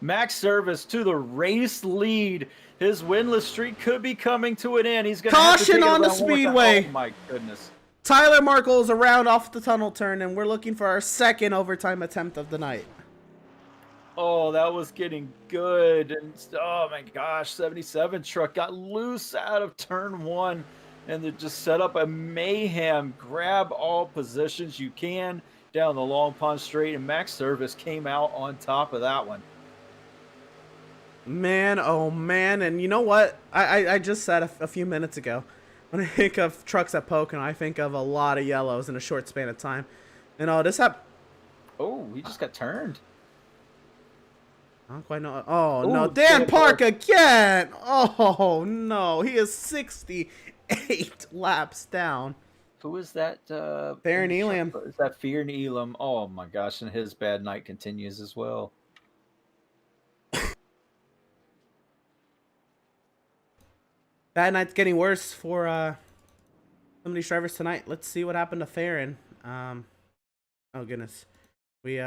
Max Service to the race lead. His winless streak could be coming to an end. He's going to caution on the speedway. Oh my goodness. Tyler Markle's around off the tunnel turn, and we're looking for our second overtime attempt of the night. Oh, that was getting good. And oh my gosh, 77 truck got loose out of turn one, and it just set up a mayhem. Grab all positions you can down the long pond straight, and Max Service came out on top of that one. Man, oh man, and you know what? I just said a few minutes ago, when I think of trucks at Pocono, I think of a lot of yellows in a short span of time. And this happened. Oh, he just got turned. I don't quite know. Oh, Ooh, no. Dan Dan Park again. Oh, no. He is 68 laps down. Who is that? Farron Elam. Is that Farron Elam? Oh, my gosh. And his bad night continues as well. Bad night's getting worse for some of these drivers tonight. Let's see what happened to Farron. Oh, goodness. We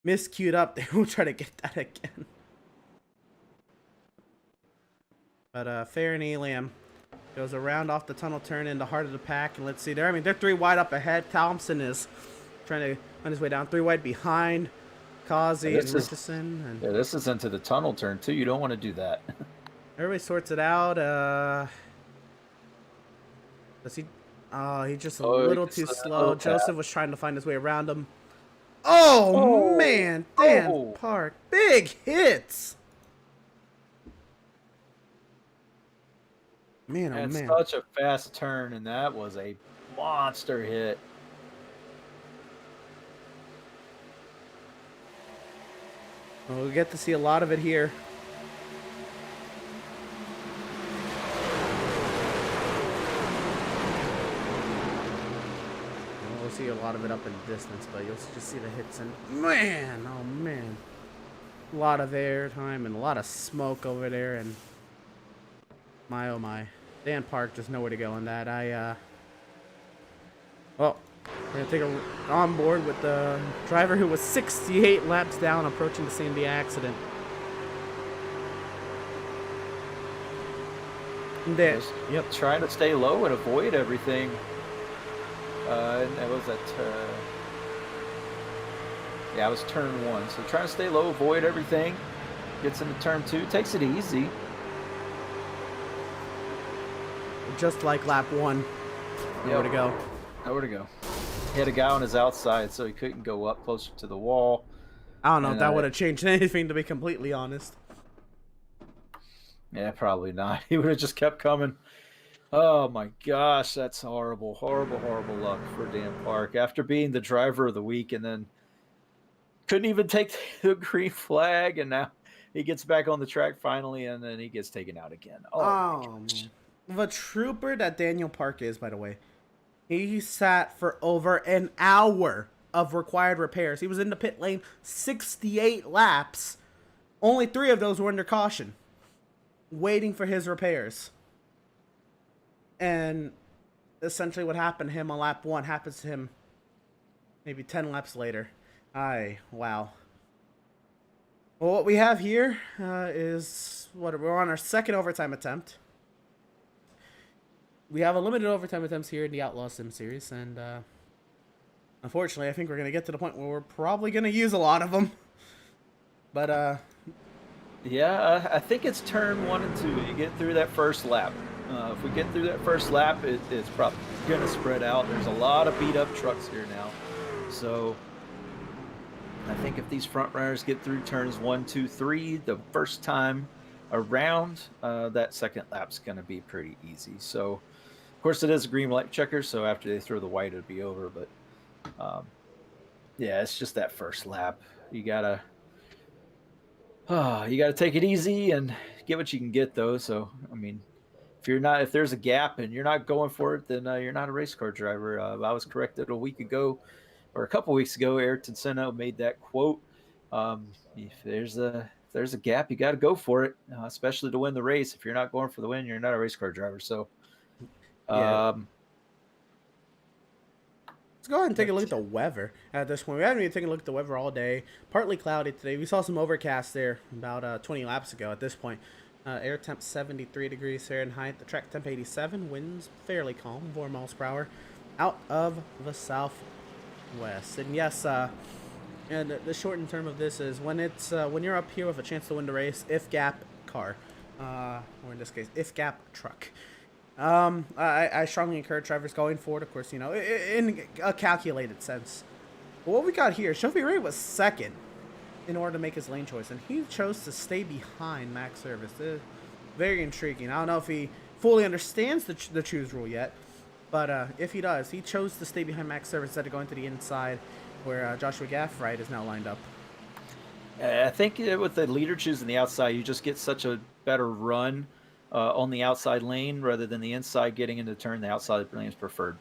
miscued up there. We'll try to get that again. But Farron Elam goes around off the tunnel turn in the heart of the pack. And let's see there. I mean, they're 3 wide up ahead. Thompson is trying to find his way down. 3 wide behind Causey and Richardson. Yeah, this is into the tunnel turn, too. You don't want to do that. Everybody sorts it out. Does he? Oh, he's just a little too slow. Joseph was trying to find his way around him. Oh man, Dan Park, big hits. Man, oh man. Such a fast turn, and that was a monster hit. Well, we'll get to see a lot of it here. We'll see a lot of it up in the distance, but you'll just see the hits. And man, oh man, a lot of air time and a lot of smoke over there. And my oh my, Dan Park just nowhere to go in that. Well, we're gonna take a on board with the driver who was 68 laps down, approaching the scene of the accident. There, yep, trying to stay low and avoid everything. And that was that. Yeah, it was turn 1. So trying to stay low, avoid everything. Gets into turn 2, takes it easy. Just like lap 1. Nowhere to go. Nowhere to go. He had a guy on his outside, so he couldn't go up closer to the wall. I don't know if that would have changed anything, to be completely honest. Yeah, probably not. He would have just kept coming. Oh my gosh, that's horrible, horrible, horrible luck for Dan Park. After being the driver of the week and then couldn't even take the green flag, and now he gets back on the track finally, and then he gets taken out again. Oh the trooper that Daniel Park is, by the way. He sat for over an hour of required repairs. He was in the pit lane 68 laps. Only 3 of those were under caution, waiting for his repairs. And essentially what happened to him on lap 1 happens to him maybe 10 laps later. Wow. Well, what we have here is we're on our second overtime attempt. We have a limited overtime attempts here in the Outlaws Sim Series, and unfortunately, I think we're going to get to the point where we're probably going to use a lot of them. But, yeah, I think it's turn 1 and 2. You get through that first lap. If we get through that first lap, it's probably going to spread out. There's a lot of beat-up trucks here now. So I think if these front runners get through turns 1, 2, 3 the first time around, that second lap's going to be pretty easy. So, of course, it is a green light checker, so after they throw the white, it'll be over. But, yeah, it's just that first lap. You gotta take it easy and get what you can get, though. So, I mean, if there's a gap and you're not going for it, then you're not a race car driver. I was corrected a week ago, or a couple weeks ago. Ayrton Senna made that quote. If there's a gap, you got to go for it, especially to win the race. If you're not going for the win, you're not a race car driver. So, let's go ahead and take a look at the weather at this point. We haven't even taken a look at the weather all day. Partly cloudy today. We saw some overcast there about 20 laps ago at this point. Air temp 73 degrees Fahrenheit. The track temp 87. Winds fairly calm, 4 miles per hour out of the southwest. And yes, and the shortened term of this is when you're up here with a chance to win the race, if gap car, or in this case, if gap truck. I strongly encourage drivers going forward, of course, in a calculated sense. But what we got here, Jovi Ray was second in order to make his lane choice, and he chose to stay behind Max Service. Very intriguing. I don't know if he fully understands the choose rule yet, but if he does, he chose to stay behind Max Service instead of going to the inside where Joshua Gaffright is now lined up. I think with the leader choosing the outside, you just get such a better run on the outside lane rather than the inside getting into turn. The outside lane is preferred.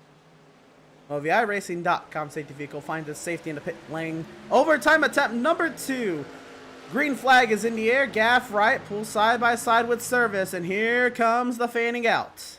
Well, the iRacing.com safety vehicle finds its safety in the pit lane. Overtime attempt number 2. Green flag is in the air. Gaffright pulls side by side with Service, and here comes the fanning out.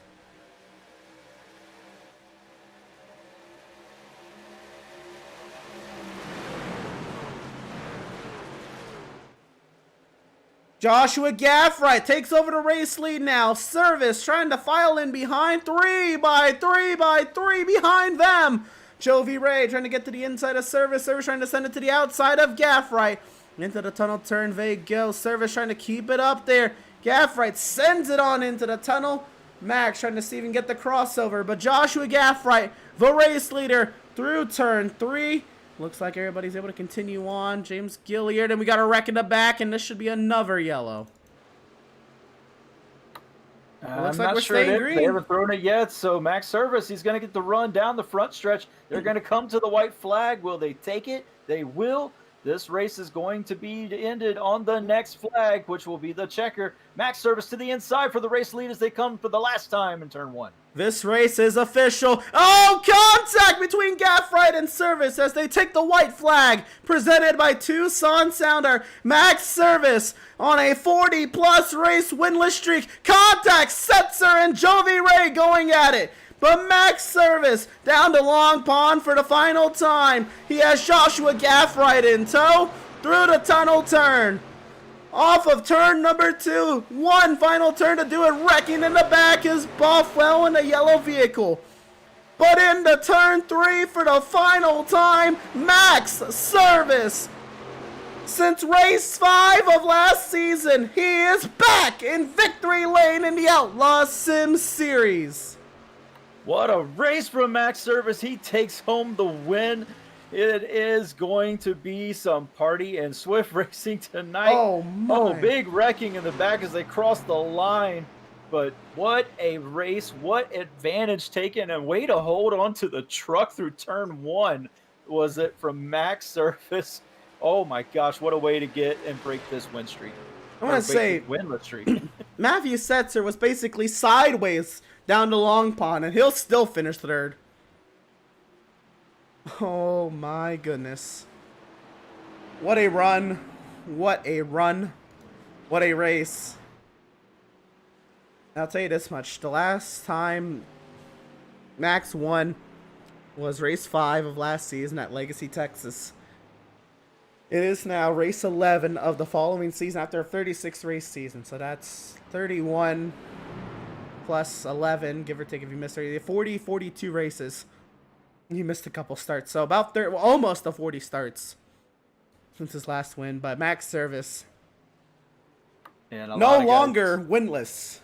Joshua Gaffright takes over the race lead now. Service trying to file in behind. 3 by 3 behind them. Jovi Ray trying to get to the inside of Service. Service trying to send it to the outside of Gaffright. Into the tunnel turn they go. Service trying to keep it up there. Gaffright sends it on into the tunnel. Max trying to see if he can get the crossover. But Joshua Gaffright, the race leader, through turn 3. Looks like everybody's able to continue on. James Gilliard, and we got a wreck in the back, and this should be another yellow. Looks like we're staying green. They haven't thrown it yet, so Max Service, he's going to get the run down the front stretch. They're going to come to the white flag. Will they take it? They will. This race is going to be ended on the next flag, which will be the checker. Max Service to the inside for the race lead as they come for the last time in turn 1. This race is official. Oh, contact between Gaffright and Service as they take the white flag, presented by Tucson Sounder. Max Service on a 40-plus race winless streak. Contact, Setzer and Jovi Ray going at it. But Max Service down to Long Pond for the final time. He has Joshua Gaffright in tow through the tunnel turn. Off of turn number 2. One final turn to do it. Wrecking in the back is Bothwell in the yellow vehicle. But into turn 3 for the final time, Max Service. Since race 5 of last season, he is back in victory lane in the Outlaws Sim Series. What a race from Max Service. He takes home the win. It is going to be some party and swift racing tonight. Oh, my. Oh, big wrecking in the back as they cross the line. But what a race. What advantage taken. And way to hold on to the truck through turn 1 was it from Max Service. Oh, my gosh. What a way to get and break this win streak. I want to say, winless streak. Matthew Setzer was basically sideways down to Long Pond, and he'll still finish third. Oh my goodness. What a run. What a run. What a race. I'll tell you this much. The last time Max won was race 5 of last season at Legacy, Texas. It is now race 11 of the following season after a 36 race season. So that's 31 plus 11, give or take if you missed 40, 42 races. He missed a couple starts. So about 30, well, almost the 40 starts since his last win. But Max Service And no longer winless.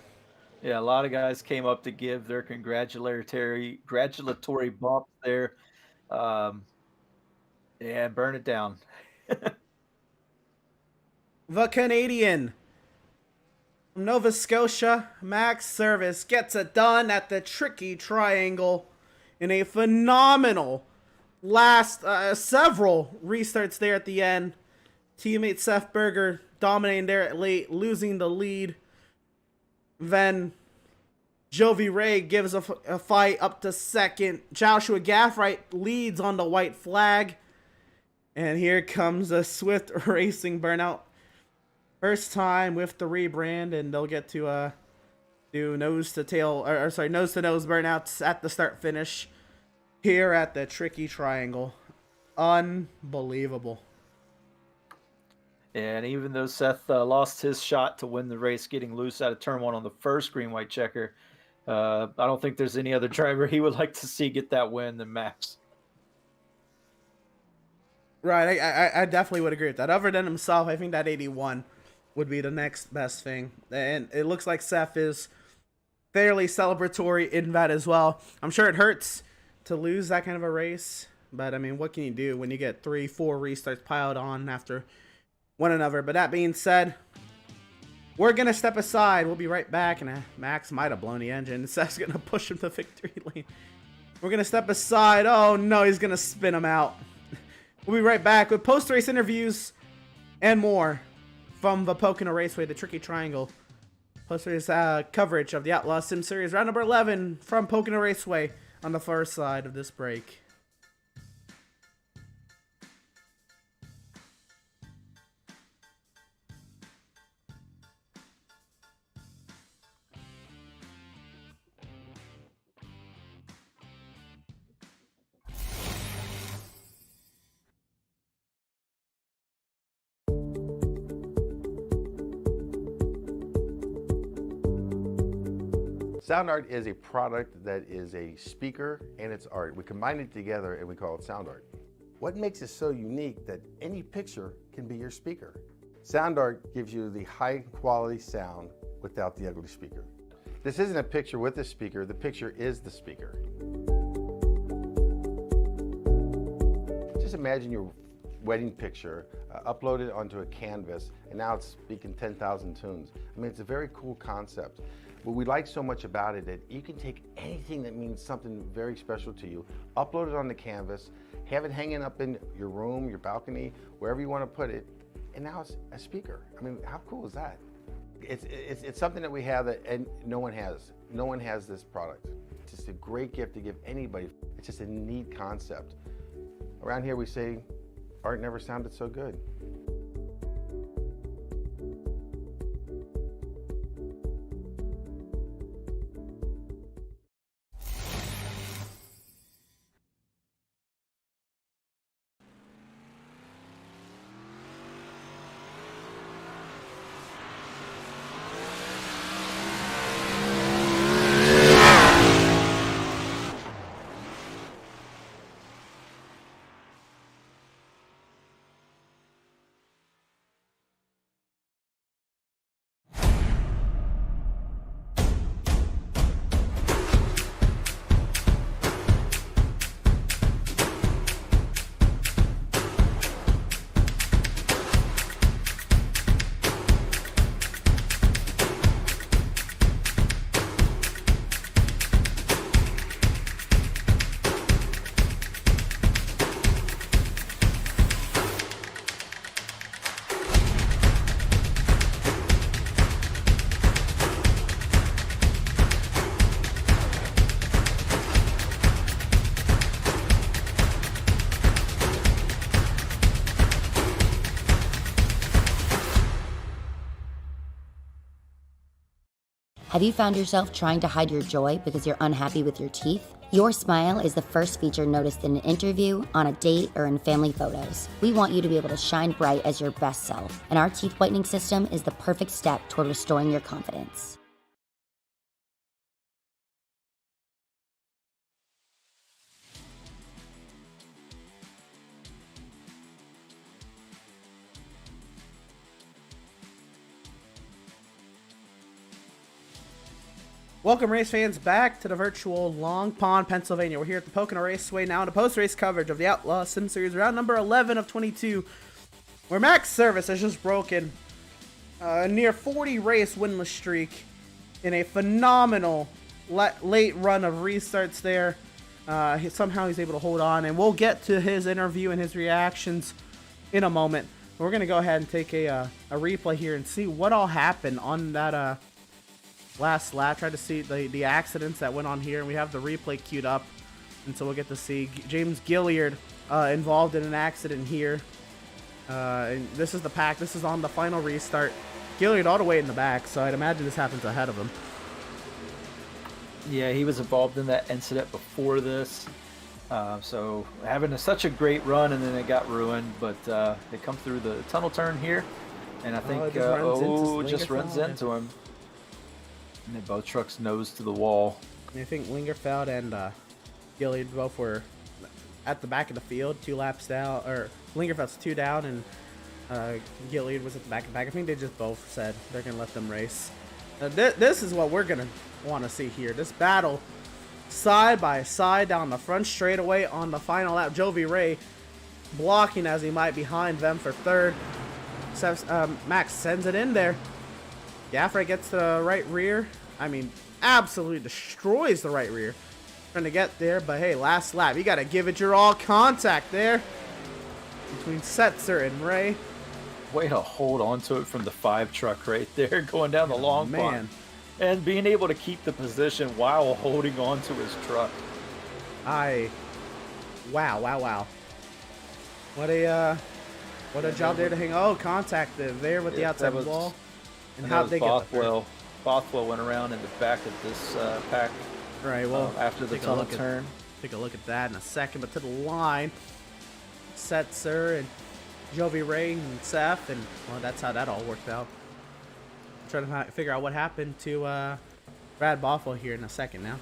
Yeah, a lot of guys came up to give their congratulatory bump there. And burn it down. The Canadian from Nova Scotia, Max Service, gets it done at the Tricky Triangle in a phenomenal last several restarts there at the end. Teammate Seth Berger dominating there at late, losing the lead. Then Jovi Ray gives a fight up to second. Joshua Gaffright leads on the white flag. And here comes a Swift Racing burnout. First time with the rebrand, and they'll get to do nose to nose burnouts at the start finish here at the Tricky Triangle. Unbelievable. And even though Seth lost his shot to win the race, getting loose out of turn 1 on the first green-white checker, I don't think there's any other driver he would like to see get that win than Max. Right, I definitely would agree with that. Other than himself, I think that 81 would be the next best thing. And it looks like Seth is fairly celebratory in that as well. I'm sure it hurts to lose that kind of a race. But, I mean, what can you do when you get 3-4 restarts piled on after one another? But that being said, we're going to step aside. We'll be right back. And Max might have blown the engine. Seth's going to push him to victory lane. We're going to step aside. Oh, no, he's going to spin him out. We'll be right back with post-race interviews and more from the Pocono Raceway, the Tricky Triangle. Post-race coverage of the Outlaws Sim Series, round number 11 from Pocono Raceway on the far side of this break. Sound art is a product that is a speaker and it's art. We combine it together and we call it sound art. What makes it so unique that any picture can be your speaker? Sound art gives you the high quality sound without the ugly speaker. This isn't a picture with a speaker, the picture is the speaker. Just imagine your wedding picture uploaded onto a canvas and now it's speaking 10,000 tunes. I mean, it's a very cool concept. What we like so much about it that you can take anything that means something very special to you, upload it on the canvas, have it hanging up in your room, your balcony, wherever you want to put it, and now it's a speaker. I mean, how cool is that? It's something that we have that and no one has. No one has this product. It's just a great gift to give anybody. It's just a neat concept. Around here we say, art never sounded so good. Have you found yourself trying to hide your joy because you're unhappy with your teeth? Your smile is the first feature noticed in an interview, on a date, or in family photos. We want you to be able to shine bright as your best self, and our teeth whitening system is the perfect step toward restoring your confidence. Welcome, race fans, back to the virtual Long Pond, Pennsylvania. We're here at the Pocono Raceway now in a post-race coverage of the Outlaws Sim Series, round number 11 of 22, where Max Service has just broken a near 40 race winless streak in a phenomenal late run of restarts there. Somehow he's able to hold on, and we'll get to his interview and his reactions in a moment. We're going to go ahead and take a replay here and see what all happened on that last lap. Try to see the accidents that went on here, and we have the replay queued up, and so we'll get to see James Gilliard involved in an accident here. And this is the pack. This is on the final restart. Gilliard all the way in the back, so I'd imagine this happens ahead of him. Yeah, he was involved in that incident before this. So having such a great run, and then it got ruined, but they come through the tunnel turn here, and I think just runs into him. And then both trucks nose to the wall. I think Lingerfeld and Gilliard both were at the back of the field, 2 laps down, or Lingerfeld's 2 down, and Gilliard was at the back of the back. I think they just both said they're going to let them race. This is what we're going to want to see here. This battle side by side down the front straightaway on the final lap. Jovi Ray blocking as he might behind them for third. Max sends it in there. Gaffrey gets the right rear. I mean, absolutely destroys the right rear. Trying to get there, but hey, last lap. You got to give it your all. Contact there between Setzer and Ray. Way to hold on to it from the 5 truck right there, going down the long pond. And being able to keep the position while holding on to his truck. Wow. What a job there to hang. Oh, contact there with the outside wall. And how'd they get there? Bothwell went around in the back of this pack. Right, well, after the tunnel turn. Take a look at that in a second, but to the line, Setzer and Jovi Ray and Seth, and well, that's how that all worked out. I'm trying to figure out what happened to Brad Bothwell here in a second now.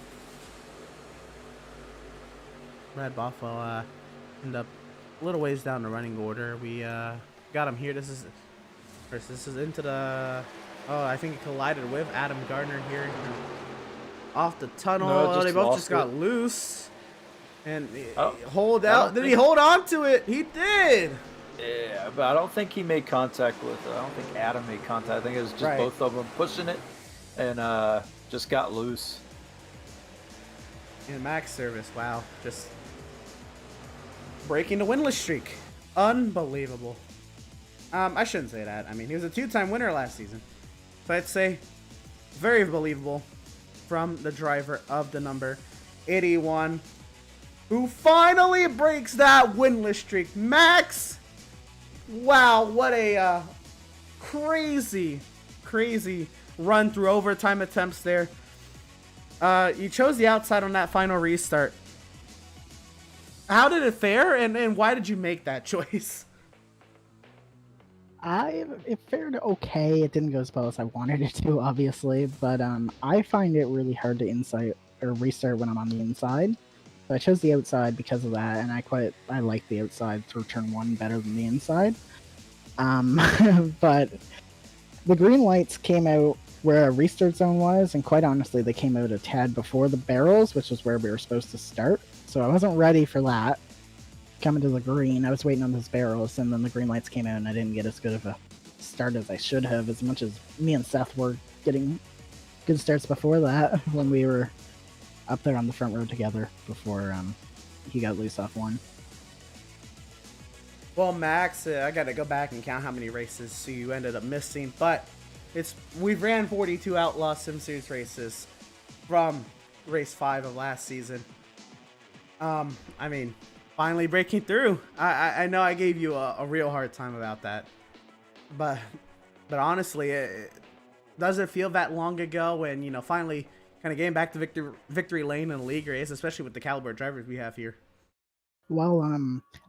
Brad Bothwell ended up a little ways down the running order. We got him here. This is into the. Oh, I think he collided with Adam Gardner here. Off the tunnel. No, they both just got loose. And hold out. Did he hold on to it? He did. Yeah, but I don't think he made contact with it. I don't think Adam made contact. I think it was just both of them pushing it and just got loose. And Max Service, wow. Just breaking the winless streak. Unbelievable. I shouldn't say that. I mean, he was a 2-time winner last season. So I'd say very believable from the driver of the number 81, who finally breaks that winless streak. Max, wow, what a crazy run through overtime attempts there. You chose the outside on that final restart. How did it fare, and why did you make that choice? It fared okay. It didn't go as well as I wanted it to, obviously, but I find it really hard to restart when I'm on the inside. So I chose the outside because of that, and I like the outside through turn 1 better than the inside. But the green lights came out where a restart zone was, and quite honestly, they came out a tad before the barrels, which is where we were supposed to start. So I wasn't ready for that. Coming to the green, I was waiting on those barrels, and then the green lights came out, and I didn't get as good of a start as I should have, as much as me and Seth were getting good starts before that, when we were up there on the front row together before he got loose off 1. Well, Max, I got to go back and count how many races you ended up missing, but we've ran 42 Outlaws Sim Series races from race 5 of last season. I mean, finally breaking through. I know I gave you a real hard time about that, but honestly, does it feel that long ago? And finally, kind of getting back to victory lane in a league race, especially with the caliber of drivers we have here. Well,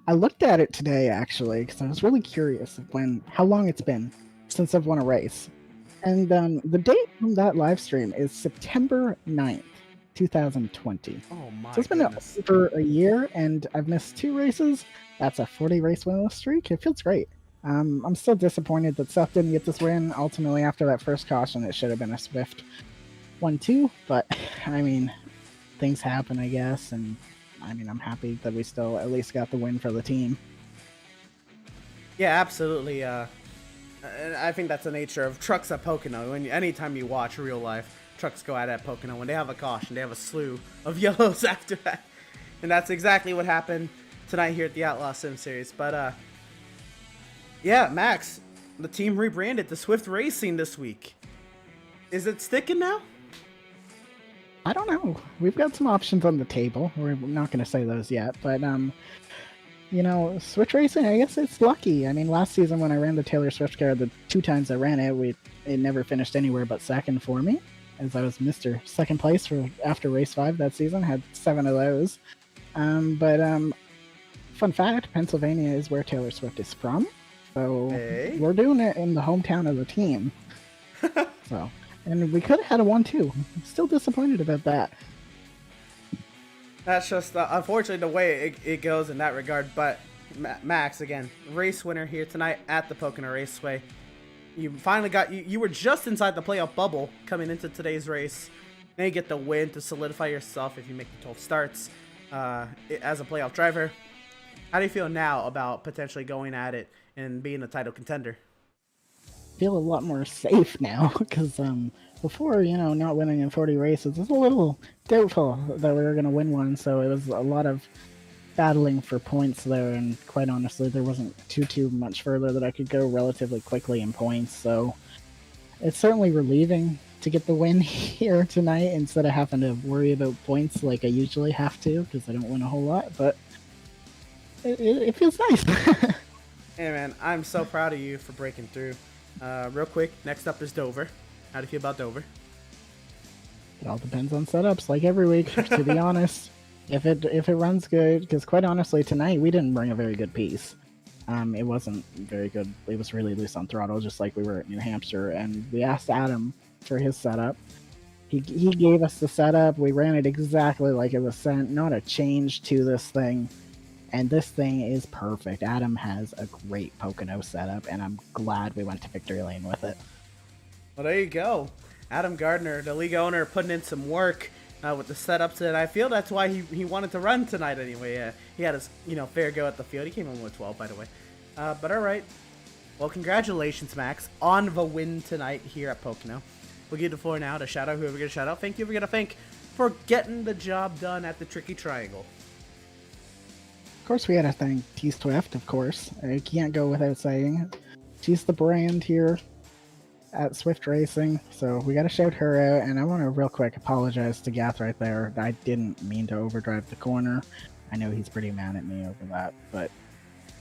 I looked at it today actually because I was really curious of how long it's been since I've won a race, and the date from that live stream is September 9th, 2020. Oh my So it's been goodness. over a year, and I've missed 2 races. That's a 40 race winless streak. It feels great. I'm still disappointed that Seth didn't get this win. Ultimately, after that first caution, it should have been a Swift 1-2. But I mean, things happen, I guess, and I mean, I'm happy that we still at least got the win for the team. Yeah, absolutely. I think that's the nature of trucks at Pocono. Anytime you watch real life, trucks go at Pocono. When they have a caution, they have a slew of yellows after that. And that's exactly what happened tonight here at the Outlaws Sim Series. But, yeah, Max, the team rebranded to Swift Racing this week. Is it sticking now? I don't know. We've got some options on the table. We're not going to say those yet, but Switch Racing, I guess it's lucky. I mean, last season when I ran the Taylor Swift car, the 2 times I ran it, it never finished anywhere but second for me, as I was Mr. Second place after race 5 that season. Had 7 of those. But fun fact, Pennsylvania is where Taylor Swift is from, so we're doing it in the hometown of the team. So. And we could have had a 1-2. I'm still disappointed about that. That's just, unfortunately, the way it goes in that regard. But, Max, again, race winner here tonight at the Pocono Raceway. You finally you were just inside the playoff bubble coming into today's race. Now you get the win to solidify yourself if you make the 12 starts as a playoff driver. How do you feel now about potentially going at it and being a title contender? Feel a lot more safe now because before, not winning in 40 races, it was a little doubtful that we were going to win one. So it was a lot of battling for points there, and quite honestly, there wasn't too much further that I could go relatively quickly in points. So it's certainly relieving to get the win here tonight instead of having to worry about points like I usually have to because I don't win a whole lot. But it feels nice. Hey man, I'm so proud of you for breaking through. Real quick, next up is Dover. How do you feel about Dover? It all depends on setups, like every week, to be honest. If it runs good, because quite honestly, tonight we didn't bring a very good piece. It wasn't very good. It was really loose on throttle, just like we were at New Hampshire. And we asked Adam for his setup. He gave us the setup. We ran it exactly like it was sent. Not a change to this thing. And this thing is perfect. Adam has a great Pocono setup, and I'm glad we went to victory lane with it. Well, there you go. Adam Gardner, the league owner, putting in some work with the setups, and I feel that's why he wanted to run tonight anyway. He had his fair go at the field. He came in with 12, by the way. But all right. Well, congratulations, Max, on the win tonight here at Pocono. We'll give the floor now to shout out whoever we're going to shout out. Thank you. We're going to thank for getting the job done at the Tricky Triangle. Of course, we got to thank T-Swift, of course. I can't go without saying. She's the brand here at Swift Racing, so we got to shout her out. And I want to real quick apologize to Gath right there. I didn't mean to overdrive the corner. I know he's pretty mad at me over that, but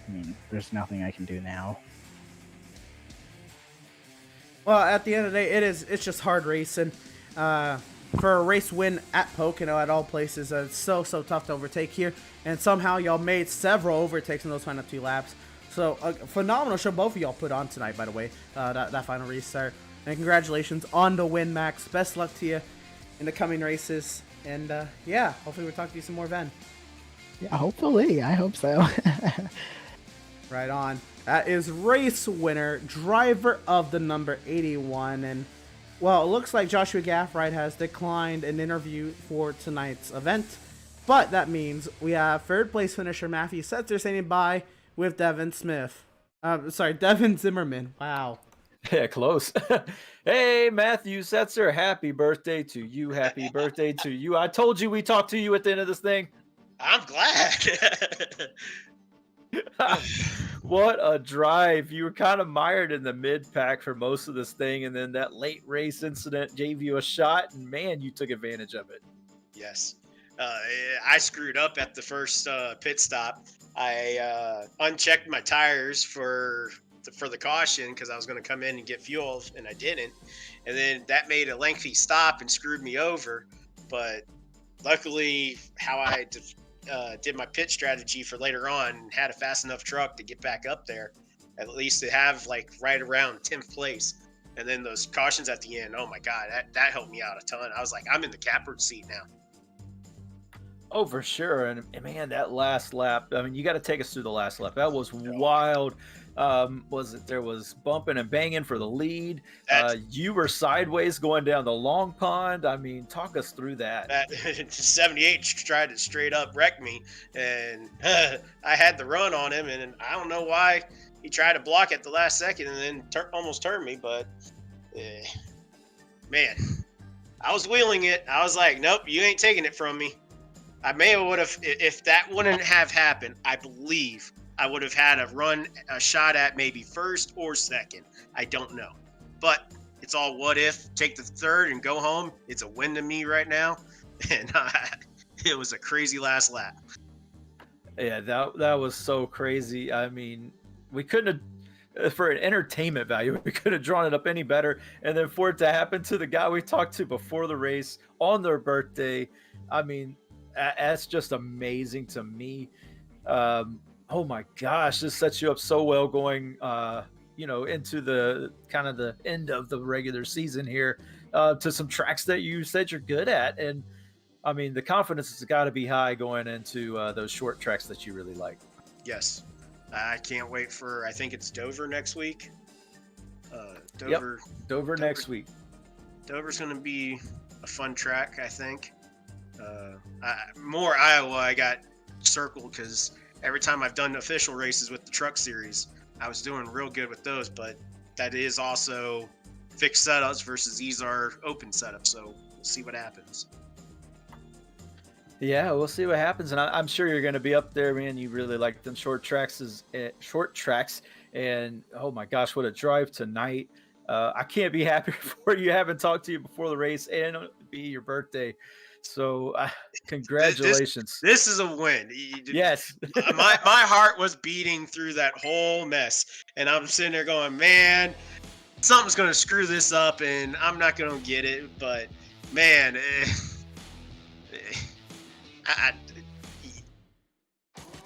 I mean, there's nothing I can do now. Well, at the end of the day, it's just hard racing. For a race win at Pocono at all places, it's so tough to overtake here. And somehow y'all made several overtakes in those final 2 laps. So a phenomenal show both of y'all put on tonight, by the way, that final restart. And congratulations on the win, Max. Best luck to you in the coming races. And yeah, hopefully we'll talk to you some more then. Yeah, hopefully. I hope so. Right on. That is race winner, driver of the number 81. And, well, it looks like Joshua Gaffright has declined an interview for tonight's event. But that means we have third place finisher Matthew Setzer standing by with Devin Smith. Devin Zimmerman. Wow. Yeah, close. Hey, Matthew Setzer, happy birthday to you. Happy birthday to you. I told you we talked to you at the end of this thing. I'm glad. What a drive. You were kind of mired in the mid-pack for most of this thing, and then that late race incident gave you a shot, and man, you took advantage of it. Yes. I screwed up at the first pit stop. I unchecked my tires for the caution because I was going to come in and get fuel, and I didn't. and then that made a lengthy stop and screwed me over. But luckily, how I did my pit strategy for later on and had a fast enough truck to get back up there, at least to have like right around 10th place. And then those cautions at the end, oh my God, that helped me out a ton. I was like, I'm in the catbird seat now. Oh, for sure. And man, that last lap, I mean, you got to take us through the last lap. That was wild. There was bumping and banging for the lead. You were sideways going down the long pond. I mean, talk us through that. 78 tried to straight up wreck me, and I had the run on him, and I don't know why he tried to block at the last second and then almost turned me, but man, I was wheeling it. I was like, nope, you ain't taking it from me. I would have, if that wouldn't have happened, I believe I would have had a shot at maybe first or second. I don't know, but it's all what if. Take the third and go home. It's a win to me right now, and it was a crazy last lap. Yeah, that was so crazy. I mean, we couldn't have, for an entertainment value, we could have drawn it up any better. And then for it to happen to the guy we talked to before the race on their birthday, I mean, that's just amazing to me. Oh my gosh, this sets you up so well going, into the kind of the end of the regular season here, to some tracks that you said you're good at. And I mean, the confidence has got to be high going into those short tracks that you really like. Yes. I can't wait I think it's Dover next week. Dover next week. Dover's going to be a fun track, I think. More Iowa, I got circled because every time I've done official races with the truck series, I was doing real good with those, but that is also fixed setups versus these are open setups, so we'll see what happens. Yeah, we'll see what happens, and I'm sure you're going to be up there, man. You really like them short tracks, and oh my gosh, what a drive tonight! I can't be happier for you. Haven't talked to you before the race, and it'll be your birthday. So, congratulations. This is a win. Yes. my heart was beating through that whole mess. And I'm sitting there going, man, something's going to screw this up and I'm not going to get it. But, man,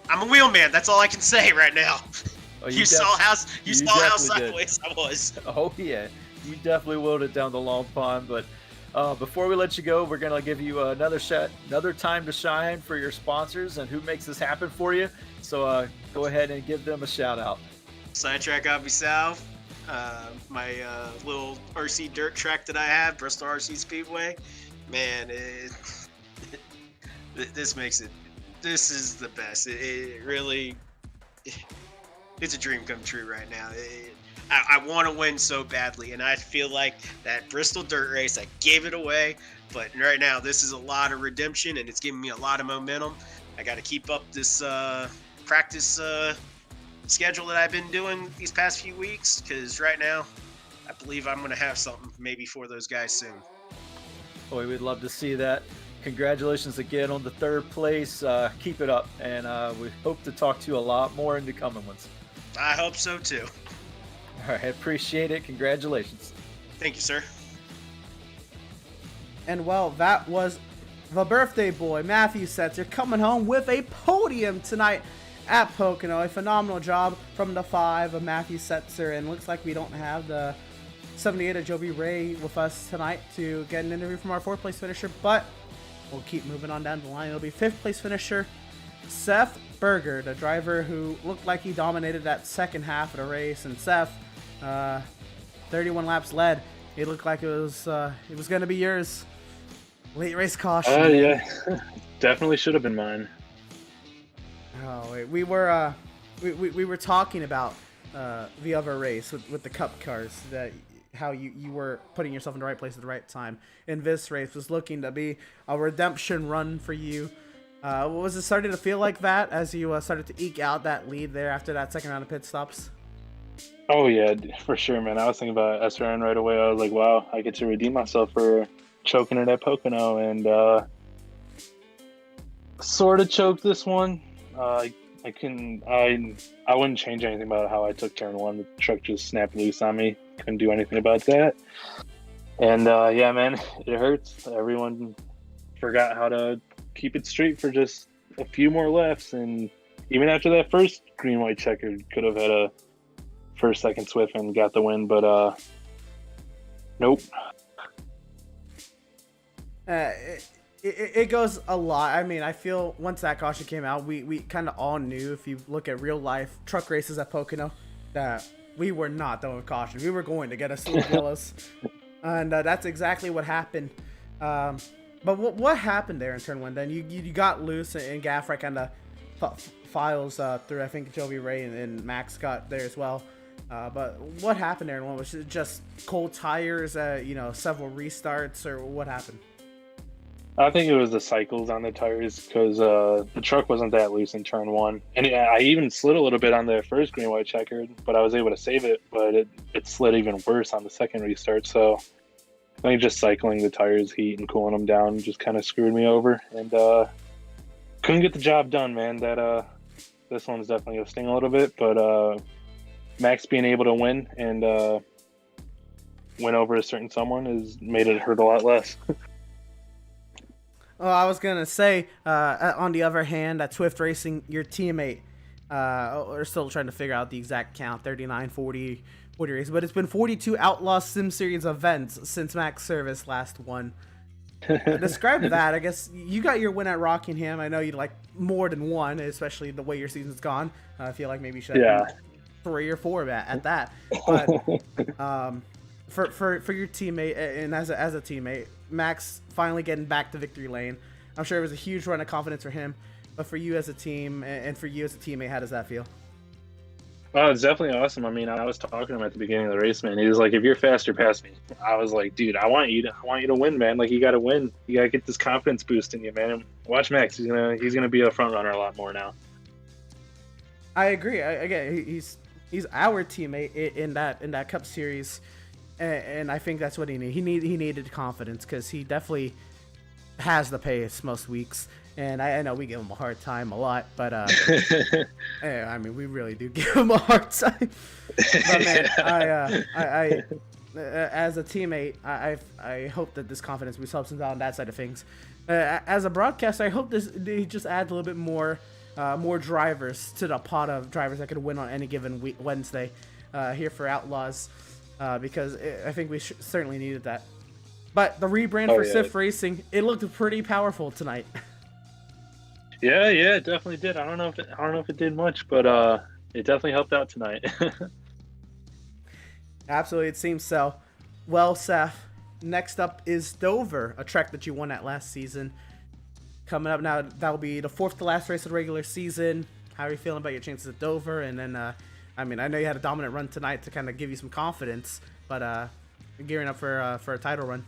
I'm a wheelman. That's all I can say right now. Oh, you saw how sideways I was. Oh, yeah. You definitely willed it down the long pond, but before we let you go, we're going to give you another time to shine for your sponsors and who makes this happen for you. So go ahead and give them a shout out. Sidetrack Hobby South, my little RC dirt track that I have, Bristol RC Speedway. Man, this is the best. It really, it's a dream come true right now. I want to win so badly, and I feel like that Bristol dirt race, I gave it away, but right now this is a lot of redemption, and it's giving me a lot of momentum. I got to keep up this practice schedule that I've been doing these past few weeks, because right now I believe I'm going to have something maybe for those guys soon. Boy, we'd love to see that. Congratulations again on the third place. Keep it up, and we hope to talk to you a lot more in the coming ones. I hope so too. All right, appreciate it. Congratulations. Thank you, sir. And well, that was the birthday boy, Matthew Setzer, coming home with a podium tonight at Pocono. A phenomenal job from the 5 of Matthew Setzer, and looks like we don't have the 78 of Joby Ray with us tonight to get an interview from our 4th place finisher, but we'll keep moving on down the line. It'll be 5th place finisher Seth Berger, the driver who looked like he dominated that second half of the race. And Seth, 31 laps led. It looked like it was going to be yours. Late race caution. Yeah, definitely should have been mine. Oh, wait. We were talking about the other race with the Cup cars, that how you were putting yourself in the right place at the right time. And this race was looking to be a redemption run for you. Was it starting to feel like that as you started to eke out that lead there after that second round of pit stops? Oh yeah, for sure, man. I was thinking about SRN right away. I was like, wow, I get to redeem myself for choking it at Pocono, and sort of choked this one. I wouldn't change anything about how I took turn 1. The truck just snapped loose on me. Couldn't do anything about that. And yeah, man, it hurts. Everyone forgot how to keep it straight for just a few more laps, and even after that first green white checker, could have had a first, second Swift and got the win, but nope. It goes a lot. I mean, I feel once that caution came out, we kind of all knew, if you look at real life truck races at Pocono, that we were not throwing caution. We were going to get a slew of yellows. And that's exactly what happened. But what happened there in turn one? Then you got loose, and Gaffrey kind of files through. I think Jovi Ray and Max got there as well. But what happened there in one? Was it just cold tires, several restarts, or what happened? I think it was the cycles on the tires, because the truck wasn't that loose in turn one. And I even slid a little bit on the first green white checkered, but I was able to save it. But it slid even worse on the second restart. So I think just cycling the tires, heat, and cooling them down just kind of screwed me over. And couldn't get the job done, man. This one's definitely going to sting a little bit. But Max being able to win and win over a certain someone has made it hurt a lot less. Well, I was going to say, on the other hand, at Swift Racing, your teammate, we're still trying to figure out the exact count, 39, 40 races, but it's been 42 Outlaws Sim Series events since Max Service last won. Describe that. I guess you got your win at Rockingham. I know you'd like more than one, especially the way your season's gone. I feel like maybe you should have 3 or 4 at that. But for your teammate, and as a teammate, Max finally getting back to victory lane, I'm sure it was a huge run of confidence for him. But for you as a team and for you as a teammate, how does that feel? Oh, it's definitely awesome. I mean, I was talking to him at the beginning of the race, man. He was like, "If you're faster, pass me." I was like, "Dude, I want you to win, man. Like, you got to win. You got to get this confidence boost in you, man. Watch Max. He's gonna be a front runner a lot more now." I agree. Again, he's our teammate in that Cup Series, and I think that's what he needed. He needed confidence, because he definitely has the pace most weeks. And I know we give him a hard time a lot, but I mean, we really do give him a hard time. But man, I as a teammate, I hope that this confidence boost helps him out on that side of things. As a broadcaster, I hope he just adds a little bit more drivers to the pot of drivers that could win on any given Wednesday here for Outlaws, because I think we certainly needed that. But the rebrand for Swift Racing, it looked pretty powerful tonight. Yeah, it definitely did. I don't know if it did much, but it definitely helped out tonight. Absolutely, it seems so. Well, Seth, next up is Dover, a track that you won at last season. Coming up now, that'll be the 4th to last race of the regular season. How are you feeling about your chances at Dover? And then, I mean, I know you had a dominant run tonight to kind of give you some confidence, but gearing up for a title run.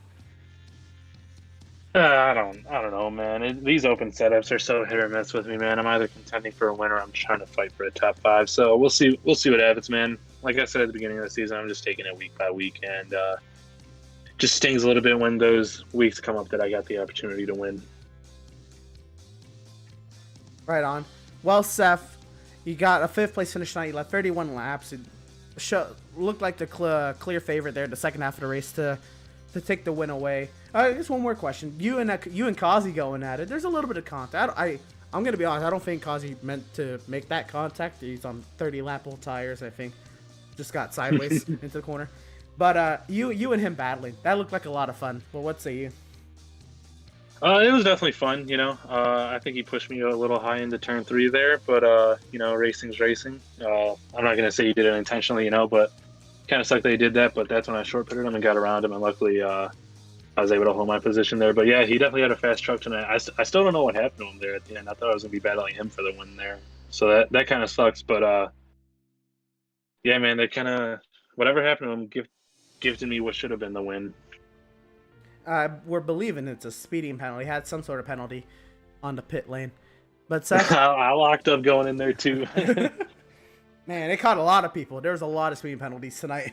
I don't know, man. These open setups are so hit or miss with me, man. I'm either contending for a win or I'm trying to fight for a top 5. So we'll see what happens, man. Like I said at the beginning of the season, I'm just taking it week by week, and just stings a little bit when those weeks come up that I got the opportunity to win. Right on. Well, Seth, you got a 5th place finish tonight. You led 31 laps. It looked like the clear favorite there the second half of the race to take the win away. Just one more question. You and Kazi going at it. There's a little bit of contact. I'm gonna be honest. I don't think Kazi meant to make that contact. He's on 30 lap old tires. I think just got sideways into the corner. But you and him battling. That looked like a lot of fun. Well, what say you? It was definitely fun. I think he pushed me a little high into turn 3 there, but racing's racing. I'm not gonna say he did it intentionally, but kind of sucked that he did that. But that's when I short pitted him and got around him, and luckily I was able to hold my position there. But yeah, he definitely had a fast truck tonight. I still don't know what happened to him there at the end. I thought I was going to be battling him for the win there. So that kind of sucks. But yeah, man, that kind of, whatever happened to him gifted me what should have been the win. We're believing it's a speeding penalty. He had some sort of penalty on the pit lane. But Seth, I locked up going in there too. Man, it caught a lot of people. There was a lot of speeding penalties tonight.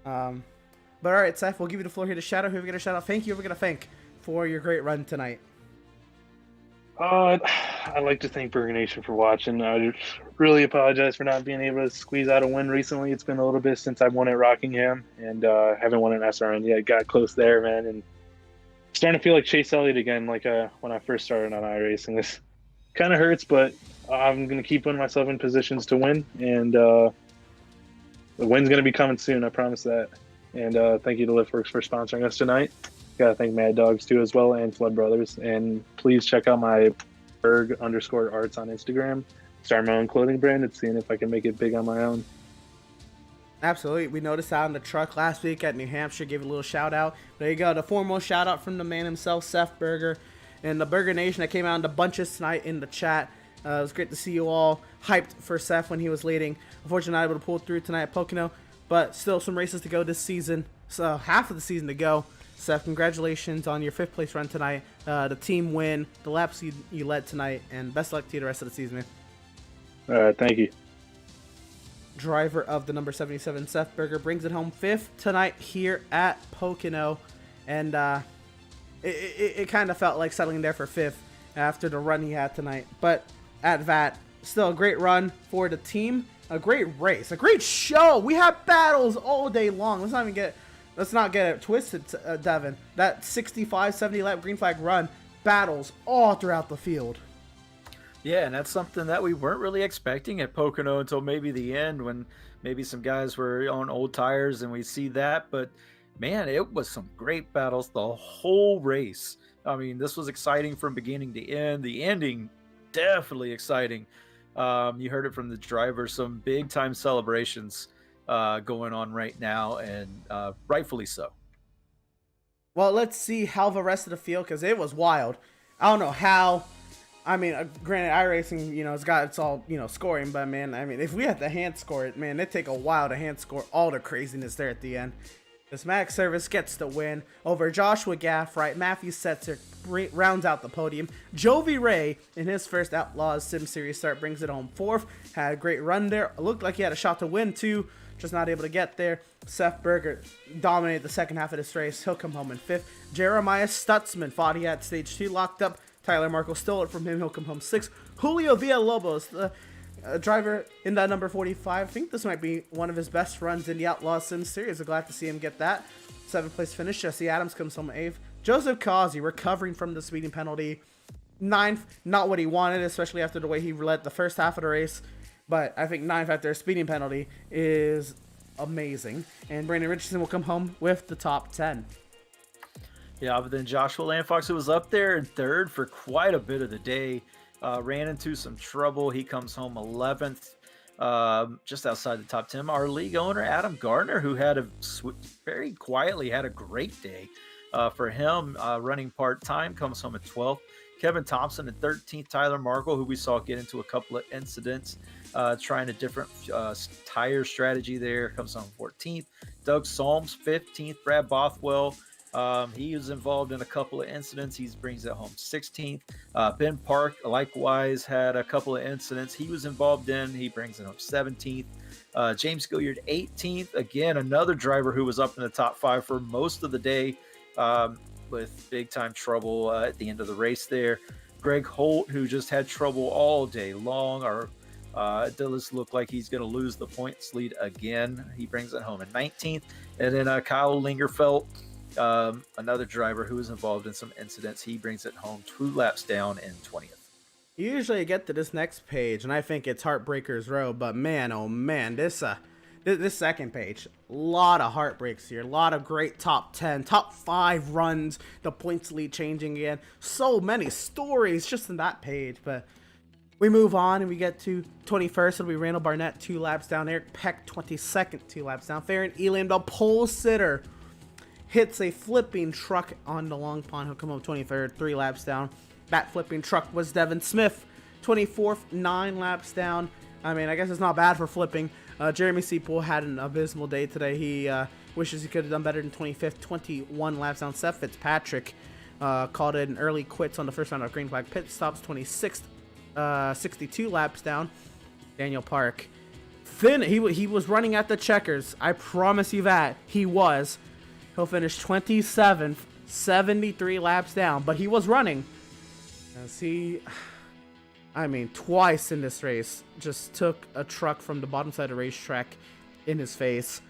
But all right, Seth, we'll give you the floor here to shout out. Who are we going to shout out? Thank you. Who are we going to thank for your great run tonight? I'd like to thank Burger Nation for watching. I really apologize for not being able to squeeze out a win recently. It's been a little bit since I've won at Rockingham, and haven't won an SRN yet. Got close there, man, and starting to feel like Chase Elliott again, like when I first started on iRacing. This kind of hurts, but I'm going to keep putting myself in positions to win, and the win's going to be coming soon. I promise that. And thank you to Liftworks for sponsoring us tonight. Gotta thank Mad Dogs too as well, and Flood Brothers. And please check out my Berg_arts on Instagram. Start my own clothing brand and seeing if I can make it big on my own. Absolutely. We noticed that on the truck last week at New Hampshire. Gave a little shout out. There you go. The foremost shout out from the man himself, Seth Berger, and the Burger Nation that came out in the bunches tonight in the chat. It was great to see you all hyped for Seth when he was leading. Unfortunately, not able to pull through tonight at Pocono, but still some races to go this season. So half of the season to go. Seth, congratulations on your 5th place run tonight, the team win, the laps you led tonight, and best luck to you the rest of the season, man. All right, thank you. Driver of the number 77, Seth Berger, brings it home 5th tonight here at Pocono, and it kind of felt like settling there for 5th after the run he had tonight. But at that, still a great run for the team, a great race, a great show. We had battles all day long. Let's not get it twisted, Devin. That 65, 70 lap green flag run, battles all throughout the field. Yeah, and that's something that we weren't really expecting at Pocono until maybe the end, when maybe some guys were on old tires and we see that. But man, it was some great battles the whole race. I mean, this was exciting from beginning to end. The ending, definitely exciting. You heard it from the driver, some big time celebrations going on right now, and rightfully so. Well, let's see how the rest of the field, because it was wild. I don't know how. I mean, granted, iRacing, it's all, scoring, but man, I mean, if we had to hand score it, man, it'd take a while to hand score all the craziness there at the end. This Max Service gets the win over Joshua Gaffright. Matthew Setzer rounds out the podium. Jovi Ray, in his first Outlaws Sim Series start, brings it home 4th. Had a great run there. Looked like he had a shot to win, too. Just not able to get there. Seth Berger dominated the second half of this race. He'll come home in 5th. Jeremiah Stutzman thought he had stage 2 locked up. Tyler Markle stole it from him. He'll come home 6th. Julio Villalobos, the driver in that number 45. I think this might be one of his best runs in the Outlaws Sim Series. I'm glad to see him get that. 7th place finish. Jesse Adams comes home 8th. Joseph Causey recovering from the speeding penalty. 9th, not what he wanted, especially after the way he led the first half of the race. But I think 9th after a speeding penalty is amazing. And Brandon Richardson will come home with the top 10. Yeah, but then Joshua Landfox, who was up there in 3rd for quite a bit of the day, ran into some trouble. He comes home 11th, just outside the top 10. Our league owner, Adam Gardner, who had very quietly had a great day for him, running part-time, comes home at 12th. Kevin Thompson at 13th. Tyler Markle, who we saw get into a couple of incidents, trying a different tire strategy there, comes home 14th. Doug Solms, 15th. Brad Bothwell, he was involved in a couple of incidents. He brings it home 16th. Ben Park likewise had a couple of incidents he was involved in. He brings it home 17th. James Gilliard 18th. Again, another driver who was up in the top 5 for most of the day, with big time trouble at the end of the race there. Greg Holt, who just had trouble all day long, it does look like he's going to lose the points lead again. He brings it home in 19th. And then Kyle Lingerfeld, another driver who was involved in some incidents, he brings it home 2 laps down in 20th. Usually get to this next page, and I think it's Heartbreakers Row, but man, oh man, this second page, a lot of heartbreaks here, a lot of great top 10, top 5 runs, the points lead changing again, so many stories just in that page. But we move on and we get to 21st. It'll be Randall Barnett 2 laps down, Eric Peck 22nd 2 laps down, Farron Elam, the pole sitter, hits a flipping truck on the long pond. He'll come home 23rd 3 laps down. That flipping truck was Devin Smith, 24th 9 laps down. I mean, I guess it's not bad for flipping. Jeremy Seapool had an abysmal day today. He wishes he could have done better than 25th, 21 laps down. Seth Fitzpatrick called it an early quits on the first round of green flag pit stops, 26th, 62 laps down. Daniel Park, he was running at the checkers. I promise you that. He was. He'll finish 27th, 73 laps down, but he was running. As he, I mean, twice in this race, just took a truck from the bottom side of the racetrack in his face.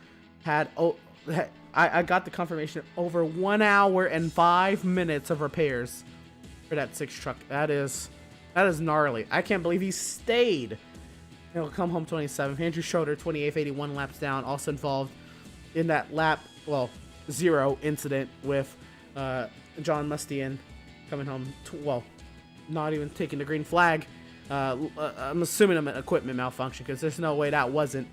I got the confirmation, over 1 hour and 5 minutes of repairs for that 6 truck. That is gnarly. I can't believe he stayed. He'll come home 27th. Andrew Schroeder, 28th, 81 laps down, also involved in that lap, 0 incident with John Mustian coming home, not even taking the green flag. I'm assuming an equipment malfunction, because there's no way that wasn't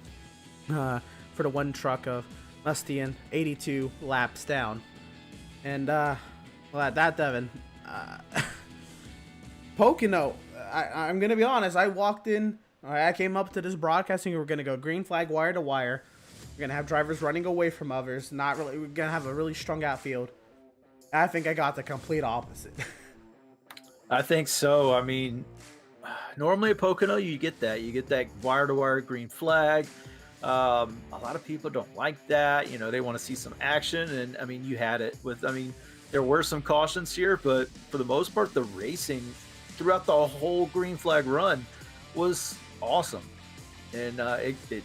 for the one truck of Mustian, 82 laps down. And at that, Devin, Pocono, I'm going to be honest, I walked in, I came up to this broadcasting, we're going to go green flag wire to wire. We're going to have drivers running away from others. We're going to have a really strong outfield. I think I got the complete opposite. I think so. I mean, normally at Pocono, you get that wire-to-wire green flag. A lot of people don't like that. They want to see some action. And, I mean, you had it with, there were some cautions here, but for the most part, the racing throughout the whole green flag run was awesome. And it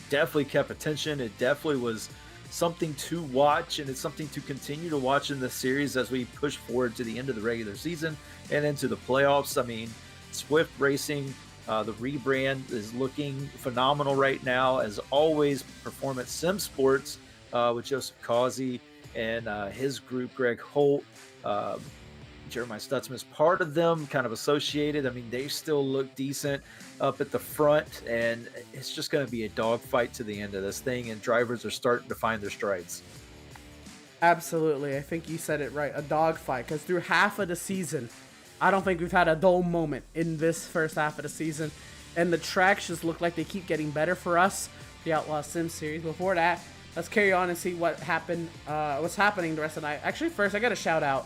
definitely kept attention. It definitely was something to watch, and it's something to continue to watch in the series as we push forward to the end of the regular season and into the playoffs. I mean, Swift Racing, the rebrand is looking phenomenal right now. As always, Performance Sim Sports with Joseph Causey and his group, Greg Holt, Jeremiah Stutzman is part of them, kind of associated. I mean, they still look decent up at the front, and it's just going to be a dogfight to the end of this thing, and drivers are starting to find their strides. Absolutely. I think you said it right. A dogfight, because through half of the season, I don't think we've had a dull moment in this first half of the season, and the tracks just look like they keep getting better for us, the Outlaws Sim Series. Before that, let's carry on and see what's happening the rest of the night. Actually, first, I got to shout out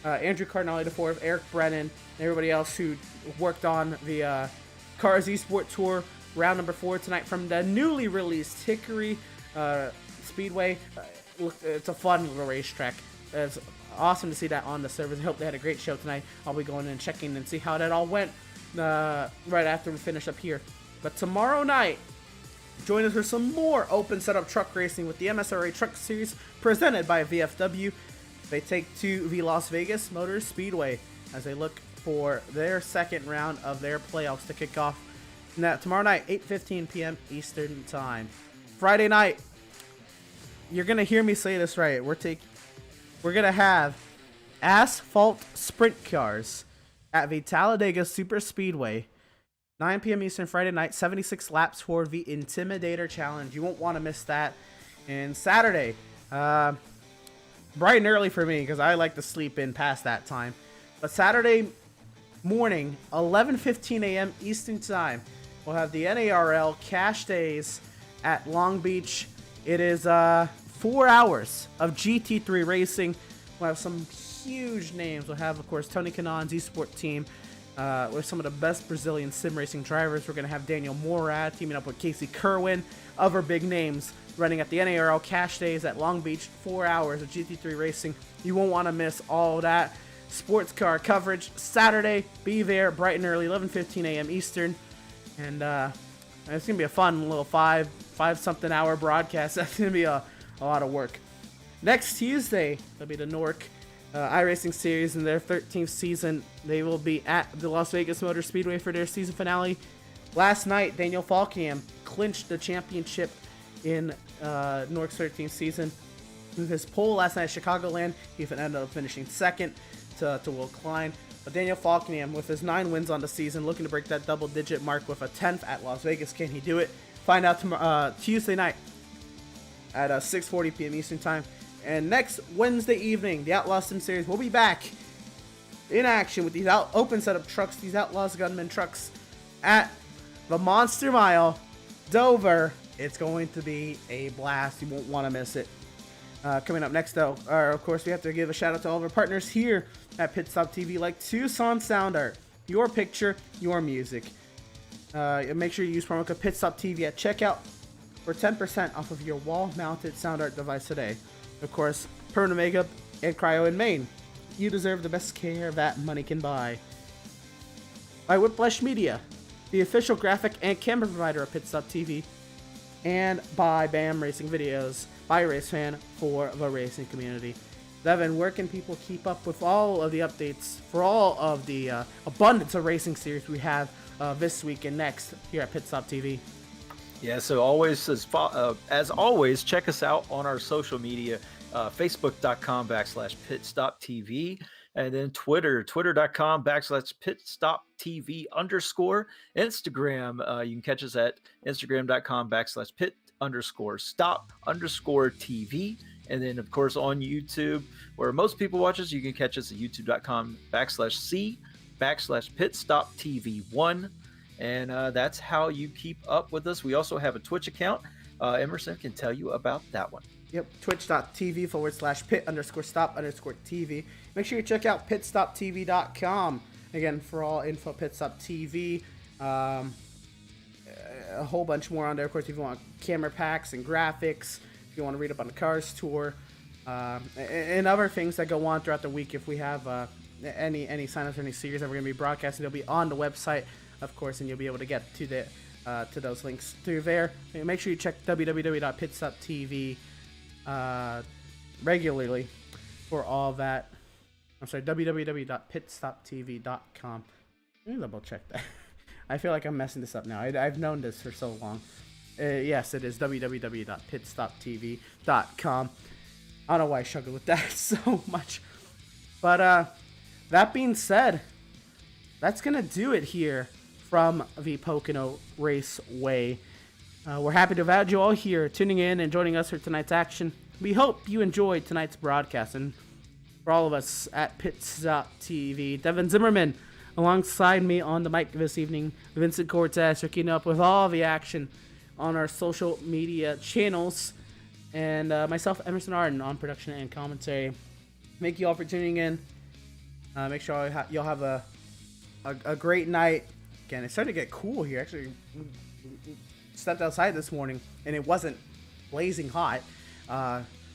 Andrew Cardinale IV, Eric Brennan, and everybody else who worked on the Cars Esport Tour round number 4 tonight from the newly released Hickory Speedway. It's a fun little racetrack. It's awesome to see that on the servers. I hope they had a great show tonight. I'll be going and checking and see how that all went right after we finish up here. But tomorrow night, join us for some more open setup truck racing with the MSRA Truck Series presented by VFW. They take to the Las Vegas Motor Speedway as they look for their second round of their playoffs to kick off now tomorrow night, 8:15 p.m. Eastern Time. Friday night, you're gonna hear me say this right. We're gonna have asphalt sprint cars at the Talladega Super Speedway, 9 p.m. Eastern Friday night, 76 laps for the Intimidator Challenge. You won't want to miss that. And Saturday, bright and early for me because I like to sleep in past that time. But Saturday morning, 11:15 a.m. Eastern Time, we'll have the NARL Cash Days at Long Beach. It is 4 hours of GT3 racing. We'll have some huge names. We'll have, of course, Tony Kanon's eSport team with some of the best Brazilian sim racing drivers. We're going to have Daniel Morad teaming up with Casey Kerwin, other big names running at the NARL Cash Days at Long Beach. 4 hours of GT3 racing. You won't want to miss all that sports car coverage. Saturday, be there bright and early, 11:15 a.m. Eastern. And it's going to be a fun little five-something hour broadcast. That's going to be a lot of work. Next Tuesday, there'll be the Nork iRacing Series in their 13th season. They will be at the Las Vegas Motor Speedway for their season finale. Last night, Daniel Falkingham clinched the championship in Nork's 13th season. With his pole last night at Chicagoland, he ended up finishing second to Will Klein. But Daniel Falkingham, with his 9 wins on the season, looking to break that double-digit mark with a 10th at Las Vegas. Can he do it? Find out tomorrow, Tuesday night at 6:40 p.m. Eastern Time. And next Wednesday evening, the Outlaws Sim Series will be back in action with these open setup trucks, these Outlaws Gunman trucks at the Monster Mile, Dover. It's going to be a blast. You won't want to miss it. Coming up next, though, of course, we have to give a shout out to all of our partners here at Pit Stop TV, like Tucson Sound Art. Your picture, your music. Make sure you use promo code PitStopTV at checkout for 10% off of your wall-mounted sound art device today. Of course, permanent makeup and cryo in Maine. You deserve the best care that money can buy. By Whiplash Media, the official graphic and camera provider of Pit Stop TV. And by BAM Racing Videos, by a race fan for the racing community. Devin, where can people keep up with all of the updates for all of the abundance of racing series we have this week and next here at Pit Stop TV? Yeah, so always as always, check us out on our social media, facebook.com/pitstoptv, and then twitter.com/pitstoptv_. Instagram, you can catch us at instagram.com/pit_stop_TV. And then, of course, on YouTube, where most people watch us, you can catch us at youtube.com/c/pitstoptv1. And that's how you keep up with us. We also have a Twitch account. Emerson can tell you about that one. Yep, twitch.tv/pit_stop_TV. Make sure you check out pitstoptv.com. Again, for all info, Pitstop TV. A whole bunch more on there. Of course, if you want camera packs and graphics, if you want to read up on the Cars Tour, and other things that go on throughout the week. If we have any signups or any series that we're going to be broadcasting, they'll be on the website, of course, and you'll be able to get to those links through there. Make sure you check www.pitstoptv regularly for all that. I'm sorry, www.pitstoptv.com. Let me double check that. I feel like I'm messing this up now. I've known this for so long. Yes, it is www.pitstoptv.com. I don't know why I struggle with that so much. But that being said, that's going to do it here from the Pocono Raceway. We're happy to have had you all here tuning in and joining us for tonight's action. We hope you enjoyed tonight's broadcast. And for all of us at Pit Stop TV, Devin Zimmerman, alongside me on the mic this evening, Vincent Cortez, hooking up with all the action on our social media channels, and myself, Emerson Arden, on production and commentary. Thank you all for tuning in. Make sure you'll have a great night. Again, it's starting to get cool here. Actually, we stepped outside this morning, and it wasn't blazing hot.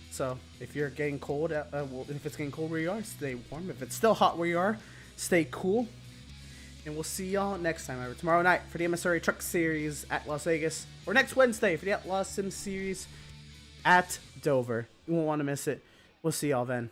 So if you're getting cold, if it's getting cold where you are, stay warm. If it's still hot where you are, stay cool. And we'll see y'all next time, either tomorrow night for the MSRA Truck Series at Las Vegas, or next Wednesday for the Outlaws Sim Series at Dover. You won't want to miss it. We'll see y'all then.